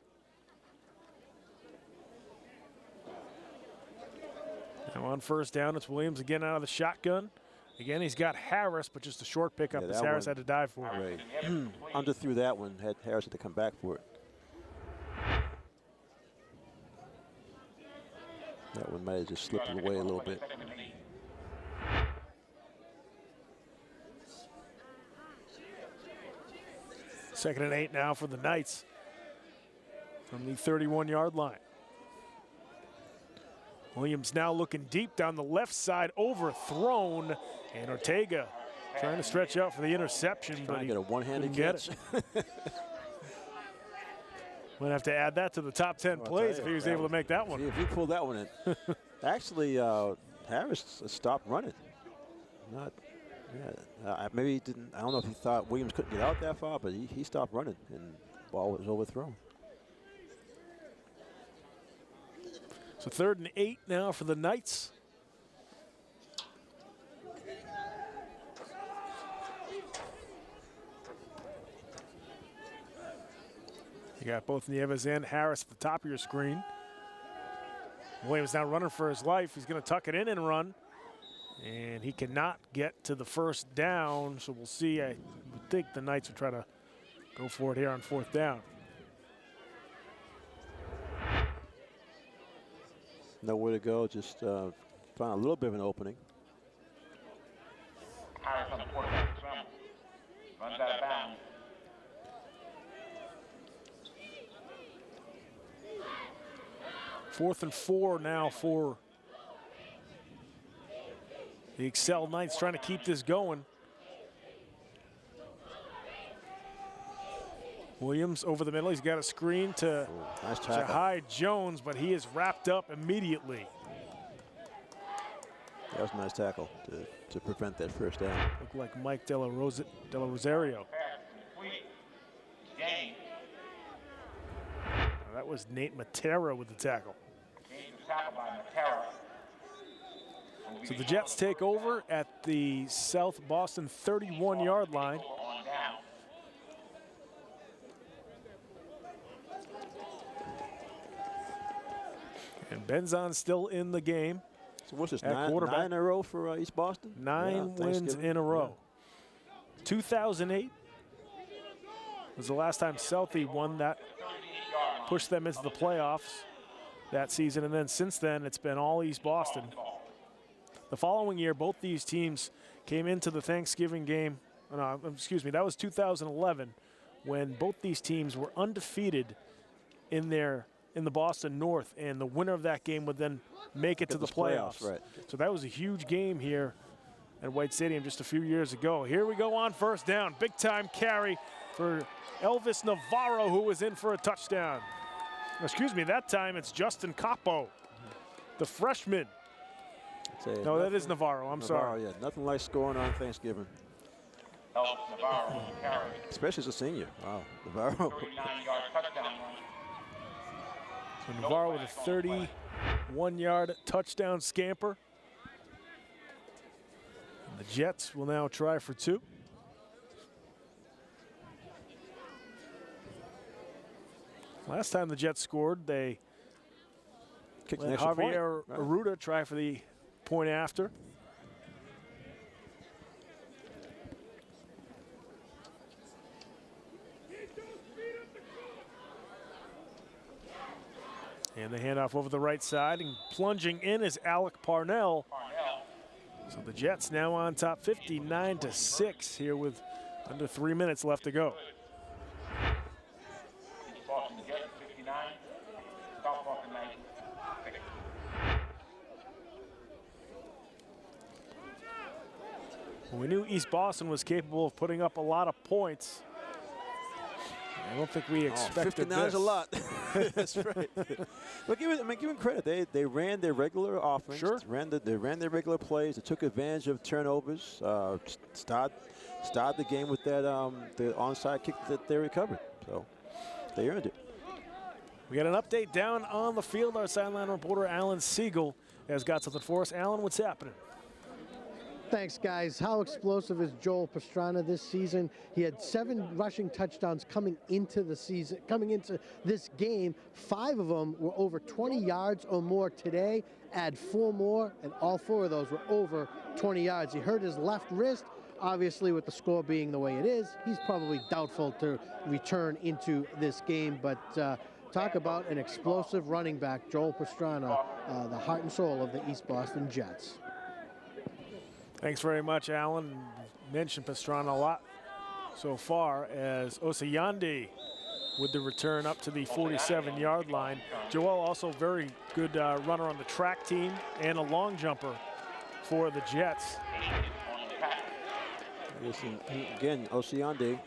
Now on 1st down, it's Williams again out of the shotgun. Again, he's got Harris, but just a short pickup as Harris had to dive for it. Right. Underthrew that one. Harris had to come back for it. That one might have just slipped away a little bit. Second and 8 now for the Knights from the 31-yard line. Williams now looking deep down the left side, overthrown, and Ortega trying to stretch out for the interception, but he get a one-handed catch. Might have to add that to the top 10 plays if he was able to make that one. If he pulled that one in. Actually, Harris stopped running. Maybe he didn't. I don't know if he thought Williams couldn't get out that far, but he stopped running and the ball was overthrown. So 3rd and 8 now for the Knights. You got both Nieves and Harris at the top of your screen. Williams now running for his life. He's going to tuck it in and run. And he cannot get to the 1st down, so we'll see. I would think the Knights will try to go for it here on 4th down. Nowhere to go, just find a little bit of an opening. Harris on the quarterback, runs out of bounds. Fourth and 4 now for the Excel Knights, trying to keep this going. Williams over the middle. He's got a screen to Jahai Jones, but he is wrapped up immediately. That was a nice tackle to prevent that first down. Looked like Mike De La Rosario. That was Nate Matera with the tackle. So the Jets take over at the South Boston 31-yard line. And Benzon still in the game. So what's this, nine in a row for East Boston? 9 wins in a row. 2008 was the last time Southie won that, pushed them into the playoffs that season, and then since then it's been all East Boston. The following year, both these teams came into the Thanksgiving game. Excuse me, that was 2011 when both these teams were undefeated in the Boston North, and the winner of that game would then make it to the playoffs. Right. So that was a huge game here at White Stadium just a few years ago. Here we go on first down. Big time carry for Elvis Navarro, who was in for a touchdown. Excuse me, that time it's Justin Capo, the freshman. No, that is Navarro. I'm sorry. Yeah, nothing like scoring on Thanksgiving. Navarro carry. Especially as a senior. Wow, Navarro. 39-yard touchdown run. So Navarro with a 31-yard touchdown scamper. And the Jets will now try for 2. Last time the Jets scored, they let Javier Arruda try for the point after. And the handoff over the right side, and plunging in is Alec Parnell. So the Jets now on top 59-6 here with under 3 minutes left to go. We knew East Boston was capable of putting up a lot of points. I don't think we expected 59 is a lot. That's right. But give them credit. They ran their regular offense. Sure. They ran their regular plays. They took advantage of turnovers. Started the game with that the onside kick that they recovered. So they earned it. We got an update down on the field. Our sideline reporter Alan Siegel has got something for us. Alan, what's happening? Thanks, guys. How explosive is Joel Pastrana this season? He had 7 rushing touchdowns coming into the season, coming into this game. 5 of them were over 20 yards or more today. Add 4 more, and all 4 of those were over 20 yards. He hurt his left wrist. Obviously, with the score being the way it is, he's probably doubtful to return into this game. But talk about an explosive running back, Joel Pastrana, the heart and soul of the East Boston Jets. Thanks very much, Alan. Mentioned Pastrana a lot so far as Osayande with the return up to the 47-yard line. Joel also very good runner on the track team and a long jumper for the Jets. Again, Osayande,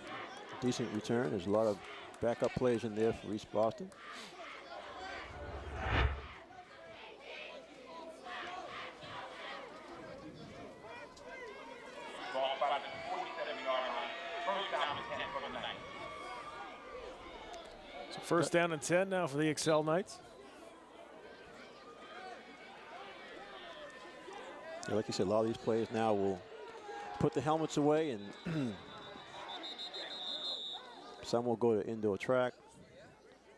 decent return. There's a lot of backup plays in there for East Boston. First down and 10 now for the Excel Knights. Yeah, like you said, a lot of these players now will put the helmets away, and some will go to indoor track.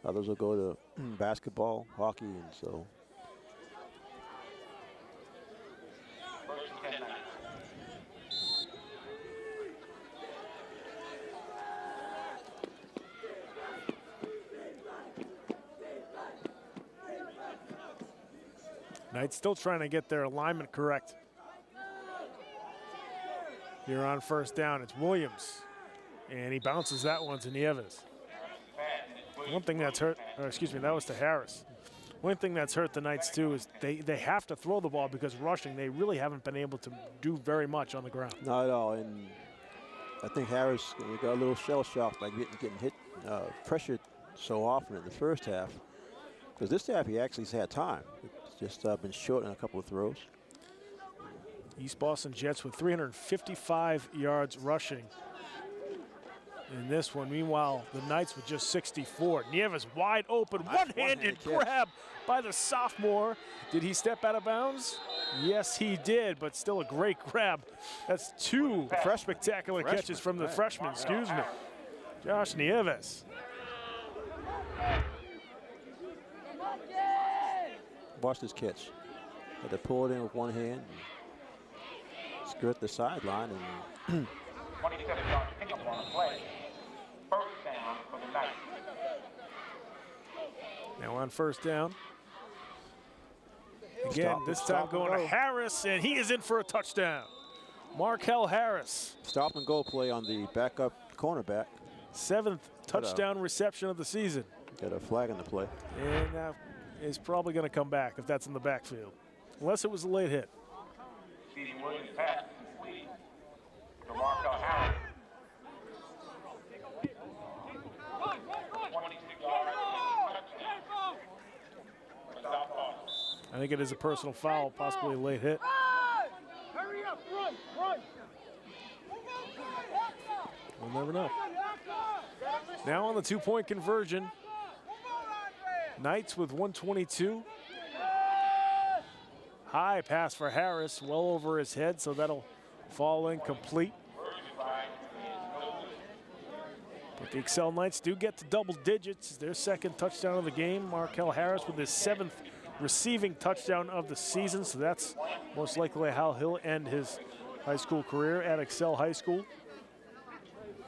Others will go to basketball, hockey, and so. Knights still trying to get their alignment correct. Here on first down, it's Williams. And he bounces that one to Nieves. One thing that's hurt, or excuse me, that was to Harris. One thing that's hurt the Knights too is they have to throw the ball because rushing, they really haven't been able to do very much on the ground. Not at all, and I think Harris got a little shell shocked by getting hit, pressured so often in the first half. Because this half he actually has had time. It's just been short in a couple of throws. East Boston Jets with 355 yards rushing in this one. Meanwhile, the Knights with just 64. Nieves wide open, one-handed grab by the sophomore. Did he step out of bounds? Yes, he did, but still a great grab. That's two spectacular catches from the freshman, excuse me. Josh Nieves. Watch this catch. Had to pull it in with one hand, skirt the sideline, and 27-yard pickup on the play. First down for the Knights. Now on first down. Again, this time going to Harris, and he is in for a touchdown. Markel Harris. Stop and go play on the backup cornerback. 7th touchdown reception of the season. Got a flag on the play. And is probably going to come back if that's in the backfield, unless it was a late hit. C.D. Williams pass complete to Markel Harris. 26-yard touchdown. I think it is a personal foul, possibly a late hit. Hurry up, run. We'll never know. Now on the two-point conversion. Knights with 122. High pass for Harris, well over his head, so that'll fall incomplete. But the Excel Knights do get to double digits. Their second touchdown of the game. Markel Harris with his 7th receiving touchdown of the season, so that's most likely how he'll end his high school career at Excel High School.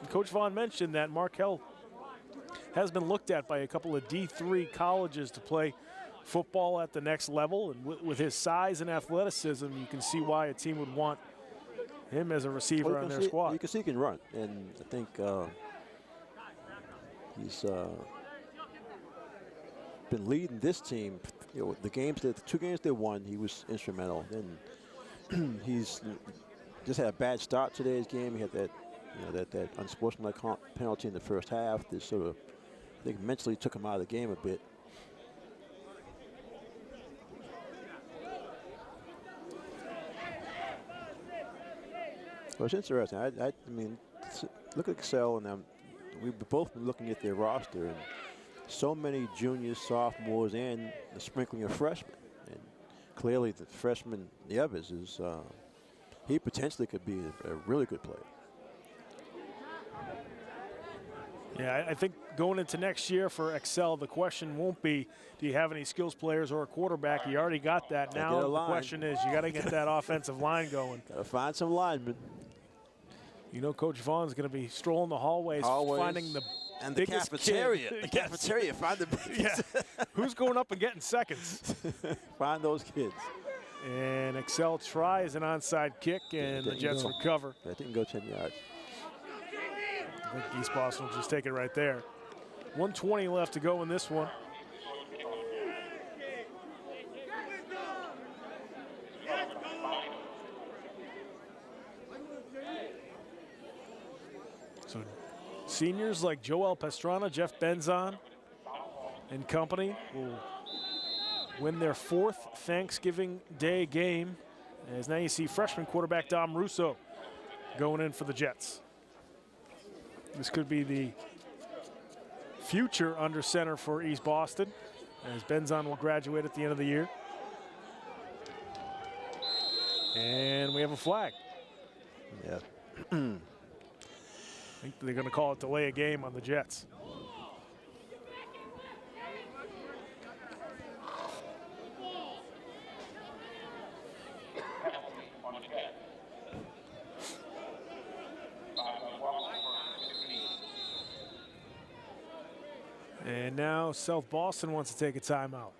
And Coach Vaughn mentioned that Markel has been looked at by a couple of D3 colleges to play football at the next level, and with his size and athleticism, you can see why a team would want him as a receiver on their squad. You can see he can run, and I think he's been leading this team. You know, the two games they won, he was instrumental. And he's just had a bad start today's game. He had that unsportsmanlike penalty in the first half. This sort of, I think, mentally took him out of the game a bit. Well, it's interesting. I mean, look at Excel, and we've both been looking at their roster, and so many juniors, sophomores, and the sprinkling of freshmen. And clearly, the freshman Nieves is he potentially could be a really good player. Yeah, I think going into next year for Excel, the question won't be, do you have any skills players or a quarterback? You already got that. Now the question is, you got to get that offensive line going. Got to find some linemen. You know, Coach Vaughn's going to be strolling the hallways finding the and the biggest cafeteria. kid. The cafeteria. Find the biggest. Yeah. Who's going up and getting seconds? Find those kids. And Excel tries an onside kick, and the Jets recover. That didn't go 10 yards. I think East Boston will just take it right there. 1:20 left to go in this one. So seniors like Joel Pastrana, Jeff Benzon, and company will win their 4th Thanksgiving Day game, as now you see freshman quarterback Dom Russo going in for the Jets. This could be the future under center for East Boston, as Benzon will graduate at the end of the year. And we have a flag. Yeah. I think they're going to call it delay a game on the Jets. And now South Boston wants to take a timeout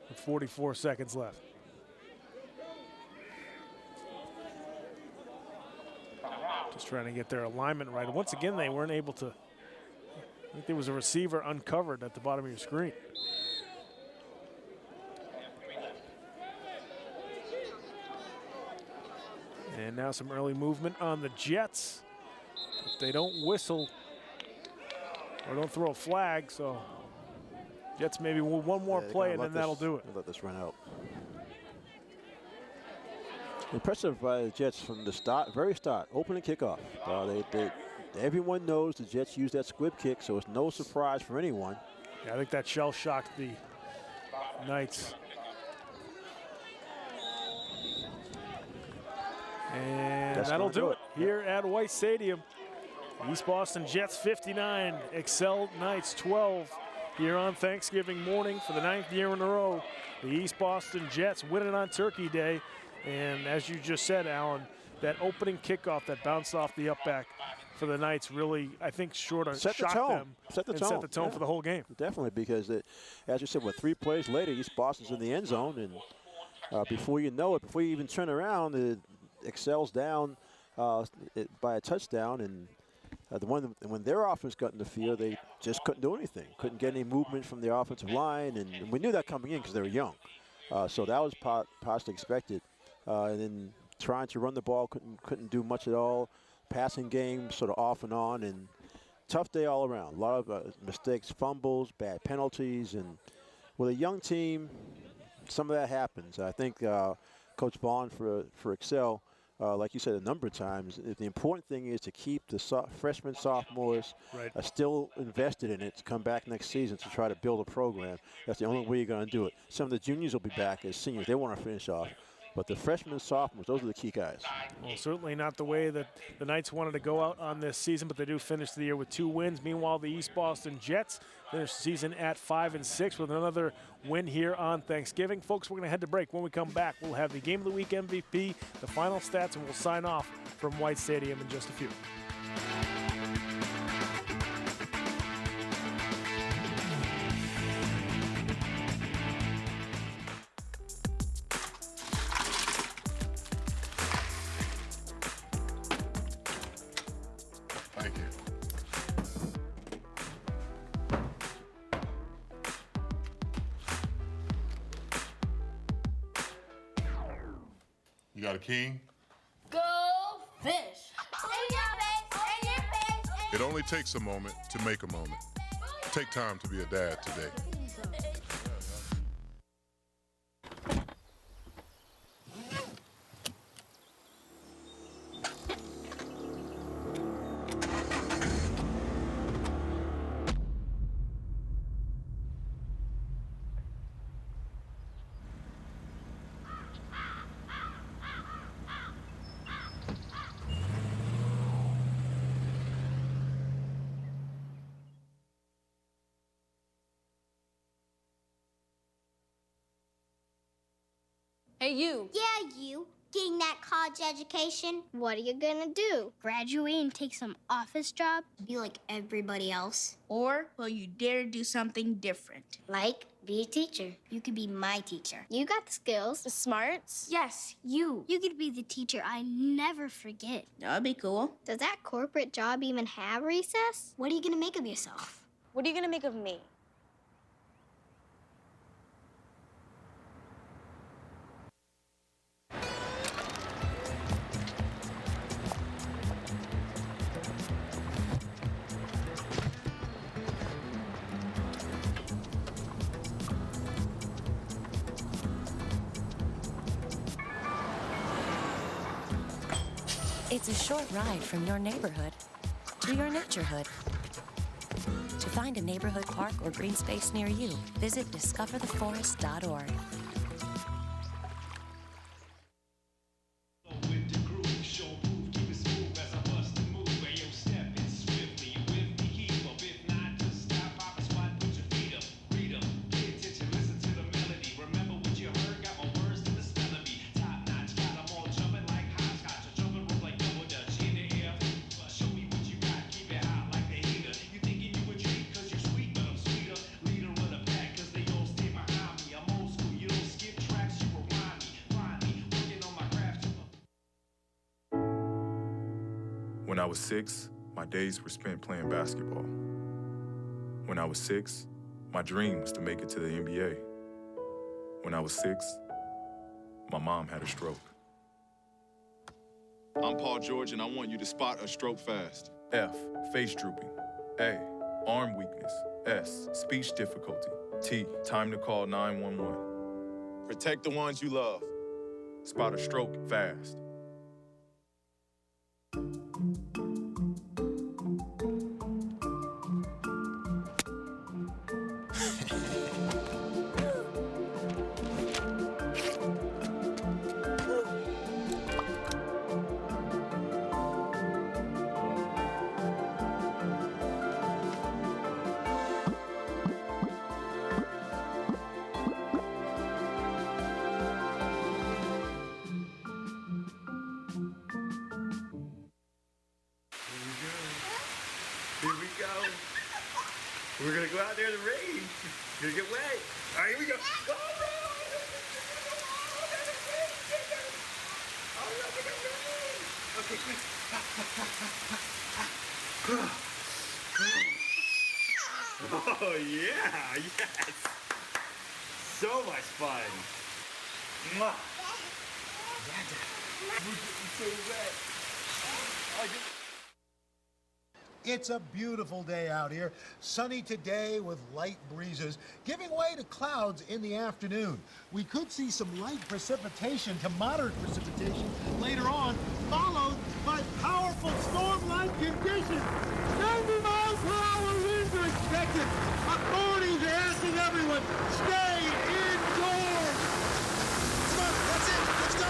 with 44 seconds left. Just trying to get their alignment right. Once again, they weren't able to. I think there was a receiver uncovered at the bottom of your screen. And now some early movement on the Jets. But they don't whistle or don't throw a flag, so Jets maybe one more play and then that'll do it. Let this run out. Impressive by the Jets from the start, very start, opening kickoff. Everyone knows the Jets use that squib kick, so it's no surprise for anyone. Yeah, I think that shell shocked the Knights. And that'll do it here at White Stadium. East Boston Jets 59, Excel Knights 12 here on Thanksgiving morning for the 9th year in a row. The East Boston Jets winning on Turkey Day. And as you just said, Alan, that opening kickoff that bounced off the upback for the Knights really, I think, shocked them. Set the tone for the whole game. Definitely, because as you said, 3 plays later, East Boston's in the end zone, and before you know it, before you even turn around, it Excel's down by a touchdown, and when their offense got in the field, they just couldn't do anything. Couldn't get any movement from the offensive line, and we knew that coming in because they were young. So that was partially expected. And then trying to run the ball, couldn't do much at all. Passing game sort of off and on, and tough day all around. A lot of mistakes, fumbles, bad penalties, and with a young team, some of that happens. I think Coach Vaughn for Excel, like you said a number of times, the important thing is to keep the freshmen, sophomores still invested in it to come back next season to try to build a program. That's the only way you're going to do it. Some of the juniors will be back as seniors. They want to finish off. But the freshmen and sophomores, those are the key guys. Well, certainly not the way that the Knights wanted to go out on this season, but they do finish the year with 2 wins. Meanwhile, the East Boston Jets finish the season at 5-6 with another win here on Thanksgiving. Folks, we're going to head to break. When we come back, we'll have the Game of the Week MVP, the final stats, and we'll sign off from White Stadium in just a few. Thank you. You got a king? Go fish. In your face, in your face. It only takes a moment to make a moment. Take time to be a dad today. Hey, you. Yeah, you. Getting that college education. What are you gonna do? Graduate and take some office job? Be like everybody else? Or will you dare do something different? Like, be a teacher. You could be my teacher. You got the skills. The smarts? Yes, you. You could be the teacher I never forget. That'd be cool. Does that corporate job even have recess? What are you gonna make of yourself? What are you gonna make of me? It's a short ride from your neighborhood to your naturehood. To find a neighborhood park or green space near you, visit discovertheforest.org. When I was 6, my days were spent playing basketball. When I was 6, my dream was to make it to the NBA. When I was 6, my mom had a stroke. I'm Paul George, and I want you to spot a stroke fast. F, face drooping. A, arm weakness. S, speech difficulty. T, time to call 911. Protect the ones you love. spot a stroke fast. Here we go. We're gonna go out there in the rain. You're gonna get wet. All right, here we go. Go, bro! Okay, quick. Oh yeah, yes. So much fun. Mwah. So wet. It's a beautiful day out here. Sunny today with light breezes, giving way to clouds in the afternoon. We could see some light precipitation to moderate precipitation later on, followed by powerful storm-like conditions. 90 miles per hour winds are expected. Authorities are asking everyone, stay indoors. Come on, that's it. Let's go.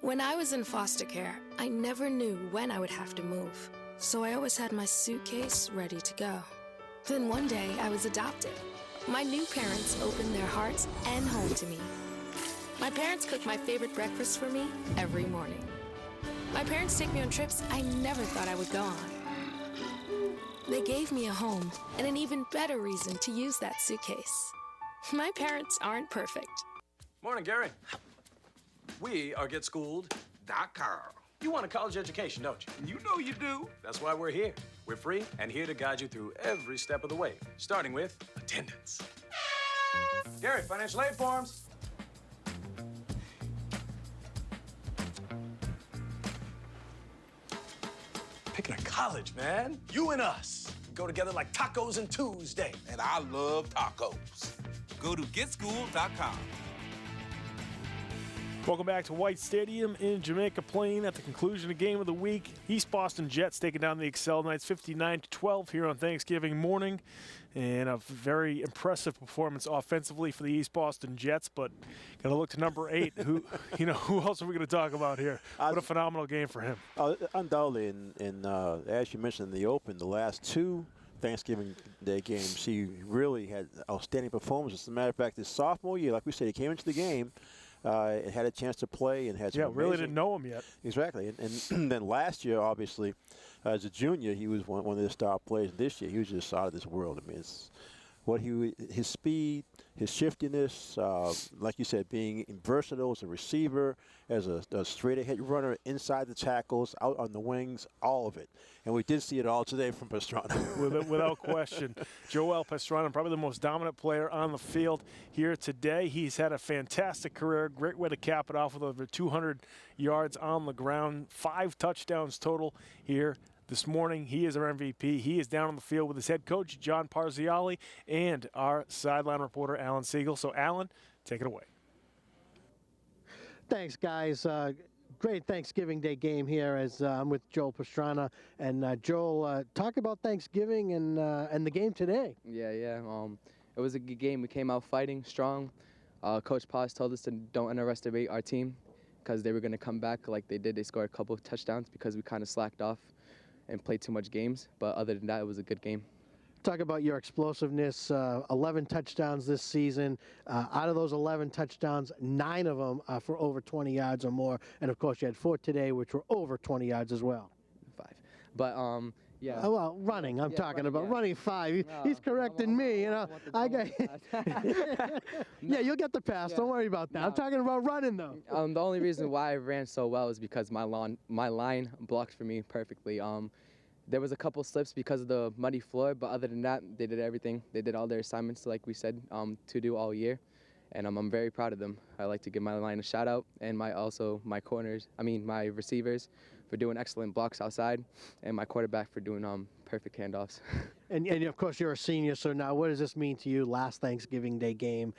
When I was in foster care, I never knew when I would have to move, so I always had my suitcase ready to go. Then one day, I was adopted. My new parents opened their hearts and home to me. My parents cook my favorite breakfast for me every morning. My parents take me on trips I never thought I would go on. They gave me a home and an even better reason to use that suitcase. My parents aren't perfect. Morning, Gary. We are GetSchooled.com. You want a college education, don't you? You know you do. That's why we're here. We're free and here to guide you through every step of the way, starting with attendance. Gary, financial aid forms. Picking a college, man. You and us. We go together like tacos and Tuesday. And I love tacos. Go to GetSchooled.com. Welcome back to White Stadium in Jamaica Plain. At the conclusion of the game of the week, East Boston Jets taking down the Excel Knights 59-12 here on Thanksgiving morning. And a very impressive performance offensively for the East Boston Jets. But got to look to number 8. Who else are we going to talk about here? What a phenomenal game for him. Undoubtedly, and as you mentioned in the open, the last 2 Thanksgiving Day games, he really had outstanding performances. As a matter of fact, his sophomore year, like we said, he came into the game. And had a chance to play and had some really didn't know him yet. Exactly. And then last year, obviously, as a junior, he was one of the star players. This year, he was just out of this world. I mean, it's his speed, his shiftiness, like you said, being versatile as a receiver, as a straight-ahead runner, inside the tackles, out on the wings, all of it. And we did see it all today from Pastrana. Without question. Joel Pastrana, probably the most dominant player on the field here today. He's had a fantastic career. Great way to cap it off with over 200 yards on the ground. 5 touchdowns total here this morning. He is our MVP. He is down on the field with his head coach, John Parziali, and our sideline reporter, Alan Siegel. So, Alan, take it away. Thanks, guys. Great Thanksgiving Day game here as I'm with Joel Pastrana. And Joel, talk about Thanksgiving and the game today. Yeah. It was a good game. We came out fighting, strong. Coach Paz told us to don't underestimate our team because they were going to come back like they did. They scored a couple of touchdowns because we kind of slacked off and played too much games. But other than that, it was a good game. Talk about your explosiveness, 11 touchdowns this season. Out of those 11 touchdowns, 9 of them are for over 20 yards or more. And, of course, you had 4 today, which were over 20 yards as well. 5. But, yeah. Well, running. I'm talking about running 5. He's correcting me. I got. Yeah, you'll get the pass. Don't worry about that. I'm talking about running though. The only reason why I ran so well is because my line blocked for me perfectly. There was a couple slips because of the muddy floor, but other than that, they did everything. They did all their assignments, like we said, to do all year, and I'm very proud of them. I like to give my line a shout out, and my receivers for doing excellent blocks outside, and my quarterback for doing perfect handoffs. And of course, you're a senior, so now what does this mean to you, last Thanksgiving Day game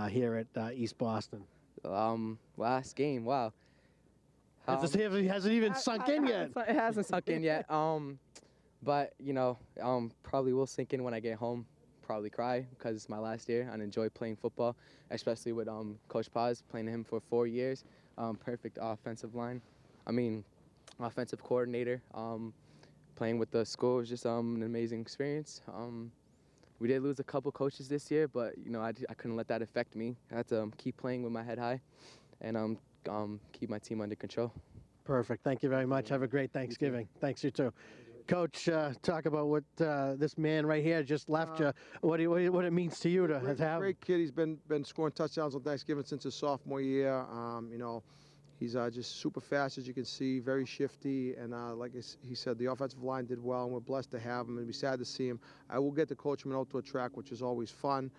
here at East Boston? Last game, wow. Has it even sunk in yet? It hasn't sunk in yet. But, you know, probably will sink in when I get home. Probably cry because it's my last year and enjoy playing football, especially with Coach Paz, playing him for 4 years. Perfect offensive coordinator. Playing with the school was just an amazing experience. We did lose a couple coaches this year, but, you know, I couldn't let that affect me. I had to keep playing with my head high and keep my team under control. Perfect. Thank you very much. Have a great Thanksgiving. Thanks, you too. Coach, talk about what this man right here just left you. What it means to you to have. Great kid. He's been scoring touchdowns on Thanksgiving since his sophomore year. You know, he's just super fast, as you can see, very shifty, and like he said, the offensive line did well, and we're blessed to have him. It'd be sad to see him. I will get to coach him an outdoor track, which is always fun.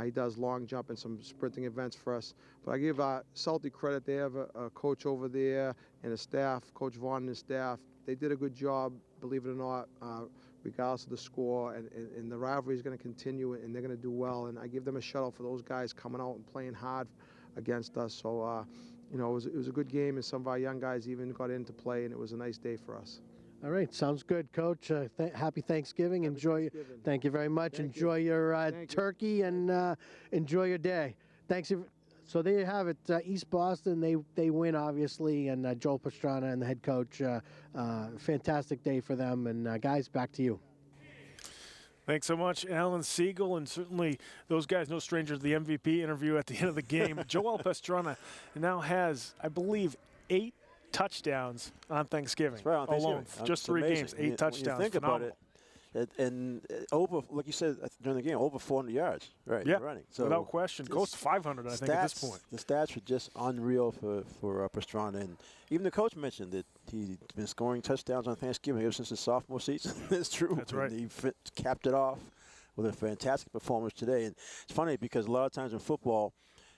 He does long jump and some sprinting events for us. But I give Salty credit. They have a coach over there and a staff, Coach Vaughn and his staff. They did a good job, believe it or not, regardless of the score. And the rivalry is going to continue, and they're going to do well. And I give them a shout out for those guys coming out and playing hard against us. So, you know, it was a good game, and some of our young guys even got in to play, and it was a nice day for us. All right, sounds good, Coach. Happy Thanksgiving. Enjoy. Thank you very much. Enjoy your turkey and enjoy your day. Thanks. So there you have it. East Boston, they win, obviously, and Joel Pastrana and the head coach, fantastic day for them. And guys, back to you. Thanks so much, Alan Siegel, and certainly those guys no strangers to the MVP interview at the end of the game. Joel Pastrana now has, I believe, 8 touchdowns on Thanksgiving. That's right, on Thanksgiving. Alone. Just 3 amazing. games, 8 touchdowns. When you think about it, and over, like you said during the game, over 400 yards, right? Yeah, running. So without question, close to 500, I think, at this point. The stats were just unreal for Pastrana, and even the coach mentioned that he's been scoring touchdowns on Thanksgiving ever since his sophomore season. It's true. That's right. And he capped it off with a fantastic performance today. And it's funny because a lot of times in football,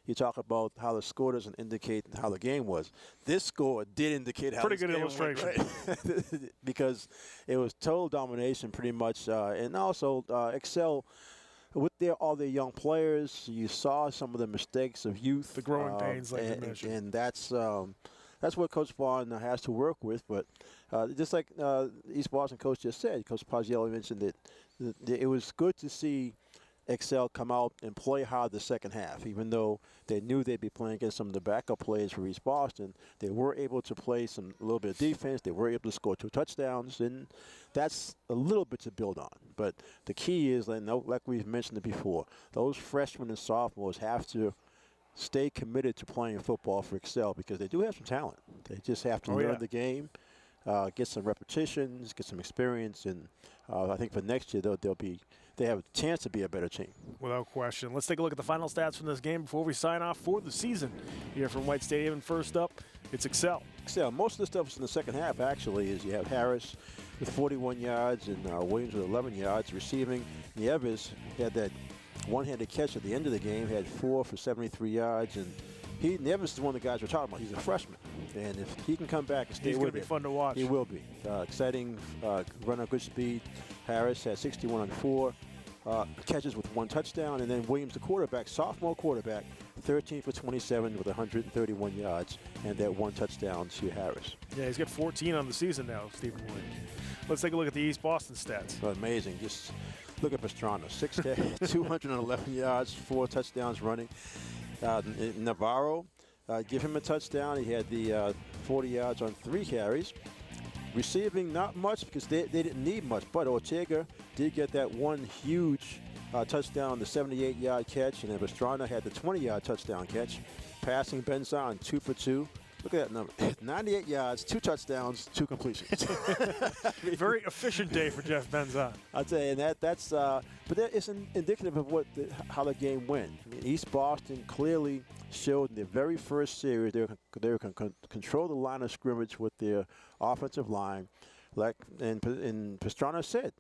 you talk about how the score doesn't indicate how the game was. This score did indicate how pretty the game illustration. went, right? Because it was total domination pretty much. And also Excel, with all their young players, you saw some of the mistakes of youth. The growing pains, like you mentioned. And that's what Coach Vaughn has to work with. But just like East Boston coach just said, Coach Pazziello mentioned that it was good to see Excel come out and play hard the second half. Even though they knew they'd be playing against some of the backup players for East Boston, they were able to play a little bit of defense. They were able to score 2 touchdowns, and that's a little bit to build on. But the key is, like we've mentioned it before, those freshmen and sophomores have to stay committed to playing football for Excel because they do have some talent. They just have to learn the game, get some repetitions, get some experience, and I think for next year they have a chance to be a better team. Without question. Let's take a look at the final stats from this game before we sign off for the season here from White Stadium. And first up, it's Excel. Most of the stuff is in the second half, actually, is you have Harris with 41 yards and Williams with 11 yards receiving. Nieves had that one-handed catch at the end of the game, had 4 for 73 yards. And Nieves is one of the guys we're talking about. He's a freshman. And if he can come back and stay with it, he's going to be fun to watch. He will be. Exciting, run at good speed. Harris had 61 on 4. Catches with 1 touchdown, and then Williams, the quarterback, sophomore quarterback, 13 for 27 with 131 yards, and that 1 touchdown to Harris. Yeah, he's got 14 on the season now, Stephen Williams. Let's take a look at the East Boston stats. Amazing. Just look at Pastrana, 6'10", 211 yards, 4 touchdowns running. Navarro, give him a touchdown. He had the 40 yards on 3 carries. Receiving not much because they didn't need much, but Ortega did get that 1 huge touchdown on the 78-yard catch, and then Pastrana had the 20-yard touchdown catch. Passing Benzon 2 for 2. Look at that number. 98 yards, 2 touchdowns, 2 completions. Very efficient day for Jeff Benzon. I'll tell you, and that's but that isn't indicative of how the game went. I mean, East Boston clearly showed in their very first series they can control the line of scrimmage with their offensive line. And Pastrana said,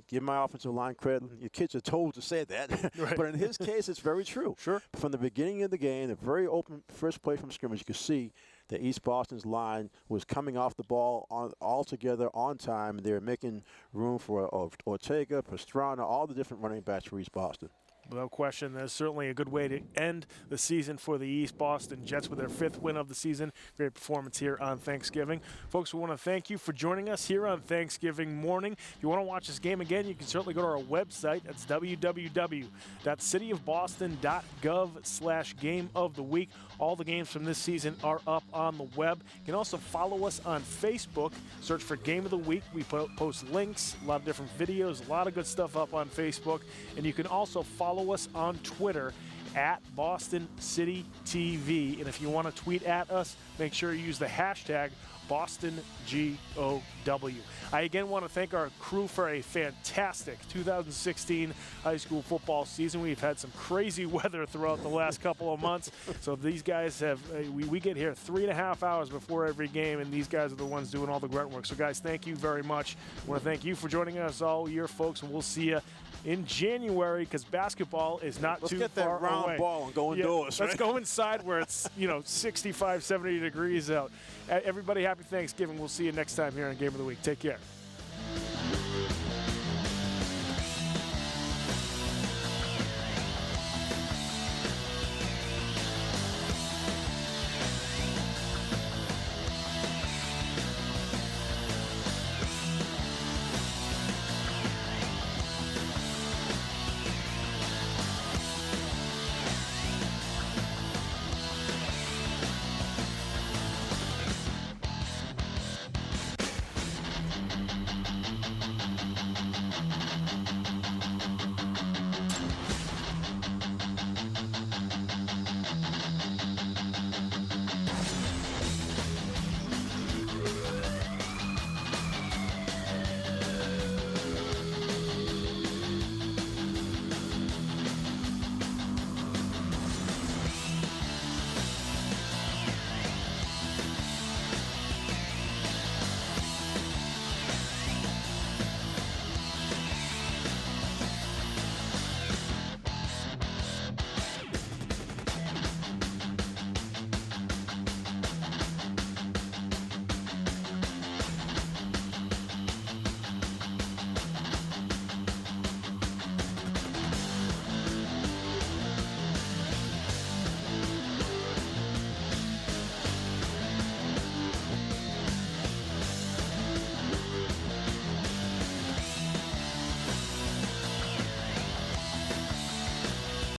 give my offensive line credit. Your kids are told to say that. Right. But in his case, it's very true. Sure. From the beginning of the game, the very open first play from scrimmage, you could see the East Boston's line was coming off the ball altogether on time. They were making room for Ortega, Pastrana, all the different running backs for East Boston. Without question, that's certainly a good way to end the season for the East Boston Jets with their 5th win of the season. Great performance here on Thanksgiving. Folks, we want to thank you for joining us here on Thanksgiving morning. If you want to watch this game again, you can certainly go to our website. That's www.cityofboston.gov/game of the week. All the games from this season are up on the web. You can also follow us on Facebook. Search for Game of the Week. We post links, a lot of different videos, a lot of good stuff up on Facebook. And you can also follow us on Twitter at Boston City TV. And if you want to tweet at us, make sure you use the hashtag BostonGOW. I again want to thank our crew for a fantastic 2016 high school football season. We've had some crazy weather throughout the last couple of months. So these guys have, we get here 3.5 hours before every game, and these guys are the ones doing all the grunt work. So guys, thank you very much. I want to thank you for joining us all year, folks, and we'll see you in January, because basketball is not too far away. Let's get that round ball and go indoors. Let's go inside where it's 65, 70 degrees out. Everybody, happy Thanksgiving. We'll see you next time here on Game of the Week. Take care.